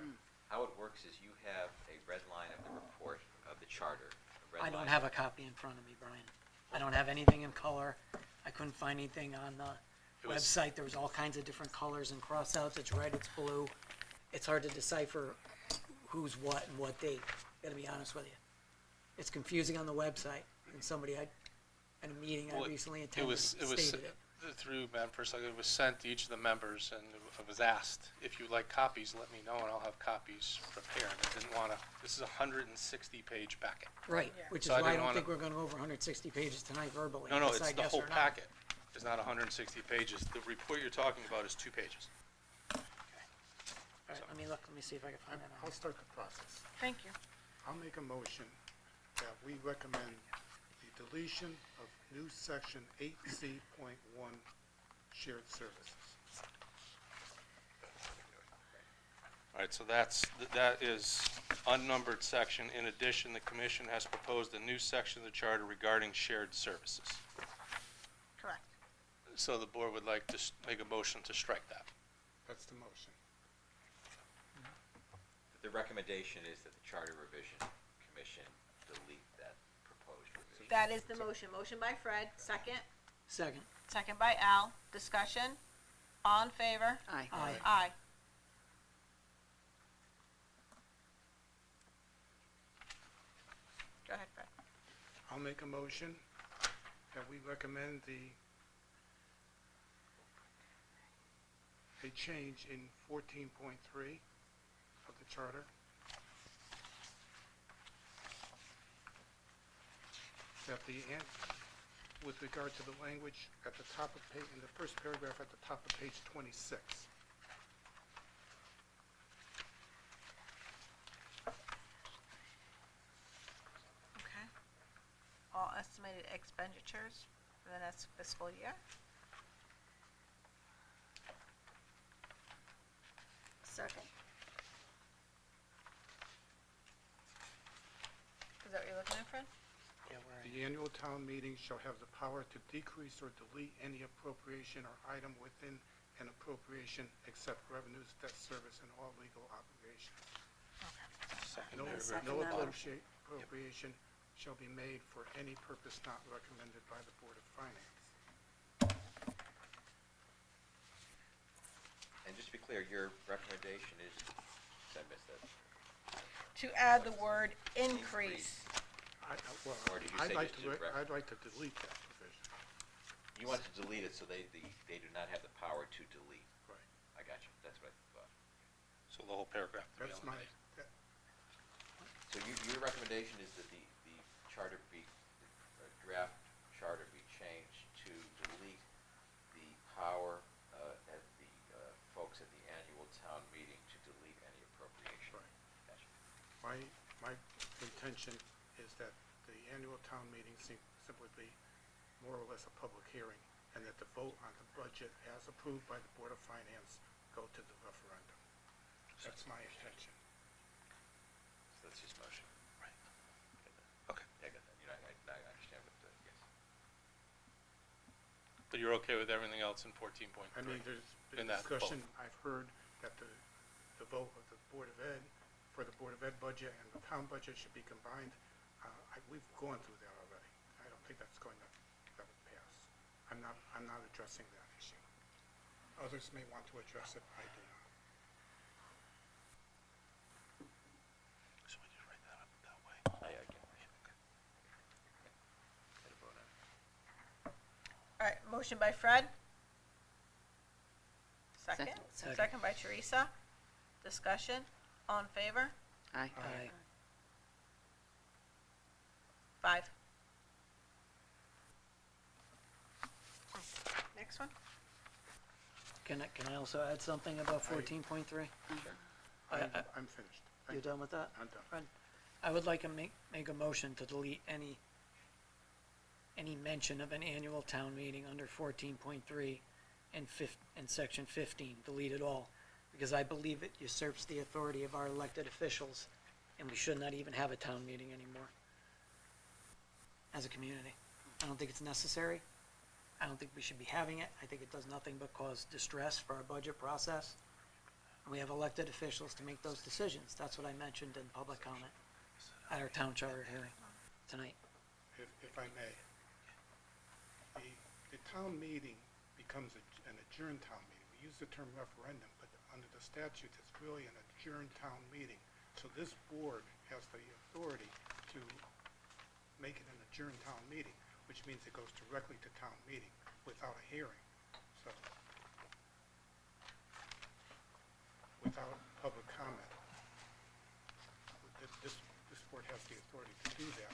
S14: How it works is you have a red line of the report of the charter. a red
S2: I don't
S14: line-
S2: have a copy in front of me, Brian. I don't have anything in color. I couldn't find anything on the
S13: It was-
S2: website. There was all kinds of different colors and crossouts. It's red, it's blue. It's hard to decipher who's what and what date. Gotta be honest with you. It's confusing on the website. And somebody at a meeting I
S13: Well,
S2: recently
S13: It
S2: attended
S13: was
S2: stated it.
S13: through Madam First Secretary, it was sent to each of the members, and it was asked, if you'd like copies, let me know, and I'll have copies prepared. I didn't want to, this is a 160-page packet.
S2: Right, which is
S13: So I
S2: why I
S13: didn't
S2: don't
S13: wanna-
S2: think we're gonna go over 160 pages tonight verbally.
S13: No, it's
S2: decide
S13: the
S2: yes
S13: whole
S2: or no.
S13: packet. It's not 160 pages. The report you're talking about is 2 pages.
S2: All right, let me see if I can find that
S4: I'll
S2: on.
S4: start the process.
S1: Thank you.
S4: I'll make a motion that we recommend the deletion of new section 8C.1 shared services.
S13: All right, so that is unnumbered section. In addition, the commission has proposed a new section of the charter regarding shared services.
S1: Correct.
S13: So the board would like to make a motion to strike that.
S4: That's the motion.
S14: The recommendation is that the Charter Revision Commission delete that proposed revision.
S1: That is the motion. Motion by Fred, second.
S2: Second.
S1: Second by Al. Discussion. All in favor?
S7: Aye.
S2: Aye.
S1: Aye. Go ahead, Fred.
S4: I'll make a motion that we recommend a change in 14.3 of the charter. That with regard to the language at the top of page, in the first paragraph at the top of page 26.
S1: Okay. All estimated expenditures for the next fiscal year.
S6: Second.
S1: Is that what you're looking at, Fred?
S4: The annual town meeting shall have the power to decrease or delete any appropriation or item within an appropriation except revenues, debt service, and all legal obligations.
S13: Second
S4: No,
S13: paragraph.
S6: Second
S4: no
S6: that.
S4: appropriation shall be made for any purpose not recommended by the Board of Finance.
S14: And just to be clear, your recommendation is, I missed that.
S1: To add the word increase.
S14: Or did you
S4: I'd
S14: say
S4: like
S14: just
S4: to,
S14: to rec-
S4: I'd like to delete that provision.
S14: You want to delete it so they do not have the power to delete.
S4: Right.
S14: I got you. That's what I thought.
S13: So the whole paragraph to be
S4: That's my,
S13: eliminated.
S14: So your recommendation is that the charter be, the draft charter be changed to delete the power at the folks at the annual town meeting to delete any appropriation.
S4: Right.
S14: Gotcha.
S4: my intention is that the annual town meeting simply be more or less a public hearing, and that the vote on the budget as approved by the Board of Finance go to the referendum. That's my intention.
S14: So that's his motion.
S13: Right. Okay.
S14: Yeah, I got that. I understand what, yes.
S13: But you're okay with everything else in 14.3?
S4: I mean, there's
S13: In
S4: been
S13: that
S4: discussion, I've heard that the vote of the Board of Ed, for the Board of Ed budget and the town budget should be combined. We've gone through that already. I don't think that would pass. I'm not addressing that issue. Others may want to address it, I do not.
S13: So we just write that up that way.
S14: I get it.
S13: Okay.
S14: Had a vote on it.
S1: All right, motion by Fred. Second.
S7: Second.
S1: Second by Teresa. Discussion. All in favor?
S15: Aye.
S2: Aye.
S1: 5. Next one?
S2: Can I also add something about 14.3?
S4: I'm finished.
S2: You done with that?
S4: I'm done.
S2: Fred? I would like to make a motion to delete any mention of an annual town meeting under 14.3 and section 15, delete it all, because I believe it usurps the authority of our elected officials, and we should not even have a town meeting anymore as a community. I don't think it's necessary. I don't think we should be having it. I think it does nothing but cause distress for our budget process. We have elected officials to make those decisions. That's what I mentioned in public comment at our town charter hearing tonight.
S4: If I may, the town meeting becomes an adjourned town meeting. We use the term referendum, but under the statutes, it's really an adjourned town meeting. So this board has the authority to make it an adjourned town meeting, which means it goes directly to town meeting without a hearing. So, without public comment. This board has the authority to do that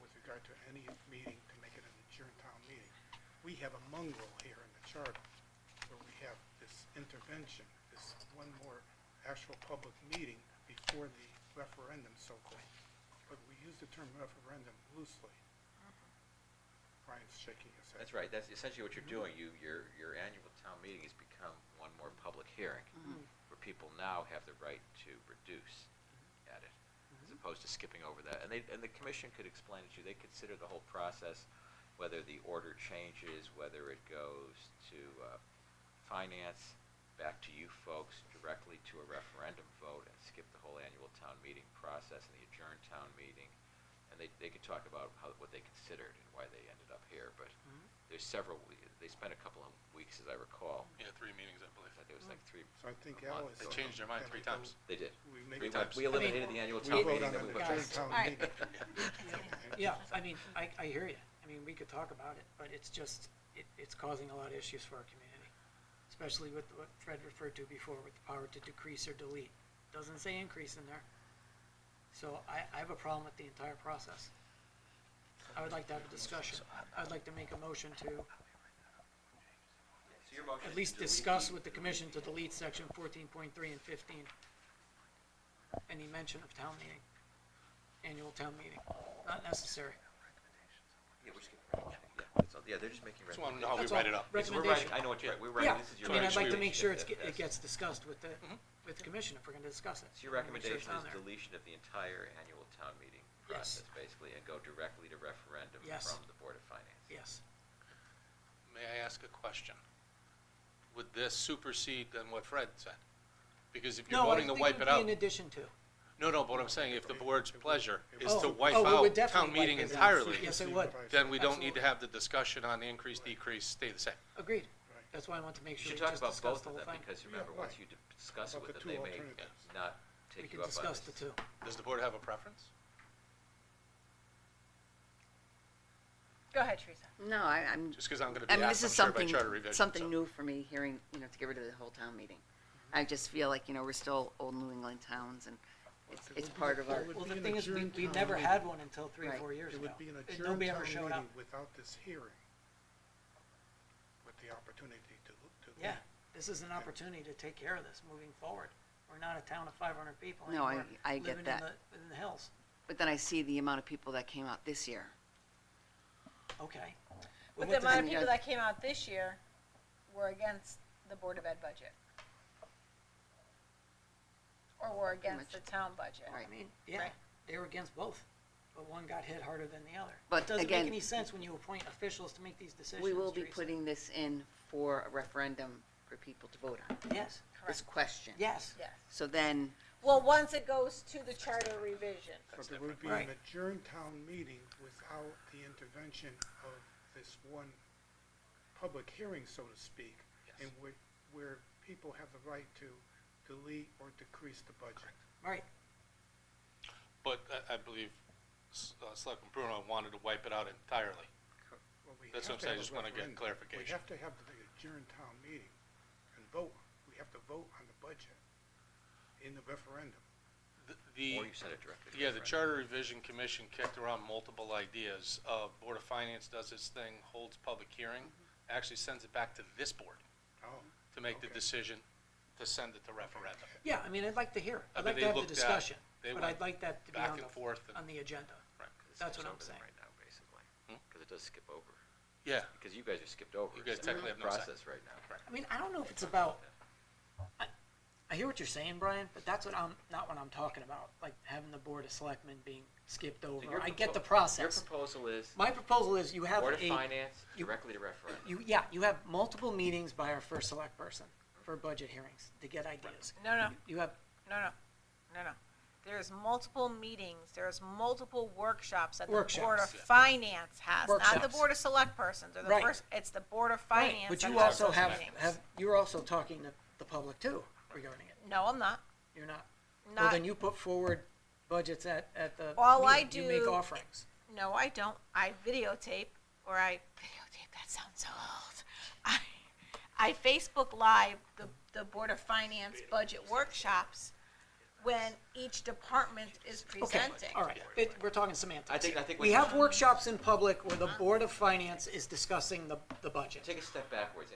S4: with regard to any meeting to make it an adjourned town meeting. We have a mongrel here in the charter where we have this intervention, this one more actual public meeting before the referendum, so-called. But we use the term referendum loosely. Brian's shaking his head.
S14: That's right, that's essentially what you're doing. Your annual town meeting has become one more public hearing, where people now have the right to reduce at it, as opposed to skipping over that. And the commission could explain it to you. They consider the whole process, whether the order changes, whether it goes to finance, back to you folks, directly to a referendum vote, and skip the whole annual town meeting process and the adjourned town meeting. And they could talk about what they considered and why they ended up here, but there's several, they spent a couple of weeks, as I recall.
S13: Yeah, 3 meetings, I believe.
S14: I think it was like 3.
S4: So I think
S14: a month.
S4: Alice.
S13: They changed their mind 3 times.
S14: They did.
S4: We
S14: Three
S4: make
S14: times. We eliminated the annual
S4: we
S14: town
S4: vote
S14: meeting,
S4: on
S14: then we
S4: an
S14: put
S4: adjourned
S14: back.
S4: town
S1: Alright.
S4: meeting.
S2: Yeah, I mean, I hear you. I mean, we could talk about it, but it's just, it's causing a lot of issues for our community, especially with what Fred referred to before, with the power to decrease or delete. Doesn't say increase in there. So I have a problem with the entire process. I would like to have a discussion. I'd like to make a motion to
S14: So your motion
S2: at
S14: is
S2: least
S14: to delete
S2: discuss
S14: the-
S2: with the commission to delete section 14.3 and 15. Any mention of town meeting, annual town meeting, not necessary.
S14: Yeah, we're skipping right. Yeah, that's all. Yeah, they're just making
S13: Just want to know
S14: recommendations.
S13: how we write it up.
S14: Yes, we're writing,
S2: Recommendation.
S14: I know what you're right, we're
S2: Yeah,
S14: writing, this is your
S2: I mean, I'd like to
S14: recommendation.
S2: make sure it
S14: That's-
S2: gets discussed with the commission if we're gonna discuss it.
S14: So your
S2: I wanna make sure it's
S14: recommendation is
S2: on there.
S14: deletion of the entire annual town meeting
S2: Yes.
S14: process, basically, and go directly to referendum
S2: Yes.
S14: from the Board of Finance.
S2: Yes.
S13: May I ask a question? Would this supersede then what Fred said? Because if you're
S2: No, I
S13: voting to
S2: think
S13: wipe
S2: it
S13: it
S2: would be
S13: out,
S2: in addition to.
S13: No, but what I'm saying, if the board's pleasure is to
S2: Oh,
S13: wipe
S2: oh, we would
S13: out town
S2: definitely
S13: meeting
S2: wipe it out.
S13: entirely,
S2: Yes, it would.
S13: then we don't need to
S2: Absolutely.
S13: have the discussion on the increase, decrease, stay the same.
S2: Agreed.
S4: Right.
S2: That's why I want to make
S14: You
S2: sure
S14: should
S2: we
S14: talk
S2: just
S14: about
S2: discuss
S14: both
S2: the
S14: of
S2: whole
S14: them,
S2: thing.
S14: because remember,
S4: Yeah,
S14: once
S4: right.
S14: you discuss it
S4: About
S14: with
S4: the
S14: them, they
S4: two
S14: may
S4: alternatives.
S14: not
S2: We
S14: take
S2: can
S14: you up on
S2: discuss
S14: this.
S2: the two.
S13: Does the board have a preference?
S1: Go ahead, Teresa.
S15: No, I'm,
S13: Just because I'm going to
S15: I
S13: be
S15: mean,
S13: asked,
S15: this
S13: I'm
S15: is
S13: sure, by
S15: something,
S13: charter revision.
S15: something
S13: so.
S15: new for me, hearing, to get rid of the whole town meeting. I just feel like, we're still old New England towns, and it's part of our,
S4: It would
S2: Well,
S4: be
S2: the
S4: an
S2: thing is, we
S4: adjourned
S2: never
S4: town
S2: had
S4: meeting.
S2: one until 3 or
S15: Right.
S2: 4 years
S4: It
S2: ago.
S4: would be an
S2: And
S4: adjourned
S2: nobody
S4: town
S2: ever showed up.
S4: meeting without this hearing, with the opportunity to.
S2: Yeah, this is an opportunity to take care of this moving forward. We're not a town of 500 people
S15: No,
S2: anymore.
S15: I get
S2: living
S15: that.
S2: in the hills.
S15: but then I see the amount of people that came out this year.
S2: Okay.
S1: But
S2: Well,
S1: the
S2: what
S1: amount
S2: does
S1: of
S2: it-
S1: people that came out this year were against the Board of Ed budget. Or were against the
S15: much.
S1: town budget.
S2: I mean, yeah,
S1: Right.
S2: they were against both, but one got hit harder than the other.
S15: But
S2: It doesn't
S15: again-
S2: make any sense when you appoint officials to make these decisions,
S15: We will be
S2: Teresa.
S15: putting this in for a referendum for people to vote on,
S2: Yes,
S15: this
S1: Correct.
S15: question.
S2: yes.
S1: Yes.
S15: So then,
S1: Well, once it goes to the charter revision.
S4: So there would be
S2: Right.
S4: an adjourned town meeting without the intervention of this one public hearing, so to speak, and where people have the right to delete or decrease the budget.
S2: Right,
S13: But I believe Selectman Bruno wanted to wipe it out entirely.
S4: Well, we
S13: That's
S4: have
S13: what I'm
S4: to
S13: saying,
S4: have a
S13: just wanna get
S4: referendum.
S13: clarification.
S4: We have to have the adjourned town meeting and vote. We have to vote on the budget in the referendum.
S14: Or you send it directly to
S13: Yeah, the
S14: referendum.
S13: Charter Revision Commission kicked around multiple ideas. Board of Finance does its thing, holds public hearing, actually sends it back to this board
S4: Oh,
S13: to make the
S4: Okay.
S13: decision to send it to referendum.
S2: Yeah, I mean, I'd like to hear it.
S13: I
S2: I'd
S13: mean,
S2: like to
S13: they
S2: have the
S13: looked at-
S2: discussion,
S13: they
S2: but
S13: went
S2: I'd like that to be
S13: back
S2: on
S13: and
S2: the,
S13: forth and-
S2: on the agenda.
S13: Right.
S14: 'Cause it
S2: That's
S14: skips
S2: what I'm
S14: over them
S2: saying.
S14: right now, basically.
S13: Hmm?
S14: Because it does skip over.
S13: Yeah,
S14: Because you guys are skipped over.
S13: You guys
S14: It's
S13: technically
S14: in
S13: have no say.
S14: process right now.
S2: I mean, I don't know if it's about, I hear what you're saying, Brian, but that's what not what I'm talking about, like having the Board of Selectmen being skipped
S14: So
S2: over.
S14: your
S2: I get the
S14: propo-
S2: process.
S14: Your proposal is
S2: My proposal is you have
S14: Board of
S2: a,
S14: Finance
S2: you-
S14: directly to referendum.
S2: you have multiple meetings by our first select person for budget hearings to get ideas.
S1: No.
S2: You have,
S1: No. There's multiple meetings, there's multiple workshops that the Board
S2: Workshops.
S1: of Finance has, not the
S2: Workshops.
S1: Board of Select Persons, or the
S2: Right.
S1: first, it's the Board of
S2: right,
S1: Finance.
S2: but
S1: that
S2: you
S1: has
S2: also
S1: those
S2: have,
S1: meetings.
S2: you're also talking to the public too regarding it.
S1: No, I'm not.
S2: You're not. Well,
S1: Not,
S2: then you put forward budgets at the
S1: All I
S2: meeting. You make
S1: do-
S2: offerings.
S1: no, I don't. I videotape, that sounds so old. I Facebook Live the Board of Finance budget workshops when each department is
S2: Okay,
S1: presenting.
S2: all right, we're talking semantics.
S14: I think
S2: We
S14: what
S2: have workshops in public where the Board of Finance is discussing the budget.
S14: Take a step backwards.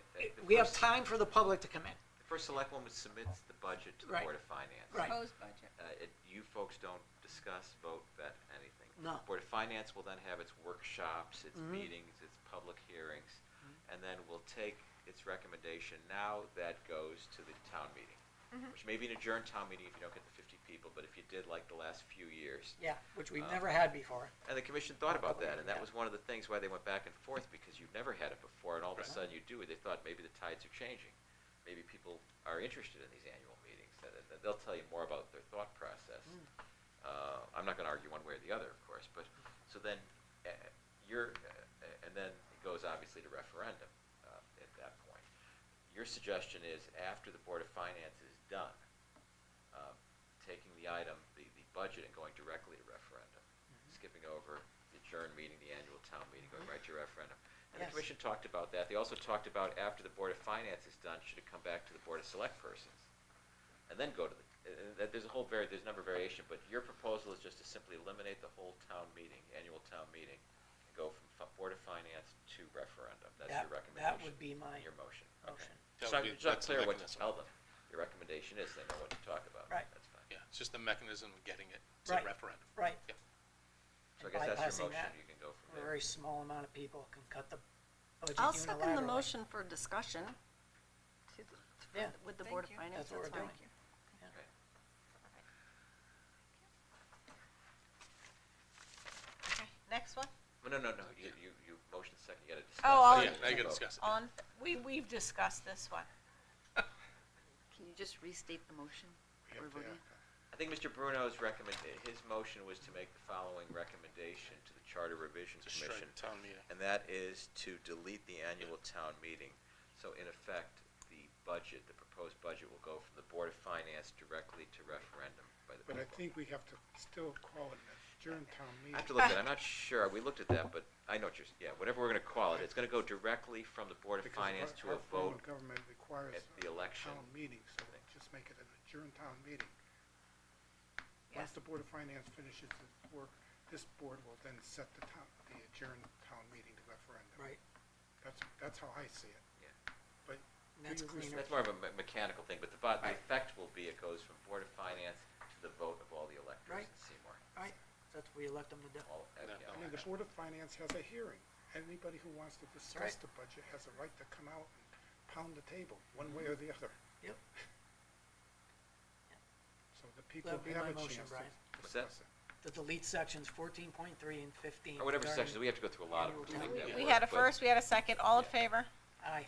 S2: We have time for the public to come in.
S14: The first selectwoman submits the budget to the
S2: Right.
S14: Board of Finance.
S2: Right.
S1: Proposed budget.
S14: You folks don't discuss, vote, vet, anything.
S2: No.
S14: Board of Finance will then have its workshops, its
S2: Mhm.
S14: meetings, its public hearings, and then we'll take its recommendation. Now that goes to the town meeting, which may be an adjourned town meeting if you don't get the 50 people, but if you did like the last few years.
S2: Yeah, which we've never had before.
S14: And the commission thought about that, and that
S2: Yeah.
S14: was one of the things why they went back and forth, because you've never had it before, and all of a sudden you do it. They thought maybe the tides are changing. Maybe people are interested in these annual meetings, and they'll tell you more about their thought process. I'm not gonna argue one way or the other, of course, but, so then, and then it goes obviously to referendum, at that point. Your suggestion is after the Board of Finance is done, taking the item, the budget, and going directly to referendum, skipping over the adjourned meeting, the annual town meeting, going right to referendum. And the
S2: Yes.
S14: commission talked about that. They also talked about after the Board of Finance is done, should it come back to the Board of Select Persons? And then go to there's a number of variation, but your proposal is just to simply eliminate the whole town meeting, annual town meeting, and go from Board of Finance to referendum. That's your recommendation.
S2: That would be my
S14: Your motion.
S2: motion.
S13: That
S14: Just
S13: would
S14: not,
S13: be-
S14: just not
S13: that's the
S14: clear what to
S13: mechanism.
S14: tell them. Your recommendation is they know what to talk about.
S2: Right.
S14: That's fine.
S13: Yeah, it's just the mechanism of getting it to
S2: Right.
S13: referendum.
S2: Right.
S14: So I guess that's
S2: Bypassing
S14: your motion.
S2: that,
S14: You can go from
S2: A
S14: there.
S2: very small amount of people can cut the budget
S6: I'll second the
S2: unilaterally.
S6: motion for discussion
S2: Yeah.
S6: with the Board of
S1: Thank you.
S6: Finance,
S2: That's what
S6: that's
S2: we're
S6: fine.
S2: doing.
S14: Okay.
S1: Okay, next one.
S14: Well, no. You motion second. You gotta discuss.
S1: Oh, I'll-
S13: Yeah, now you gotta discuss it.
S1: On, we've discussed this one.
S7: Can you just restate the motion?
S4: We have
S7: We're
S4: to
S7: voting.
S4: act
S14: I think Mr. Bruno's his motion was to make the following recommendation to the Charter Revision
S13: To strike
S14: Commission.
S13: town meeting.
S14: And that is to delete the annual town meeting. So in effect, the budget, the proposed budget will go from the Board of Finance directly to referendum by the
S4: But I
S14: people.
S4: think we have to still call it an adjourned town meeting.
S14: I have to look at it, I'm not sure, we looked at that, but I know what whatever we're gonna call it, it's gonna go directly from the Board of
S4: Because
S14: Finance to a
S4: our form
S14: vote
S4: of government requires
S14: at the
S4: a
S14: election.
S4: town meeting, so just make it an adjourned town meeting.
S1: Yeah.
S4: Once the Board of Finance finishes its work, this board will then set the adjourned town meeting to referendum.
S2: Right.
S4: That's how I see it.
S14: Yeah.
S4: But
S2: And that's
S4: do your
S2: cleaner.
S14: That's more of a mechanical thing, but the effect will be it goes from Board of Finance to the vote of all the electors
S2: Right.
S14: in Seymour.
S2: Right, that's what we elect them to do.
S14: All,
S13: Yeah.
S4: I mean, the Board of Finance has a hearing. Anybody who wants to discuss
S2: Right.
S4: the budget has a right to come out and pound the table, one way or the other.
S2: Yep.
S4: So the people
S2: That'd be
S4: have
S2: my
S4: a
S2: motion,
S4: chance
S2: Brian.
S4: to
S14: What's that?
S4: discuss it.
S2: To delete sections 14.3 and 15.
S14: Or whatever
S2: regarding-
S14: sections, we have to go through a lot of them to
S2: Annual
S14: make
S2: town
S14: that
S1: We
S14: work,
S1: had a
S14: but-
S1: first, we had a second, all in favor?
S2: Aye.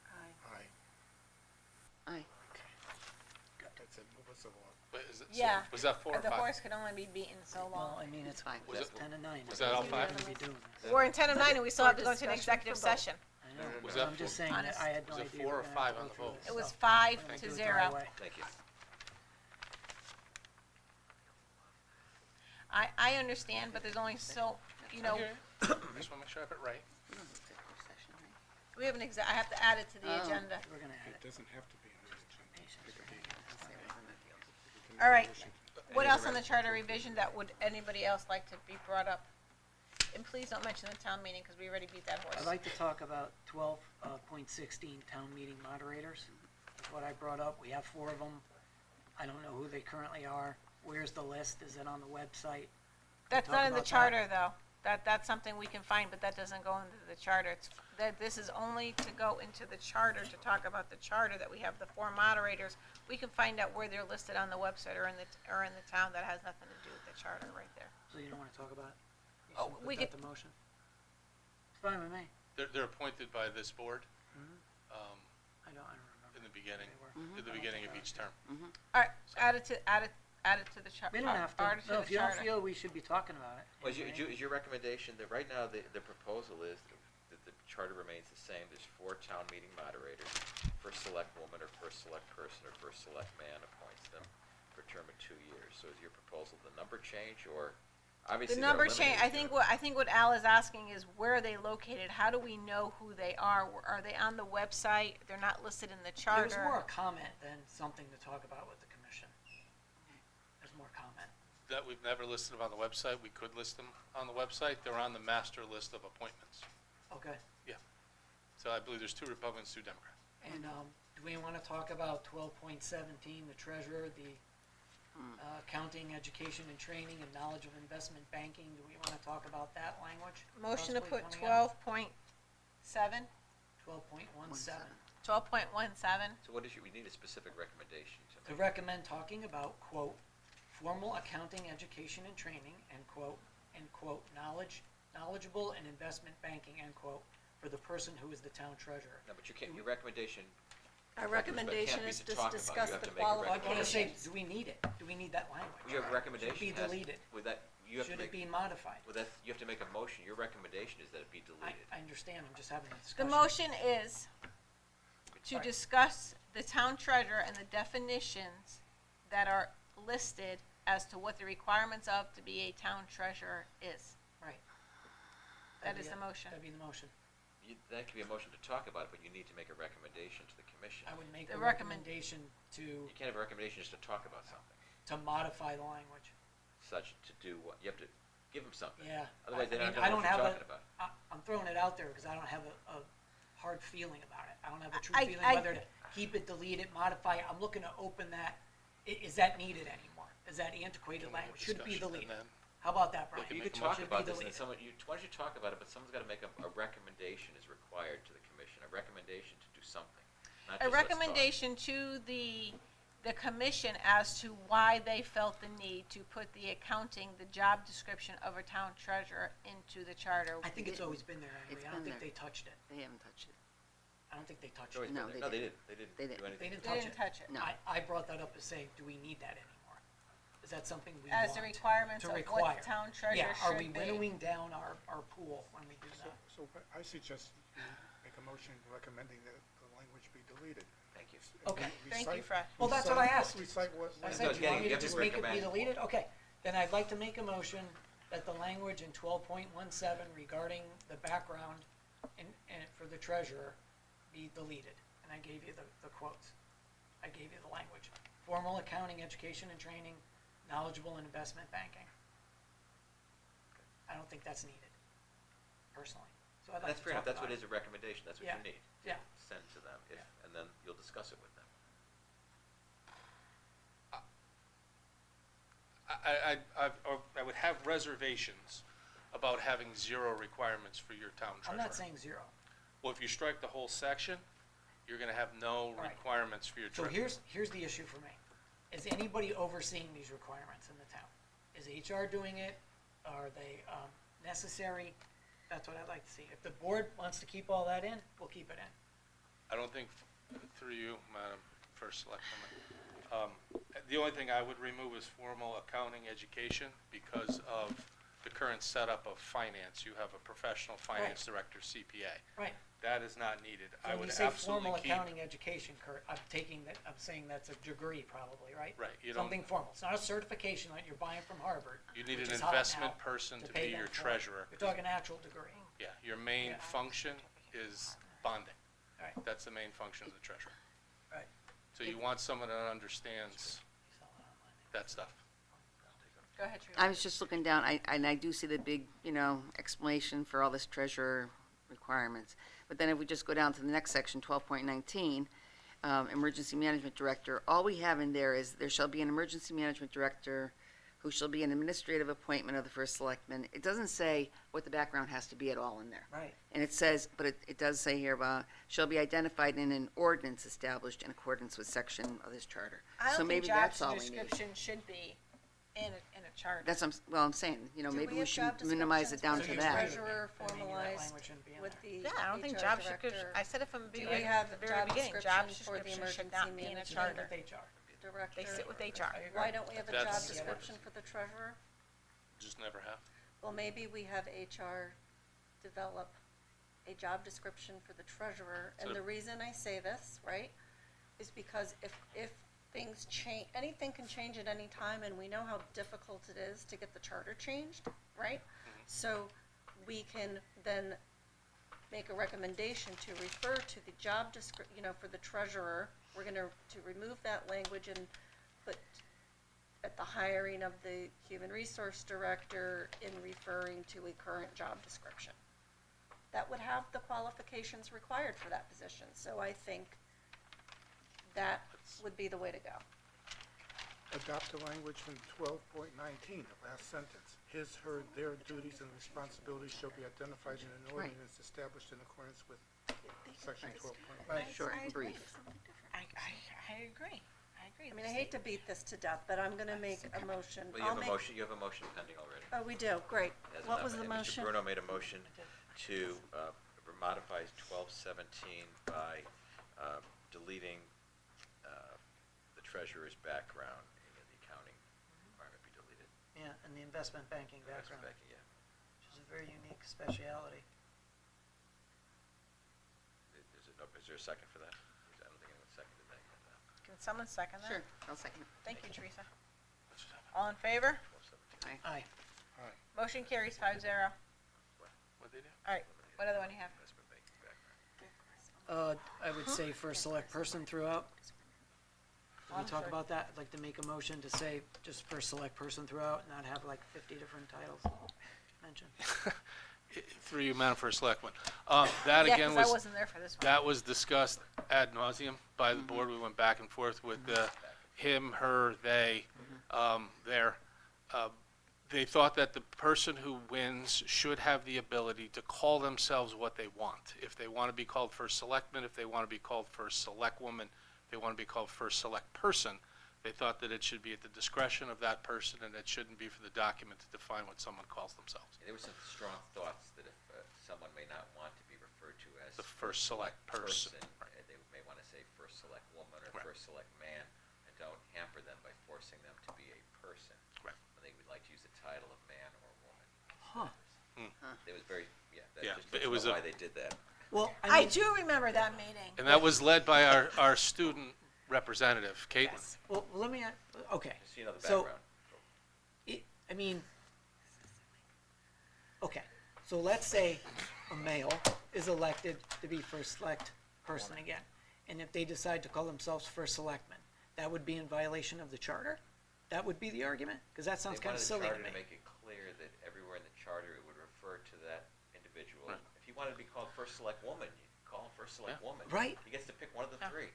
S4: Aye.
S7: Aye.
S4: That's it, move us along.
S13: But is it,
S1: Yeah.
S13: so, was that 4 or
S1: The
S13: 5?
S1: horse could only be beaten so
S2: Well, I
S1: long.
S2: mean, it's
S7: Fine.
S14: Was
S2: it's
S14: it-
S2: 10 and 9.
S13: was that all
S2: We're
S13: five?
S2: gonna be doing this.
S1: We're in 10 of 9 and we still
S6: For
S1: have to go to an
S6: discussion
S1: executive
S6: for both.
S1: session.
S2: I know,
S13: Was
S2: but
S13: that
S2: I'm just
S13: four-
S2: saying that I had no
S13: Was it
S2: idea.
S13: 4 or
S2: we're gonna
S13: 5
S2: have
S13: on
S2: to
S13: the
S2: go
S13: vote?
S2: through
S1: It
S2: this.
S1: was
S2: So,
S1: 5
S2: we're gonna
S1: to
S2: do it the
S1: 0.
S2: right way.
S14: Thank you.
S1: I understand, but there's only so, you know,
S13: I just wanna make sure I have it right.
S7: We don't have executive session, right?
S1: we have an I have to add it to the
S7: Oh.
S1: agenda.
S2: We're gonna add
S4: It
S2: it.
S4: doesn't have to be on the agenda. It could be-
S1: All right.
S4: motion.
S1: What
S14: Any
S1: else
S14: other
S1: on the
S14: res-
S1: charter revision that would anybody else like to be brought up? And please don't mention the town meeting, because we already beat that horse.
S2: I'd like to talk about 12.16 town meeting moderators. That's what I brought up. We have 4 of them. I don't know who they currently are. Where's the list? Is it on the website?
S1: That's
S2: talk
S1: not in the
S2: about that?
S1: charter, though. That's something we can find, but that doesn't go into the charter. This is only to go into the charter, to talk about the charter, that we have the 4 moderators. We can find out where they're listed on the website or in the town. That has nothing to do with the charter right there.
S2: So you don't want to talk about it? You
S1: Oh,
S2: should
S1: we
S2: put that
S1: could-
S2: to motion. It's fine with me.
S13: They're appointed by this board,
S2: I don't remember.
S13: in the beginning,
S2: They were.
S13: at the beginning of each term.
S1: All right, add it to the charter.
S2: We don't have to. No, if you don't feel we should be talking about it.
S14: Well, is your recommendation that right now the proposal is that the charter remains the same? There's 4 town meeting moderators. First select woman or first select person or first select man appoints them for a term of 2 years. So is your proposal the number change, or obviously
S1: The
S14: they're
S1: number change,
S14: eliminated
S1: I think what Al is asking is, where are they located? How do we know who they are? Are they on the website? They're not listed in the
S2: It was
S1: charter?
S2: more a comment than something to talk about with the commission. There's more comment.
S13: That we've never listed them on the website, we could list them on the website, they're on the master list of appointments.
S2: Okay.
S13: So I believe there's 2 Republicans, 2 Democrats.
S2: And do we want to talk about 12.17, the treasurer, the accounting, education and training, and knowledge of investment banking? Do we want to talk about that language?
S1: Motion to put
S2: possibly coming out?
S1: 12.7,
S2: 12.17.
S1: 12.17.
S14: So what is we need a specific recommendation to
S2: To
S14: make.
S2: recommend talking about, quote, formal accounting, education and training, end quote, knowledgeable in investment banking, end quote, for the person who is the town treasurer.
S14: No, but you can't, your recommendation.
S6: Our
S14: But
S6: recommendation
S14: can't be
S6: is
S14: to
S6: to
S14: talk about.
S6: discuss
S14: You have
S6: the
S14: to make a
S2: Well, I want to say,
S6: qualifications.
S2: do we need it? Do we need that language?
S14: You have a recommendation.
S2: Should it be
S14: has-
S2: deleted?
S14: With that, you have to
S2: Should it
S14: make,
S2: be modified?
S14: with that, you have to make a motion. Your recommendation is that it be deleted.
S2: I understand, I'm just having a
S1: The
S2: discussion.
S1: motion is to
S2: Right.
S1: discuss the town treasurer and the definitions that are listed as to what the requirements of to be a town treasurer is.
S2: Right.
S1: That
S2: That'd
S1: is
S2: be
S1: the
S2: it.
S1: motion.
S2: That'd be the motion.
S14: That could be a motion to talk about it, but you need to make a recommendation to the commission.
S2: I would make
S1: The
S2: a
S1: recommend-
S2: recommendation to,
S14: You can't have a recommendation just to talk about something,
S2: to modify the language.
S14: such to do what, you have to give them something.
S2: Yeah.
S14: Otherwise, they
S2: I
S14: don't
S2: mean,
S14: know
S2: I
S14: what
S2: don't
S14: you're
S2: have
S14: talking
S2: a-
S14: about.
S2: I'm throwing it out there because I don't have a hard feeling about it. I don't have a true
S1: I-
S2: feeling
S1: I-
S2: whether to keep it, delete it, modify it. I'm looking to open that. Is that needed anymore? Is that antiquated
S13: Can we have
S2: language? Should it be
S13: discussion, and
S2: deleted?
S13: then-
S2: How about that, Brian?
S14: You
S13: make
S14: could
S13: a
S14: talk
S2: Should it
S14: about
S2: be
S14: this, and
S2: deleted?
S14: why don't you talk about it, but someone's gotta make a recommendation is required to the commission, a recommendation to do something, not
S1: A
S14: just let's talk.
S1: recommendation to the commission as to why they felt the need to put the accounting, the job description of a town treasurer into the charter.
S2: I think it's always been there anyway.
S7: It's
S2: I don't
S7: been
S2: think
S7: there.
S2: they touched it.
S7: They haven't touched it.
S2: I don't think they touched
S14: It's always
S2: it.
S7: No,
S14: been
S7: they
S14: there. No, they
S7: didn't.
S14: didn't, they didn't
S7: They
S14: do
S7: didn't.
S14: anything.
S2: They didn't
S1: They
S2: touch
S1: didn't
S2: it.
S1: touch it.
S7: No.
S2: I brought that up to say, do we need that anymore? Is that something we
S1: As
S2: want?
S1: the requirements
S2: to
S1: of
S2: require?
S1: what the town treasurer
S2: Yeah, are we
S1: should be.
S2: winnowing down our pool when we do that?
S4: So I suggest you make a motion recommending that the language be deleted.
S14: Thank you.
S2: Okay.
S1: Thank you, Fred.
S2: Well, that's what I asked.
S4: Recite what.
S2: I
S14: No,
S2: said, do you want me
S14: you
S2: to
S14: have to
S2: just make it be
S14: recommend.
S2: deleted? Okay, then I'd like to make a motion that the language in 12.17 regarding the background and for the treasurer be deleted. And I gave you the quotes. I gave you the language. Formal accounting, education and training, knowledgeable in investment banking. I don't think that's needed, personally. So I'd like
S14: That's
S2: to
S14: fair enough,
S2: talk
S14: that's what
S2: about
S14: is a recommendation, that's what
S2: Yeah.
S14: you need.
S2: Yeah.
S14: Send to them,
S2: Yeah.
S14: and then you'll discuss it with them.
S13: I would have reservations about having 0 requirements for your town
S2: I'm
S13: treasurer.
S2: not saying zero.
S13: Well, if you strike the whole section, you're gonna have no
S2: Right.
S13: requirements for your
S2: So
S13: treasurer.
S2: here's the issue for me. Is anybody overseeing these requirements in the town? Is HR doing it? Are they necessary? That's what I'd like to see. If the board wants to keep all that in, we'll keep it in.
S13: I don't think, through you, Madam First Selectwoman, the only thing I would remove is formal accounting education because of the current setup of finance. You have a professional finance director, CPA.
S2: Right.
S13: That is not needed. I
S2: When
S13: would
S2: you say formal
S13: absolutely keep.
S2: accounting education, Kurt, I'm saying that's a degree probably, right?
S13: Right, you don't,
S2: Something formal. It's not a certification that you're buying from Harvard.
S13: you need
S2: which
S13: an
S2: is hot
S13: investment
S2: now,
S13: person
S2: to
S13: to
S2: pay
S13: be
S2: them
S13: your
S2: for it.
S13: treasurer.
S2: You're talking actual degree.
S13: Yeah, your main
S2: Yeah.
S13: function is bonding.
S2: Right.
S13: That's the main function of the treasurer.
S2: Right.
S13: So you want someone that understands
S2: Sell it online.
S13: that stuff.
S1: Go ahead, Teresa.
S7: I was just looking down, and I do see the big, explanation for all this treasurer requirements. But then if we just go down to the next section, 12.19, emergency management director, all we have in there is there shall be an emergency management director who shall be an administrative appointment of the first selectman. It doesn't say what the background has to be at all in there.
S2: Right.
S7: And it says, but it does say here, shall be identified in an ordinance established in accordance with section of this charter.
S1: I
S7: So
S1: don't think
S7: maybe
S1: job
S7: that's all we need.
S1: description should be in a charter.
S7: That's, I'm saying, maybe we should minimize it down to that.
S12: Treasurer
S2: I mean, that
S12: formalized
S2: language shouldn't be in
S12: with
S2: there.
S12: the
S1: Yeah, I don't think
S12: HR
S1: job description,
S12: director.
S1: I said it from the
S12: Do we
S1: beginning,
S12: have
S1: the very
S12: job
S1: beginning, job
S12: description for the
S1: description should
S12: emergency
S1: not be in a
S12: management?
S1: charter.
S2: With HR.
S12: Director.
S1: They sit with HR.
S12: Why don't we have a job
S13: That's-
S12: description for the treasurer?
S13: Just never have.
S12: Well, maybe we have HR develop a job description for the treasurer.
S13: So-
S12: And the reason I say this, right, is because if things change, anything can change at any time, and we know how difficult it is to get the charter changed, right? So we can then make a recommendation to refer to the job for the treasurer. We're gonna remove that language and put at the hiring of the human resource director in referring to a current job description. That would have the qualifications required for that position, so I think that would be the way to go.
S4: Adopt the language from 12.19, the last sentence. His, her, their duties and responsibilities shall be identified in an
S7: Right.
S4: ordinance established in accordance with section 12.19.
S2: Right.
S7: Short
S1: I
S7: and
S1: agree.
S7: brief.
S1: I agree.
S12: I mean, I hate to beat this to death, but I'm gonna make a motion.
S14: Well,
S12: I'll make-
S14: you have a motion pending already.
S12: Oh, we do, great.
S14: As
S12: What was the
S14: amendment. And
S12: motion?
S14: Mr. Bruno made a motion to modify 1217 by deleting the treasurer's background, the accounting requirement be deleted.
S2: Yeah, and the investment banking background,
S14: Investment banking, yeah.
S2: which is a very unique speciality.
S14: Is there a second for that? I don't think anyone seconded that yet.
S1: Can someone second that?
S7: Sure, I'll second it.
S1: Thank you, Teresa. All in favor?
S14: 1217.
S2: Aye.
S1: Motion carries 5-0.
S13: What'd they do?
S1: All right, what other one do you have?
S14: Investment banking background.
S2: I would say first select person throughout. Can we
S1: I'm
S2: talk
S1: for-
S2: about that? I'd like to make a motion to say just first select person throughout, not have like 50 different titles mentioned.
S13: Through you, Madam First Selectman.
S1: Yeah,
S13: That again
S1: 'cause I
S13: was,
S1: wasn't there for this one.
S13: that was discussed ad nauseum by the board. We went back and forth with him, her, they, there. They thought that the person who wins should have the ability to call themselves what they want. If they want to be called First Selectman, if they want to be called First Select Woman, if they want to be called First Select Person, they thought that it should be at the discretion of that person, and it shouldn't be for the document to define what someone calls themselves.
S14: There were some strong thoughts that if someone may not want to be referred to as
S13: The First Select Person.
S14: they may want to say First Select Woman or
S13: Right.
S14: First Select Man, and don't hamper them by forcing them to be a person.
S13: Right.
S14: When they would like to use the title of man or woman.
S2: Huh.
S14: It was very,
S13: Yeah,
S14: just
S13: but
S14: don't
S13: it was
S14: know
S13: a-
S14: why they did that.
S2: Well,
S1: I
S2: mean,
S1: do remember that meeting.
S13: And that was led by our student representative, Caitlin.
S1: Yes.
S2: well, let me, okay.
S14: Just so you know the
S2: So-
S14: background.
S2: I mean, okay, so let's say a male is elected to be first select person again, and if they decide to call themselves first selectman, that would be in violation of the charter? That would be the argument? Because that sounds kind of silly
S14: They
S2: to
S14: wanted the
S2: me.
S14: charter to make it clear that everywhere in the charter it would refer to that individual.
S13: Right.
S14: If he wanted to be called First Select Woman, you call him First Select
S13: Yeah.
S14: Woman.
S2: Right.
S14: He gets to pick one of the three,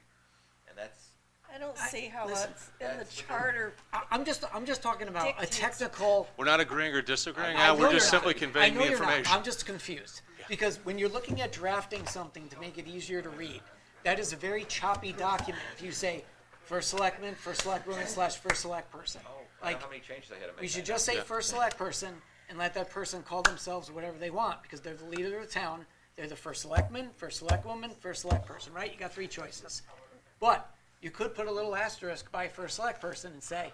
S14: and that's.
S12: I don't see how
S2: listen,
S12: it's in the
S14: that's-
S12: charter.
S2: I'm just talking about a
S12: Dictates.
S2: technical.
S13: We're not agreeing or disagreeing,
S2: I
S13: Al,
S2: know
S13: we're
S2: you're
S13: just
S2: not.
S13: simply conveying
S2: I know
S13: the
S2: you're not.
S13: information.
S2: I'm just confused, because when you're looking at drafting something to make it easier to read, that is a very choppy document. If you say first selectman, first select woman / first select person.
S14: I
S2: Like,
S14: know how many changes I had to make.
S2: we should
S14: that
S2: just say
S13: Yeah.
S2: first select person and let that person call themselves whatever they want, because they're the leader of the town. They're the first selectman, first select woman, first select person, right? You got 3 choices. But you could put a little asterisk by first select person and say,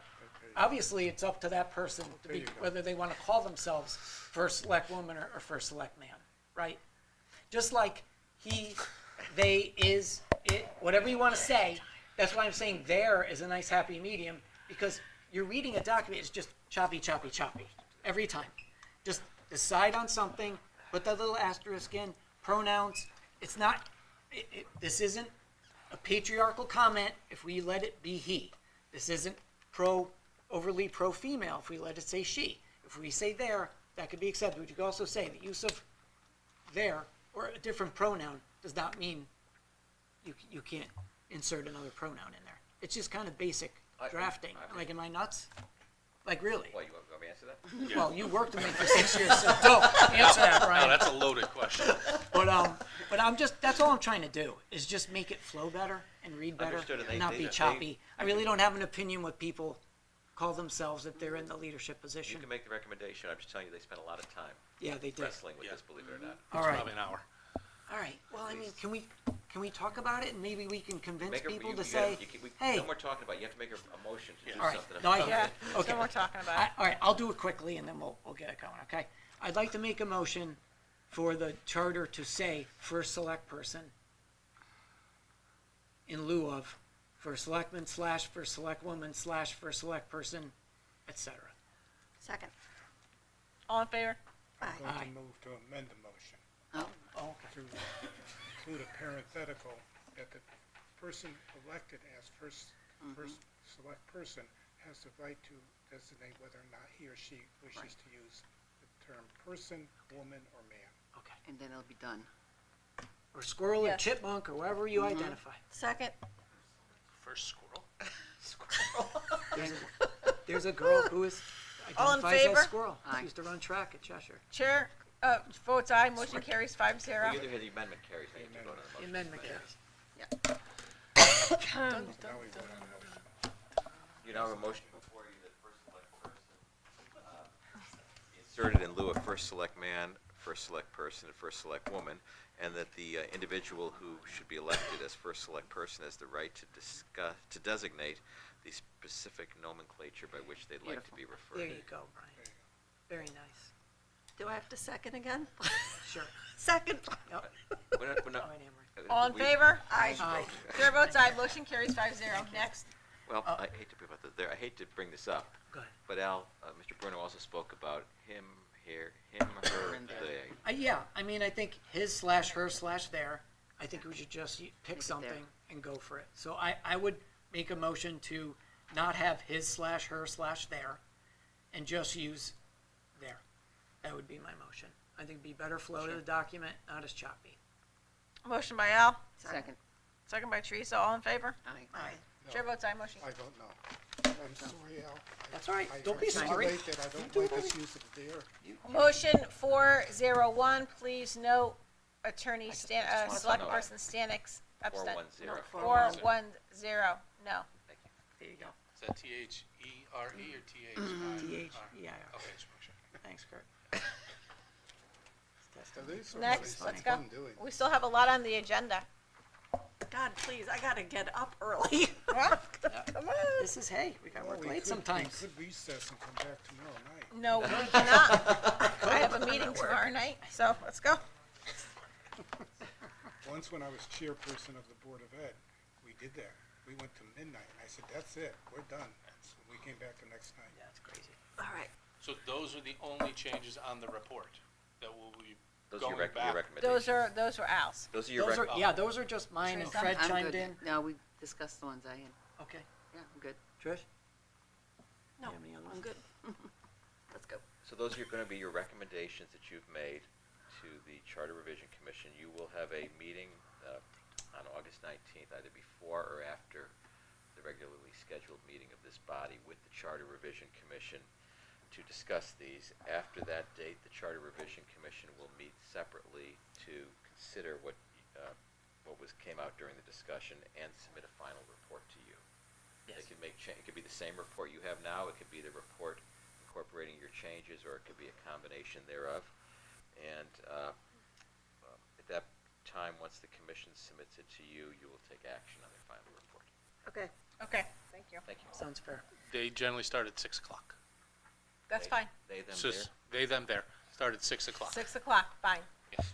S2: obviously, it's up to that person to be, whether they want to call themselves first select woman or first select man, right? Just like he, they, is, it, whatever you want to say, that's why I'm saying there is a nice happy medium, because you're reading a document, it's just choppy, choppy, choppy, every time. Just decide on something, put that little asterisk in, pronouns, it's not, this isn't a patriarchal comment if we let it be he. This isn't pro overly pro-female, if we let it say she. If we say there, that could be accepted. But you could also say the use of there or a different pronoun does not mean you can't insert another pronoun in there. It's just kind of basic drafting. Like, am I nuts? Like, really?
S14: What, you want me to answer that?
S2: Well, you worked with me for 6 years, so don't answer that,
S13: No,
S2: Brian.
S13: that's a loaded question.
S2: But I'm just, that's all I'm trying to do, is just make it flow better and read better
S14: Understood, and
S2: and
S14: they-
S2: not
S14: they-
S2: be
S14: they-
S2: choppy. I really don't have an opinion what people call themselves if they're in the leadership
S14: You
S2: position.
S14: can make the recommendation, I'm just telling you, they spent a lot of time
S2: Yeah, they did.
S14: wrestling with this, believe it or not.
S2: All right,
S13: Probably an hour.
S2: all right. Well, I mean, can we talk about it and maybe we can convince
S14: Make a-
S2: people
S14: you-
S2: to
S14: you gotta-
S2: say,
S14: you can-
S2: hey.
S14: No more talking about, it. You have to make a motion to do
S2: All right,
S14: something.
S2: no, I hear
S1: Yeah,
S2: it.
S1: so
S2: Okay.
S1: we're talking about it.
S2: All right, I'll do it quickly and then we'll get it going, okay? I'd like to make a motion for the charter to say first select person in lieu of first selectman / first select woman / first select person, etc.
S6: Second.
S1: All in favor?
S4: I'm going
S2: Aye.
S4: to move to amend the motion
S2: Oh, okay.
S4: to include a parenthetical that the person elected as first select person has the right to designate whether or not he or she wishes to use the term person, woman, or man.
S2: Okay.
S7: And then it'll be done.
S2: Or squirrel or
S1: Yes.
S2: chipmunk or whoever you identify.
S6: Second.
S13: First squirrel.
S2: There's a girl who is
S1: All in
S2: identifies
S1: favor?
S2: as squirrel.
S7: Aye.
S2: She used to run track at Cheshire.
S1: Chair, votes aye, motion carries 5-0.
S14: Well, either the amendment carries, then you have to vote on the
S2: The
S14: motion.
S2: amendment carries.
S4: Now we vote on the motion.
S14: You now have a motion before you that first select person, be inserted in lieu of first select man, first select person, and first select woman, and that the individual who should be elected as first select person has the right to designate the specific nomenclature by which they'd like to be referred.
S2: There you go, Brian. Very nice.
S6: Do I have to second again?
S2: Sure.
S6: Second.
S2: Yep.
S14: We're not- we're not-
S2: All right, Emery.
S1: All in
S14: we-
S1: favor?
S6: Aye.
S2: Aye.
S1: Chair votes aye, motion carries 5-0. Next.
S14: Well, I hate to be about this, I hate to bring this up,
S2: Go ahead.
S14: but Al, Mr. Bruno also spoke about him, her, they.
S2: Yeah, I mean, I think his / her / there, I think we should just pick
S7: there.
S2: something and go for it. So I would make a motion to not have his / her / there and just use there. That would be my motion. I think it'd be better flow to the document, not as choppy.
S1: Motion by Al,
S7: Second.
S1: second by Teresa, all in favor?
S7: Aye.
S2: Aye.
S1: Chair votes aye, motion.
S4: I vote no. I'm sorry, Al.
S2: That's all right.
S4: I
S2: Don't be sorry.
S4: articulate that I don't like us using there.
S1: Motion 401, please note Attorney Select
S14: know.
S1: Person Stanik's abstent.
S14: 410.
S1: 410, no.
S2: There you go.
S13: Is that THERE or THI?
S2: TH, yeah.
S13: Okay, just make sure.
S2: Thanks, Kurt.
S4: Now, these are
S1: Next,
S4: really
S1: let's go.
S4: fun doing.
S1: We still have a lot on the agenda.
S6: God, please, I gotta get up early.
S1: Come on.
S2: This is, hey, we gotta
S4: Well,
S2: work
S4: we
S2: late
S4: could-
S2: sometimes.
S4: We could recess and come back tomorrow night.
S1: No, we cannot. I have a meeting tomorrow night, so let's go.
S4: Once when I was chairperson of the Board of Ed, we did that. We went to midnight, and I said, that's it, we're done. So we came back the next night.
S2: That's crazy.
S6: All right.
S13: So those are the only changes on the report that will be
S14: Those are
S13: going
S14: your
S13: back.
S14: recommendations.
S1: Those were Al's.
S14: Those are your
S2: Those are,
S14: rec-
S2: yeah, those are just mine and
S1: Teresa?
S2: Fred
S7: I'm
S2: chimed
S7: good.
S2: in.
S7: No, we discussed the ones I had.
S2: Okay.
S7: Yeah, I'm good.
S2: Trish?
S6: No,
S2: You have any others?
S6: I'm good. Let's go.
S14: So those are gonna be your recommendations that you've made to the Charter Revision Commission. You will have a meeting, on August 19th, either before or after the regularly scheduled meeting of this body with the Charter Revision Commission to discuss these. After that date, the Charter Revision Commission will meet separately to consider what came out during the discussion and submit a final report to you.
S2: Yes.
S14: It could it could be the same report you have now, it could be the report incorporating your changes, or it could be a combination thereof. And at that time, once the commission submits it to you, you will take action on their final report.
S6: Okay.
S1: Okay, thank you.
S14: Thank you.
S2: Sounds fair.
S13: They generally start at 6 o'clock.
S1: That's fine.
S14: They, them,
S13: So
S14: there.
S13: they, them, there. Start at 6 o'clock.
S1: 6 o'clock, fine.
S13: Yes.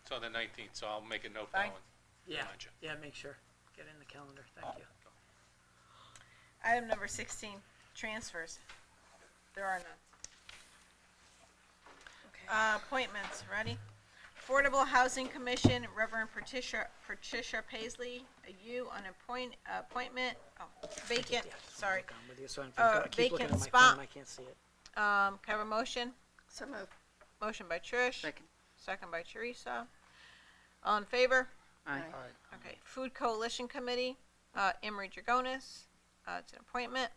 S13: It's on the 19th, so I'll make a note
S1: Fine.
S13: now and
S2: Yeah,
S13: remind you.
S2: yeah, make sure. Get in the calendar. Thank you.
S1: Item number 16, transfers. There are none. Appointments, ready? Affordable Housing Commission, Reverend Patricia Paisley, appointment, vacant, sorry.
S2: I'm with you, so
S1: Uh,
S2: I keep looking
S1: vacant
S2: at my
S1: spot.
S2: phone, I can't see it.
S1: Can I have a motion?
S6: So moved.
S1: Motion by Trish.
S7: Second.
S1: Second by Teresa. All in favor?
S7: Aye.
S1: Okay, Food Coalition Committee, Emery Dragonis, it's an appointment.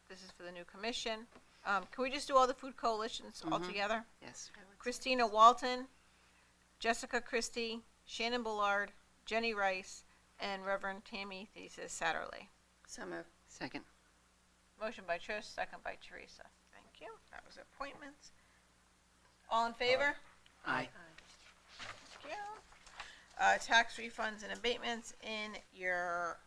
S1: This is for the new commission. Can we just do all the food coalitions all together?
S7: Yes.
S1: Christina Walton, Jessica Christie, Shannon Bullard, Jenny Rice, and Reverend Tammy Thesis Satterley.
S6: So moved.
S7: Second.
S1: Motion by Trish, second by Teresa. Thank you. That was appointments. All in favor?
S7: Aye.
S1: Thank you. Tax refunds and abatements. In your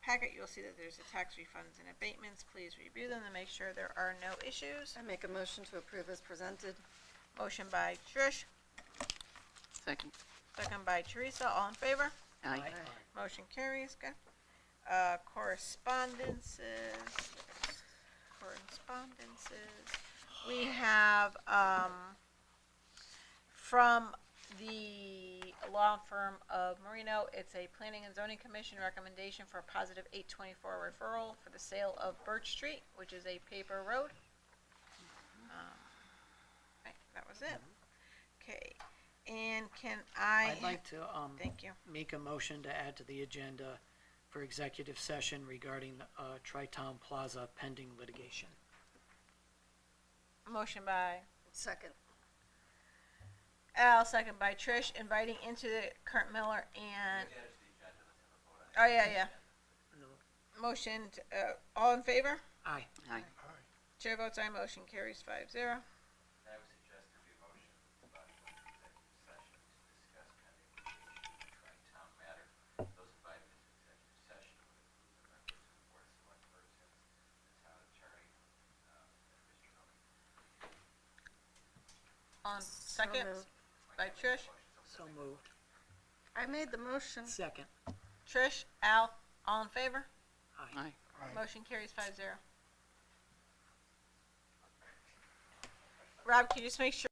S1: packet, you'll see that there's a tax refunds and abatements. Please review them to make sure there are no issues.
S6: I make a motion to approve as presented.
S1: Motion by Trish,
S7: Second.
S1: second by Teresa. All in favor?
S7: Aye.
S1: Motion carries. Good. Correspondences. We have, from the law firm of Marino, it's a planning and zoning commission recommendation for a positive 824 referral for the sale of Birch Street, which is a paper road. Right, that was it. Okay, and
S2: I'd like to,
S1: thank you.
S2: make a motion to add to the agenda for executive session regarding, Tri-Town Plaza pending litigation.
S1: Motion by
S6: Second.
S1: Al, second by Trish, inviting into the Kurt Miller and. Oh, yeah. Motion, all in favor?
S2: Aye.
S7: Aye.
S1: Chair votes aye, motion carries 5-0.
S14: I would suggest there be a motion about executive session to discuss pending litigation in a tri-town matter. Those invited into executive session would include the members of the board of select persons, the town attorney, and Mr. Nolan.
S1: On second,
S6: moved.
S1: by Trish.
S2: So moved.
S6: I made the motion.
S2: Second.
S1: Trish, Al, all in favor?
S2: Aye.
S1: Motion carries 5-0. Rob, can you just make sure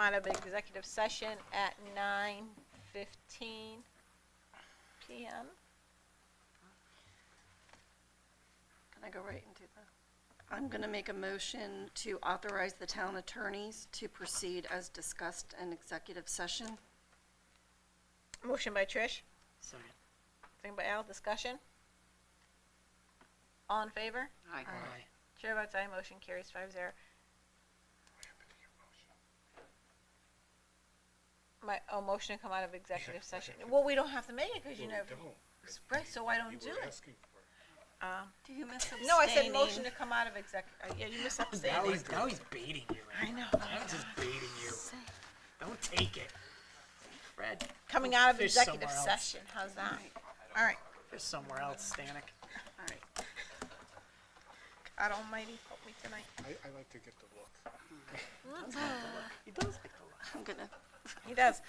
S1: out of executive session at 9:15 PM.
S6: Can I go right into that? I'm gonna make a motion to authorize the town attorneys to proceed as discussed in executive session.
S1: Motion by Trish,
S2: Second.
S1: second by Al, discussion. All in favor?
S2: Aye.
S1: Chair votes aye, motion carries 5-0. Motion to come out of executive session. Well, we don't have to make it, because you know, right, so I don't do it.
S6: Do you miss abstaining?
S1: No, I said motion to come out of yeah, you missed abstaining.
S2: Now he's baiting you.
S1: I know.
S2: I'm just baiting you. Don't take it. Fred.
S1: Coming out of
S2: Fish
S1: executive
S2: somewhere else.
S1: session, how's that? All right,
S2: Fish somewhere else, Stanek.
S6: All right.
S1: God almighty, help me tonight.
S4: I like to get the look.
S2: He does like the look.
S6: I'm gonna,
S1: He does.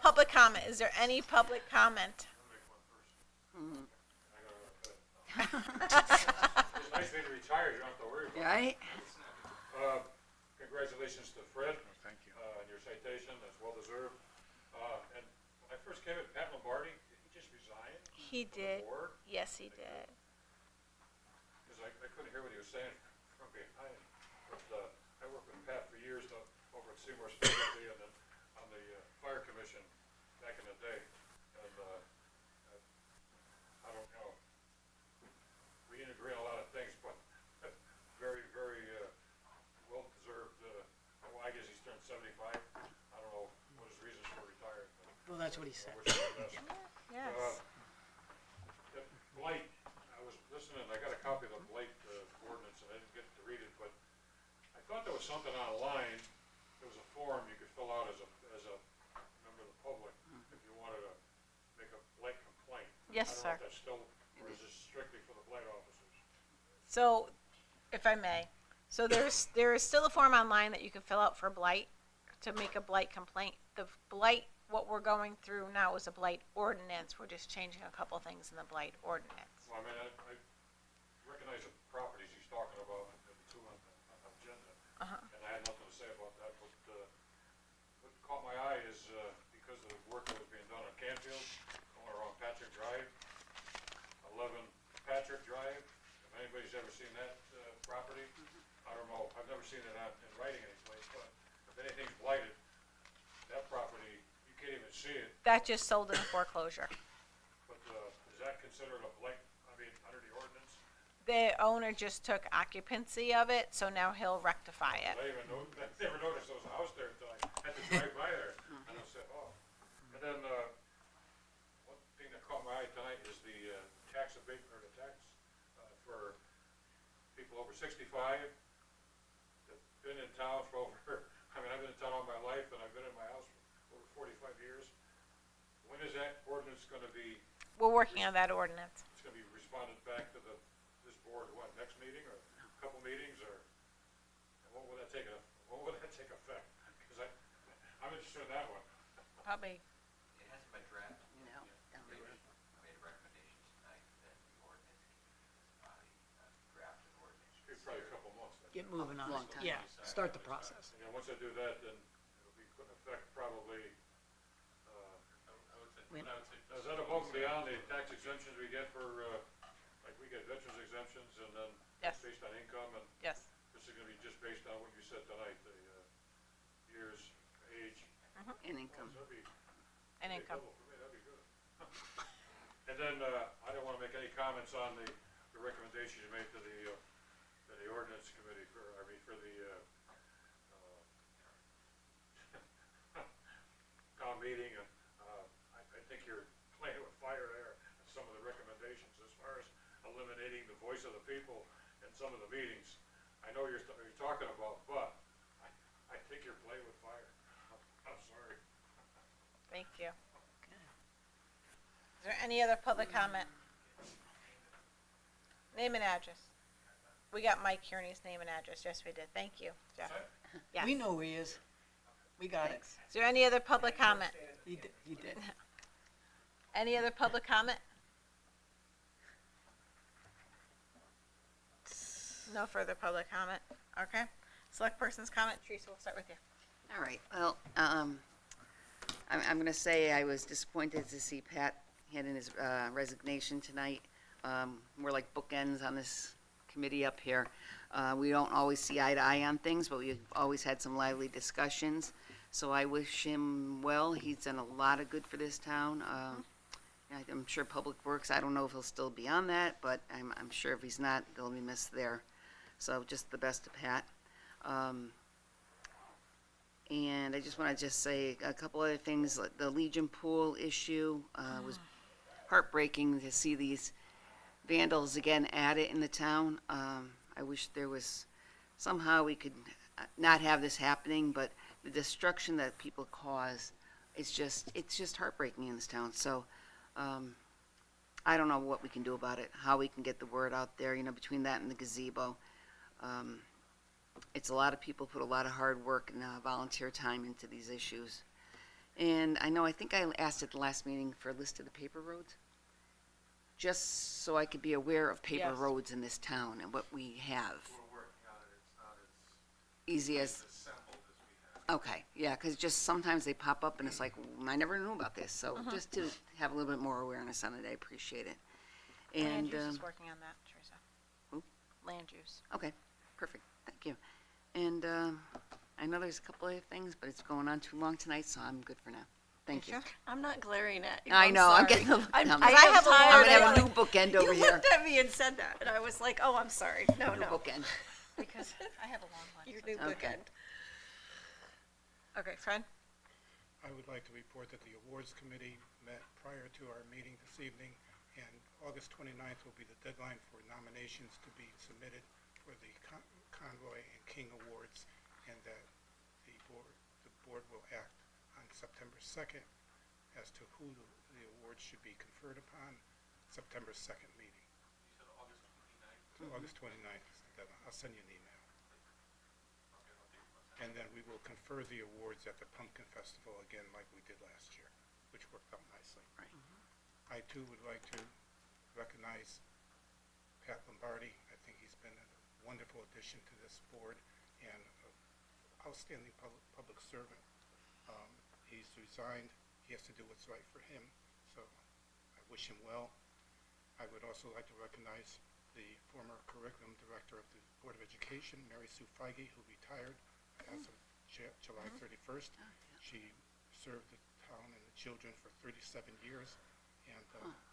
S1: Public comment, is there any public comment?
S3: It's a nice thing to retire, you don't have to worry about it.
S6: right?
S3: Congratulations to Fred.
S4: Thank you.
S3: On your citation, that's well deserved. And when I first came in, Pat Lombardi, did he just resign
S1: He
S3: from the
S1: did,
S3: board?
S1: yes, he did.
S3: Because I couldn't hear what he was saying from behind. But I worked with Pat for years over at Seymour Specialty and then on the fire commission back in the day. And I don't know, we didn't agree on a lot of things, but very, very well-deserved. Well, I guess he's turned 75. I don't know what his reasons for retiring. But
S2: Well, that's what he said.
S3: I wish him the best.
S1: Yes.
S3: The Blight, I was listening, I got a copy of the Blight ordinance, and I didn't get to read it, but I thought there was something online, there was a form you could fill out as a member of the public, if you wanted to make a Blight complaint.
S1: Yes,
S3: I
S1: sir.
S3: don't know if that's still, or is this strictly for the Blight officers?
S1: So, if I may, so there is still a form online that you can fill out for blight, to make a blight complaint. The blight, what we're going through now is a blight ordinance. We're just changing a couple things in the blight ordinance.
S3: Well, I mean, I recognize the properties he's talking about, the two on the agenda, and I had nothing to say about that, but what caught my eye is because of the work that was being done on Canfield, going around Patrick Drive, 11 Patrick Drive. If anybody's ever seen that property, I don't know, I've never seen it in writing anyplace, but if anything's blighted, that property, you can't even see it.
S1: That just sold in a foreclosure.
S3: But is that considered a blight, I mean, under the ordinance?
S1: The owner just took occupancy of it, so now he'll rectify it.
S3: I never noticed there was a house there until I had to drive by there, and I said, oh. And then, one thing that caught my eye tonight is the tax abatement, or the tax for people over 65 that've been in town for over, I mean, I've been in town all my life, and I've been in my house for over 45 years. When is that ordinance gonna be,
S1: We're working on that ordinance.
S3: it's gonna be responded back to this board, what, next meeting, or a couple meetings, or? And when will that take effect? Because I'm interested in that one.
S1: Probably,
S14: It hasn't been drafted.
S6: No,
S14: They made a recommendation tonight that the ordinance, draft an ordinance.
S3: It's probably a couple months. then.
S2: Get moving on
S6: Long
S2: it.
S6: time.
S2: Yeah, start the process.
S3: And then once I do that, then it'll be put in effect probably, now, is that above and beyond the tax exemptions we get for, like we get veterans exemptions and then
S1: Yes.
S3: it's based on income, and
S1: yes.
S3: this is gonna be just based on what you said tonight, the years, age.
S6: In income.
S3: That'd be
S1: And
S3: Hey,
S1: income.
S3: double for me, that'd be good. And then, I don't wanna make any comments on the recommendation you made to the ordinance committee for the, town meeting, and, I think you're playing with fire there, in some of the recommendations, as far as eliminating the voice of the people in some of the meetings. I know you're talking about, but I think you're playing with fire. I'm sorry.
S1: Thank you. Is there any other public comment? Name and address. We got Mike Kearney's name and address. Yes, we did. Thank you, Jeff. Yes.
S2: We know who he is. We got it.
S1: Is there any other public comment?
S2: He did.
S1: Any other public comment? No further public comment. Okay. Select person's comment. Teresa, we'll start with you.
S7: All right, well, I'm gonna say I was disappointed to see Pat hand in his resignation tonight. We're like bookends on this committee up here. We don't always see eye to eye on things, but we've always had some lively discussions. So I wish him well. He's done a lot of good for this town. I'm sure Public Works, I don't know if he'll still be on that, but I'm sure if he's not, they'll be missed there. So just the best to Pat. And I just want to say a couple other things. Like the Legion Pool issue was heartbreaking to see these vandals again added in the town. I wish there was somehow we could not have this happening, but the destruction that people cause, it's just heartbreaking in this town. So I don't know what we can do about it, how we can get the word out there, between that and the gazebo. It's a lot of people put a lot of hard work and volunteer time into these issues. And I think I asked at the last meeting for a list of the paper roads, just so I could be aware of paper
S11: Yes.
S7: roads in this town and what we have.
S3: We're working on it, it's not as
S7: Easy as,
S3: assembled as we have.
S7: okay, yeah, because just sometimes they pop up and it's like, I never knew about this. So just to have a little bit more awareness on it, I appreciate it.
S1: Land
S7: And,
S1: use is working on that, Teresa.
S7: who?
S1: Land use.
S7: okay, perfect, thank you. And I know there's a couple other things, but it's going on too long tonight, so I'm good for now. Thank you.
S1: Sure?
S6: I'm not glaring at you.
S7: I know, I'm
S6: sorry.
S7: getting a look
S6: I'm,
S7: now.
S6: I
S1: I
S6: am
S1: have a
S6: tired.
S7: I'm gonna
S6: I
S7: have a new
S6: like-
S7: bookend
S6: You
S7: over here.
S6: looked at me and said that, and I was like, oh, I'm sorry. No,
S7: New
S6: no.
S7: bookend.
S1: Because I have a long one.
S6: Your
S1: so-
S6: new
S7: Okay.
S6: bookend.
S1: Okay, Fred?
S4: I would like to report that the awards committee met prior to our meeting this evening, and August 29th will be the deadline for nominations to be submitted for the Convoy and King Awards, and that the board will act on September 2nd as to who the awards should be conferred upon. September 2nd meeting.
S3: You said August 29th?
S4: So August 29th is the deadline. I'll send you an email.
S3: Okay, I'll take it.
S4: And then we will confer the awards at the Pumpkin Festival again like we did last year, which worked out nicely.
S7: Right.
S4: I too would like to recognize Pat Lombardi. I think he's been a wonderful addition to this board and an outstanding public servant. He's resigned. He has to do what's right for him, so I wish him well. I would also like to recognize the former curriculum director of the Board of Education, Mary Sue Feige, who retired as of July 31st. She served the town and the children for 37 years, and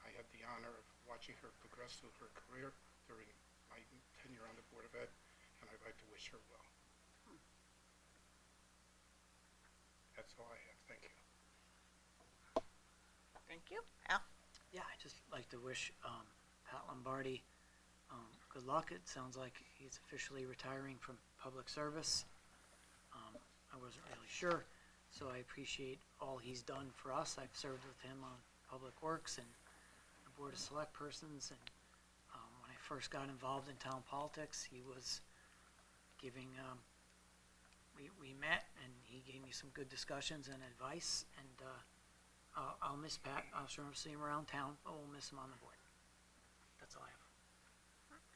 S4: I had the honor of watching her progress through her career during my tenure on the Board of Ed, and I'd like to wish her well. That's all I have. Thank you.
S1: Thank you. Al?
S2: Yeah, I'd just like to wish Pat Lombardi good luck. It sounds like he's officially retiring from public service. I wasn't really sure, so I appreciate all he's done for us. I've served with him on Public Works and the Board of Select Persons, and when I first got involved in town politics, he was giving, we met, and he gave me some good discussions and advice, and I'll miss Pat. I'll sure see him around town, but we'll miss him on the board. That's all I have.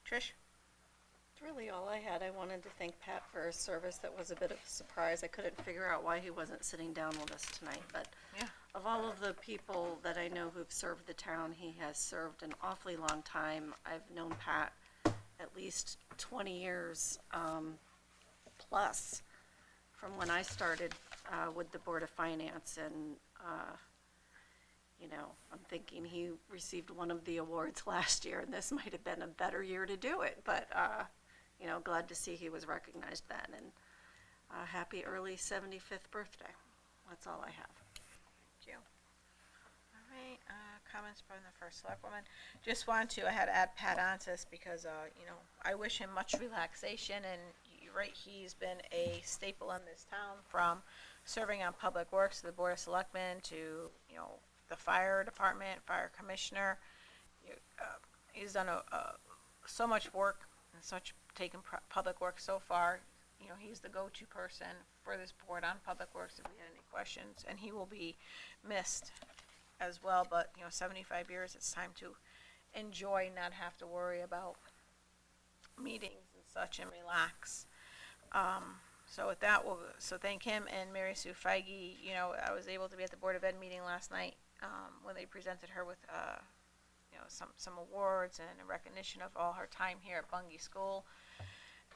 S1: Trish?
S6: That's really all I had. I wanted to thank Pat for his service. That was a bit of a surprise. I couldn't figure out why he wasn't sitting down with us tonight, but
S1: Yeah.
S6: of all of the people that I know who've served the town, he has served an awfully long time. I've known Pat at least 20 years plus from when I started with the Board of Finance, and I'm thinking he received one of the awards last year, and this might have been a better year to do it, but glad to see he was recognized then, and happy early 75th birthday. That's all I have.
S1: Thank you. All right, comments from the first selectwoman. Just want to, I had to add Pat onto this because, I wish him much relaxation, and you're right, he's been a staple in this town, from serving on Public Works to the Board of Selectmen to, the fire department, fire commissioner. He's done so much work and taken Public Works so far. He's the go-to person for this board on Public Works if we had any questions, and he will be missed as well. But 75 years, it's time to enjoy, not have to worry about meetings and such, and relax. So with that, so thank him and Mary Sue Feige. You know, I was able to be at the Board of Ed meeting last night when they presented her with, you know, some awards and a recognition of all her time here at Bungay School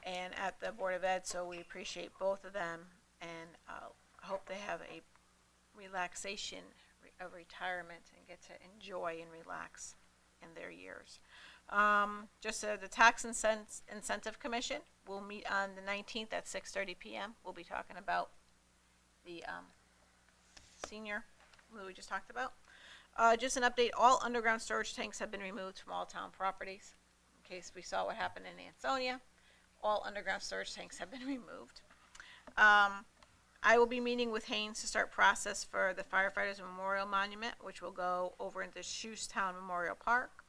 S1: and at the Board of Ed. So we appreciate both of them, and hope they have a relaxation of retirement and get to enjoy and relax in their years. The Tax Incentive Commission will meet on the 19th at 6:30 p.m. We'll be talking about the senior that we just talked about. Just an update, all underground storage tanks have been removed from all town properties. In case we saw what happened in Ansonia, all underground storage tanks have been removed. I will be meeting with Haynes to start process for the firefighters memorial monument, which will go over into Shoestown Memorial Park.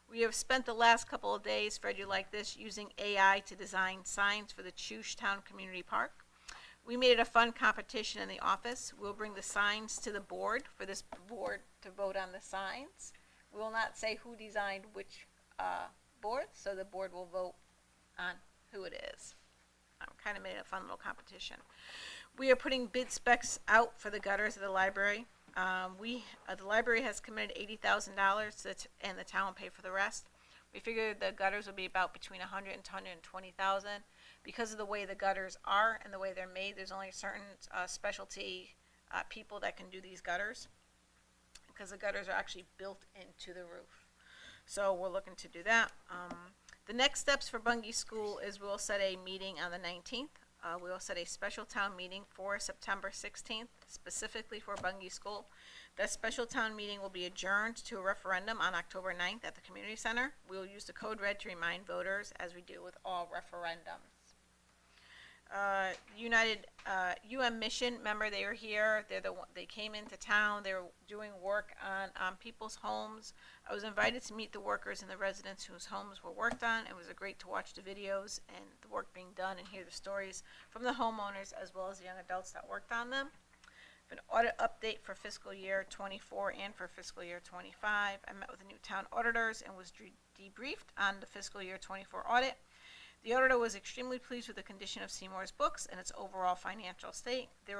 S1: We have spent the last couple of days, Fred, you like this, using AI to design signs for the Shoestown Community Park. We made it a fun competition in the office. We'll bring the signs to the board for this board to vote on the signs. We will not say who designed which board, so the board will vote on who it is. Kind of made it a fun little competition. We are putting bid specs out for the gutters of the library. The library has committed $80,000 and the town will pay for the rest. We figured the gutters will be about between $100,000 and $120,000. Because of the way the gutters are and the way they're made, there's only certain specialty people that can do these gutters, because the gutters are actually built into the roof. So we're looking to do that. The next steps for Bungay School is we'll set a meeting on the 19th. We will set a special town meeting for September 16th, specifically for Bungay School. That special town meeting will be adjourned to a referendum on October 9th at the community center. We will use the code red to remind voters, as we do with all referendums. UM Mission, remember they were here. They came into town. They were doing work on people's homes. I was invited to meet the workers and the residents whose homes were worked on. It was great to watch the videos and the work being done and hear the stories from the homeowners as well as the young adults that worked on them. An audit update for fiscal year 24 and for fiscal year 25. I met with the new town auditors and was debriefed on the fiscal year 24 audit. The auditor was extremely pleased with the condition of Seymour's books and its overall financial state. There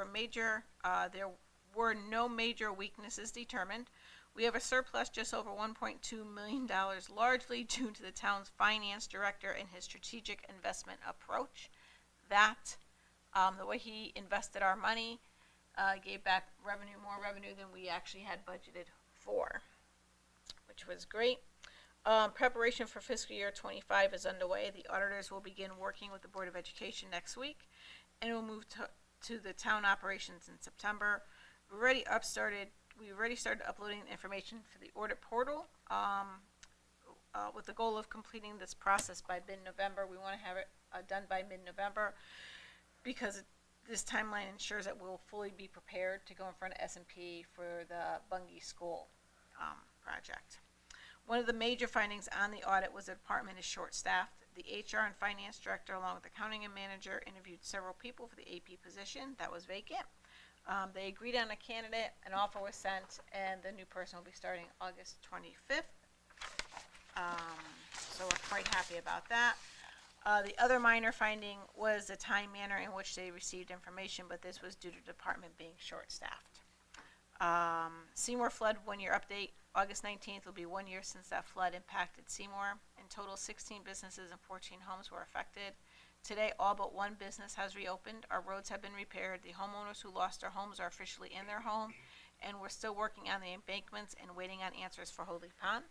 S1: were no major weaknesses determined. We have a surplus just over $1.2 million, largely due to the town's finance director and his strategic investment approach. That, the way he invested our money, gave back more revenue than we actually had budgeted for, which was great. Preparation for fiscal year 25 is underway. The auditors will begin working with the Board of Education next week, and we'll move to the town operations in September. We already started uploading information for the audit portal with the goal of completing this process by mid-November. We want to have it done by mid-November because this timeline ensures that we'll fully be prepared to go in front of S&P for the Bungay School project. One of the major findings on the audit was the department is short-staffed. The HR and finance director, along with the accounting and manager, interviewed several people for the AP position that was vacant. They agreed on a candidate, an offer was sent, and the new person will be starting August 25th. So we're quite happy about that. The other minor finding was the time manner in which they received information, but this was due to the department being short-staffed. Seymour flood 1-year update. August 19th will be 1 year since that flood impacted Seymour. In total, 16 businesses and 14 homes were affected. Today, all but one business has reopened. Our roads have been repaired. The homeowners who lost their homes are officially in their home, and we're still working on the embankments and waiting on answers for Holy Pond.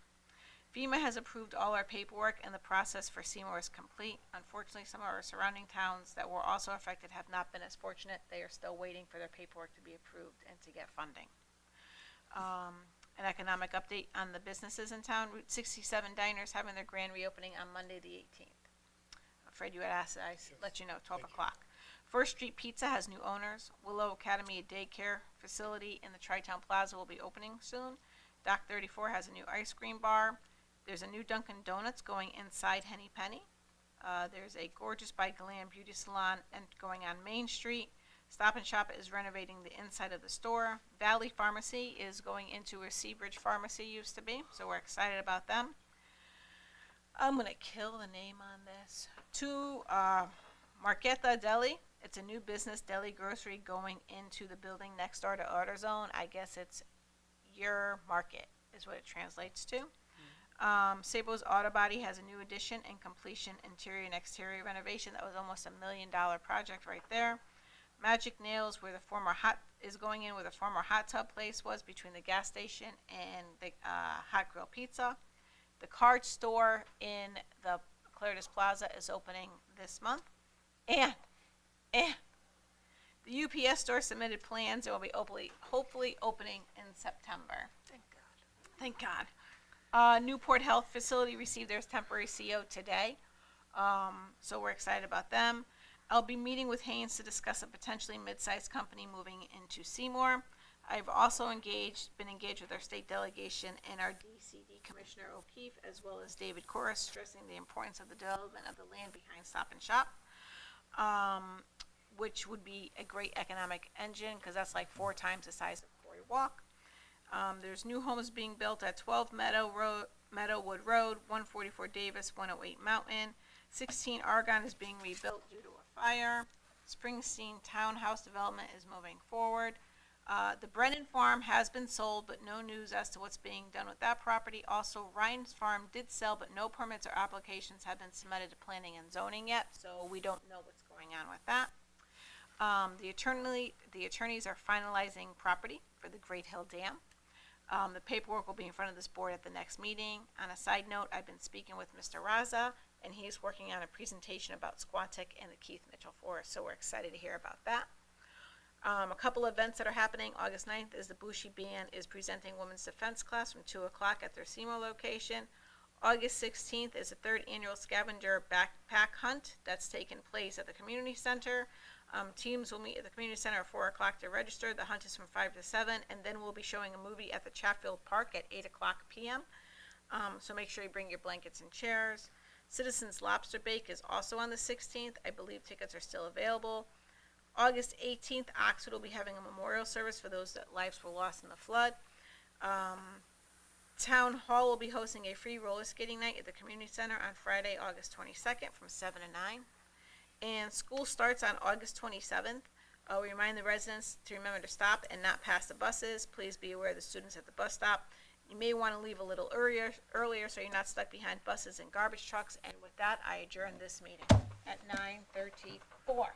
S1: FEMA has approved all our paperwork, and the process for Seymour is complete. Unfortunately, some of our surrounding towns that were also affected have not been as fortunate. They are still waiting for their paperwork to be approved and to get funding. An economic update on the businesses in town. Route 67 Diners having their grand reopening on Monday the 18th. Fred, you had asked, I let you know, 12 o'clock. First Street Pizza has new owners. Willow Academy, a daycare facility in the Tri-Town Plaza, will be opening soon. Dock 34 has a new ice cream bar. There's a new Dunkin' Donuts going inside Henny Penny. There's a Gorgeous by Glam beauty salon and going on Main Street. Stop and Shop is renovating the inside of the store. Valley Pharmacy is going into where Seabridge Pharmacy used to be, so we're excited about them. I'm going to kill the name on this. Marquetta Deli It's a new business deli grocery going into the building next door to AutoZone. I guess it's your market is what it translates to. Sabo's Auto Body has a new addition and completion interior and exterior renovation. That was almost $1 million project right there. Magic Nails, where the former is going in where the former hot tub place was between the gas station and the Hot Grill Pizza. The card store in the Claridis Plaza is opening this month. And the UPS store submitted plans and will be hopefully opening in September. Thank God. Newport Health Facility received their temporary CO today, so we're excited about them. I'll be meeting with Haynes to discuss a potentially mid-sized company moving into Seymour. I've also been engaged with our state delegation and our DCD Commissioner O'Keefe, as well as David Corris, stressing the importance of the development of the land behind Stop and Shop, which would be a great economic engine, because that's like 4 times the size of Quarry Walk. There's new homes being built at 12 Meadowwood Road, 144 Davis, 108 Mountain. 16 Argonne is being rebuilt due to a fire. Springsteen Townhouse development is moving forward. The Brennan Farm has been sold, but no news as to what's being done with that property. Also, Ryan's Farm did sell, but no permits or applications have been submitted to planning and zoning yet, so we don't know what's going on with that. The attorneys are finalizing property for the Great Hill Dam. The paperwork will be in front of this board at the next meeting. On a side note, I've been speaking with Mr. Raza, and he's working on a presentation about Squantic and the Keith Mitchell Forest, so we're excited to hear about that. A couple events that are happening. August 9th is the Bushi Band is presenting Women's Defense class from 2 o'clock at their Seymour location. August 16th is the 3rd annual scavenger backpack hunt that's taking place at the community center. Teams will meet at the community center at 4 o'clock to register. The hunt is from 5 to 7, and then we'll be showing a movie at the Chatfield Park at 8 o'clock p.m. So make sure you bring your blankets and chairs. Citizens Lobster Bake is also on the 16th. I believe tickets are still available. August 18th, Oxford will be having a memorial service for those that lives were lost in the flood. Town Hall will be hosting a free roller skating night at the community center on Friday, August 22nd from 7 to 9. And school starts on August 27th. We remind the residents to remember to stop and not pass the buses. Please be aware of the students at the bus stop. You may want to leave a little earlier so you're not stuck behind buses and garbage trucks. And with that, I adjourn this meeting at 9:34.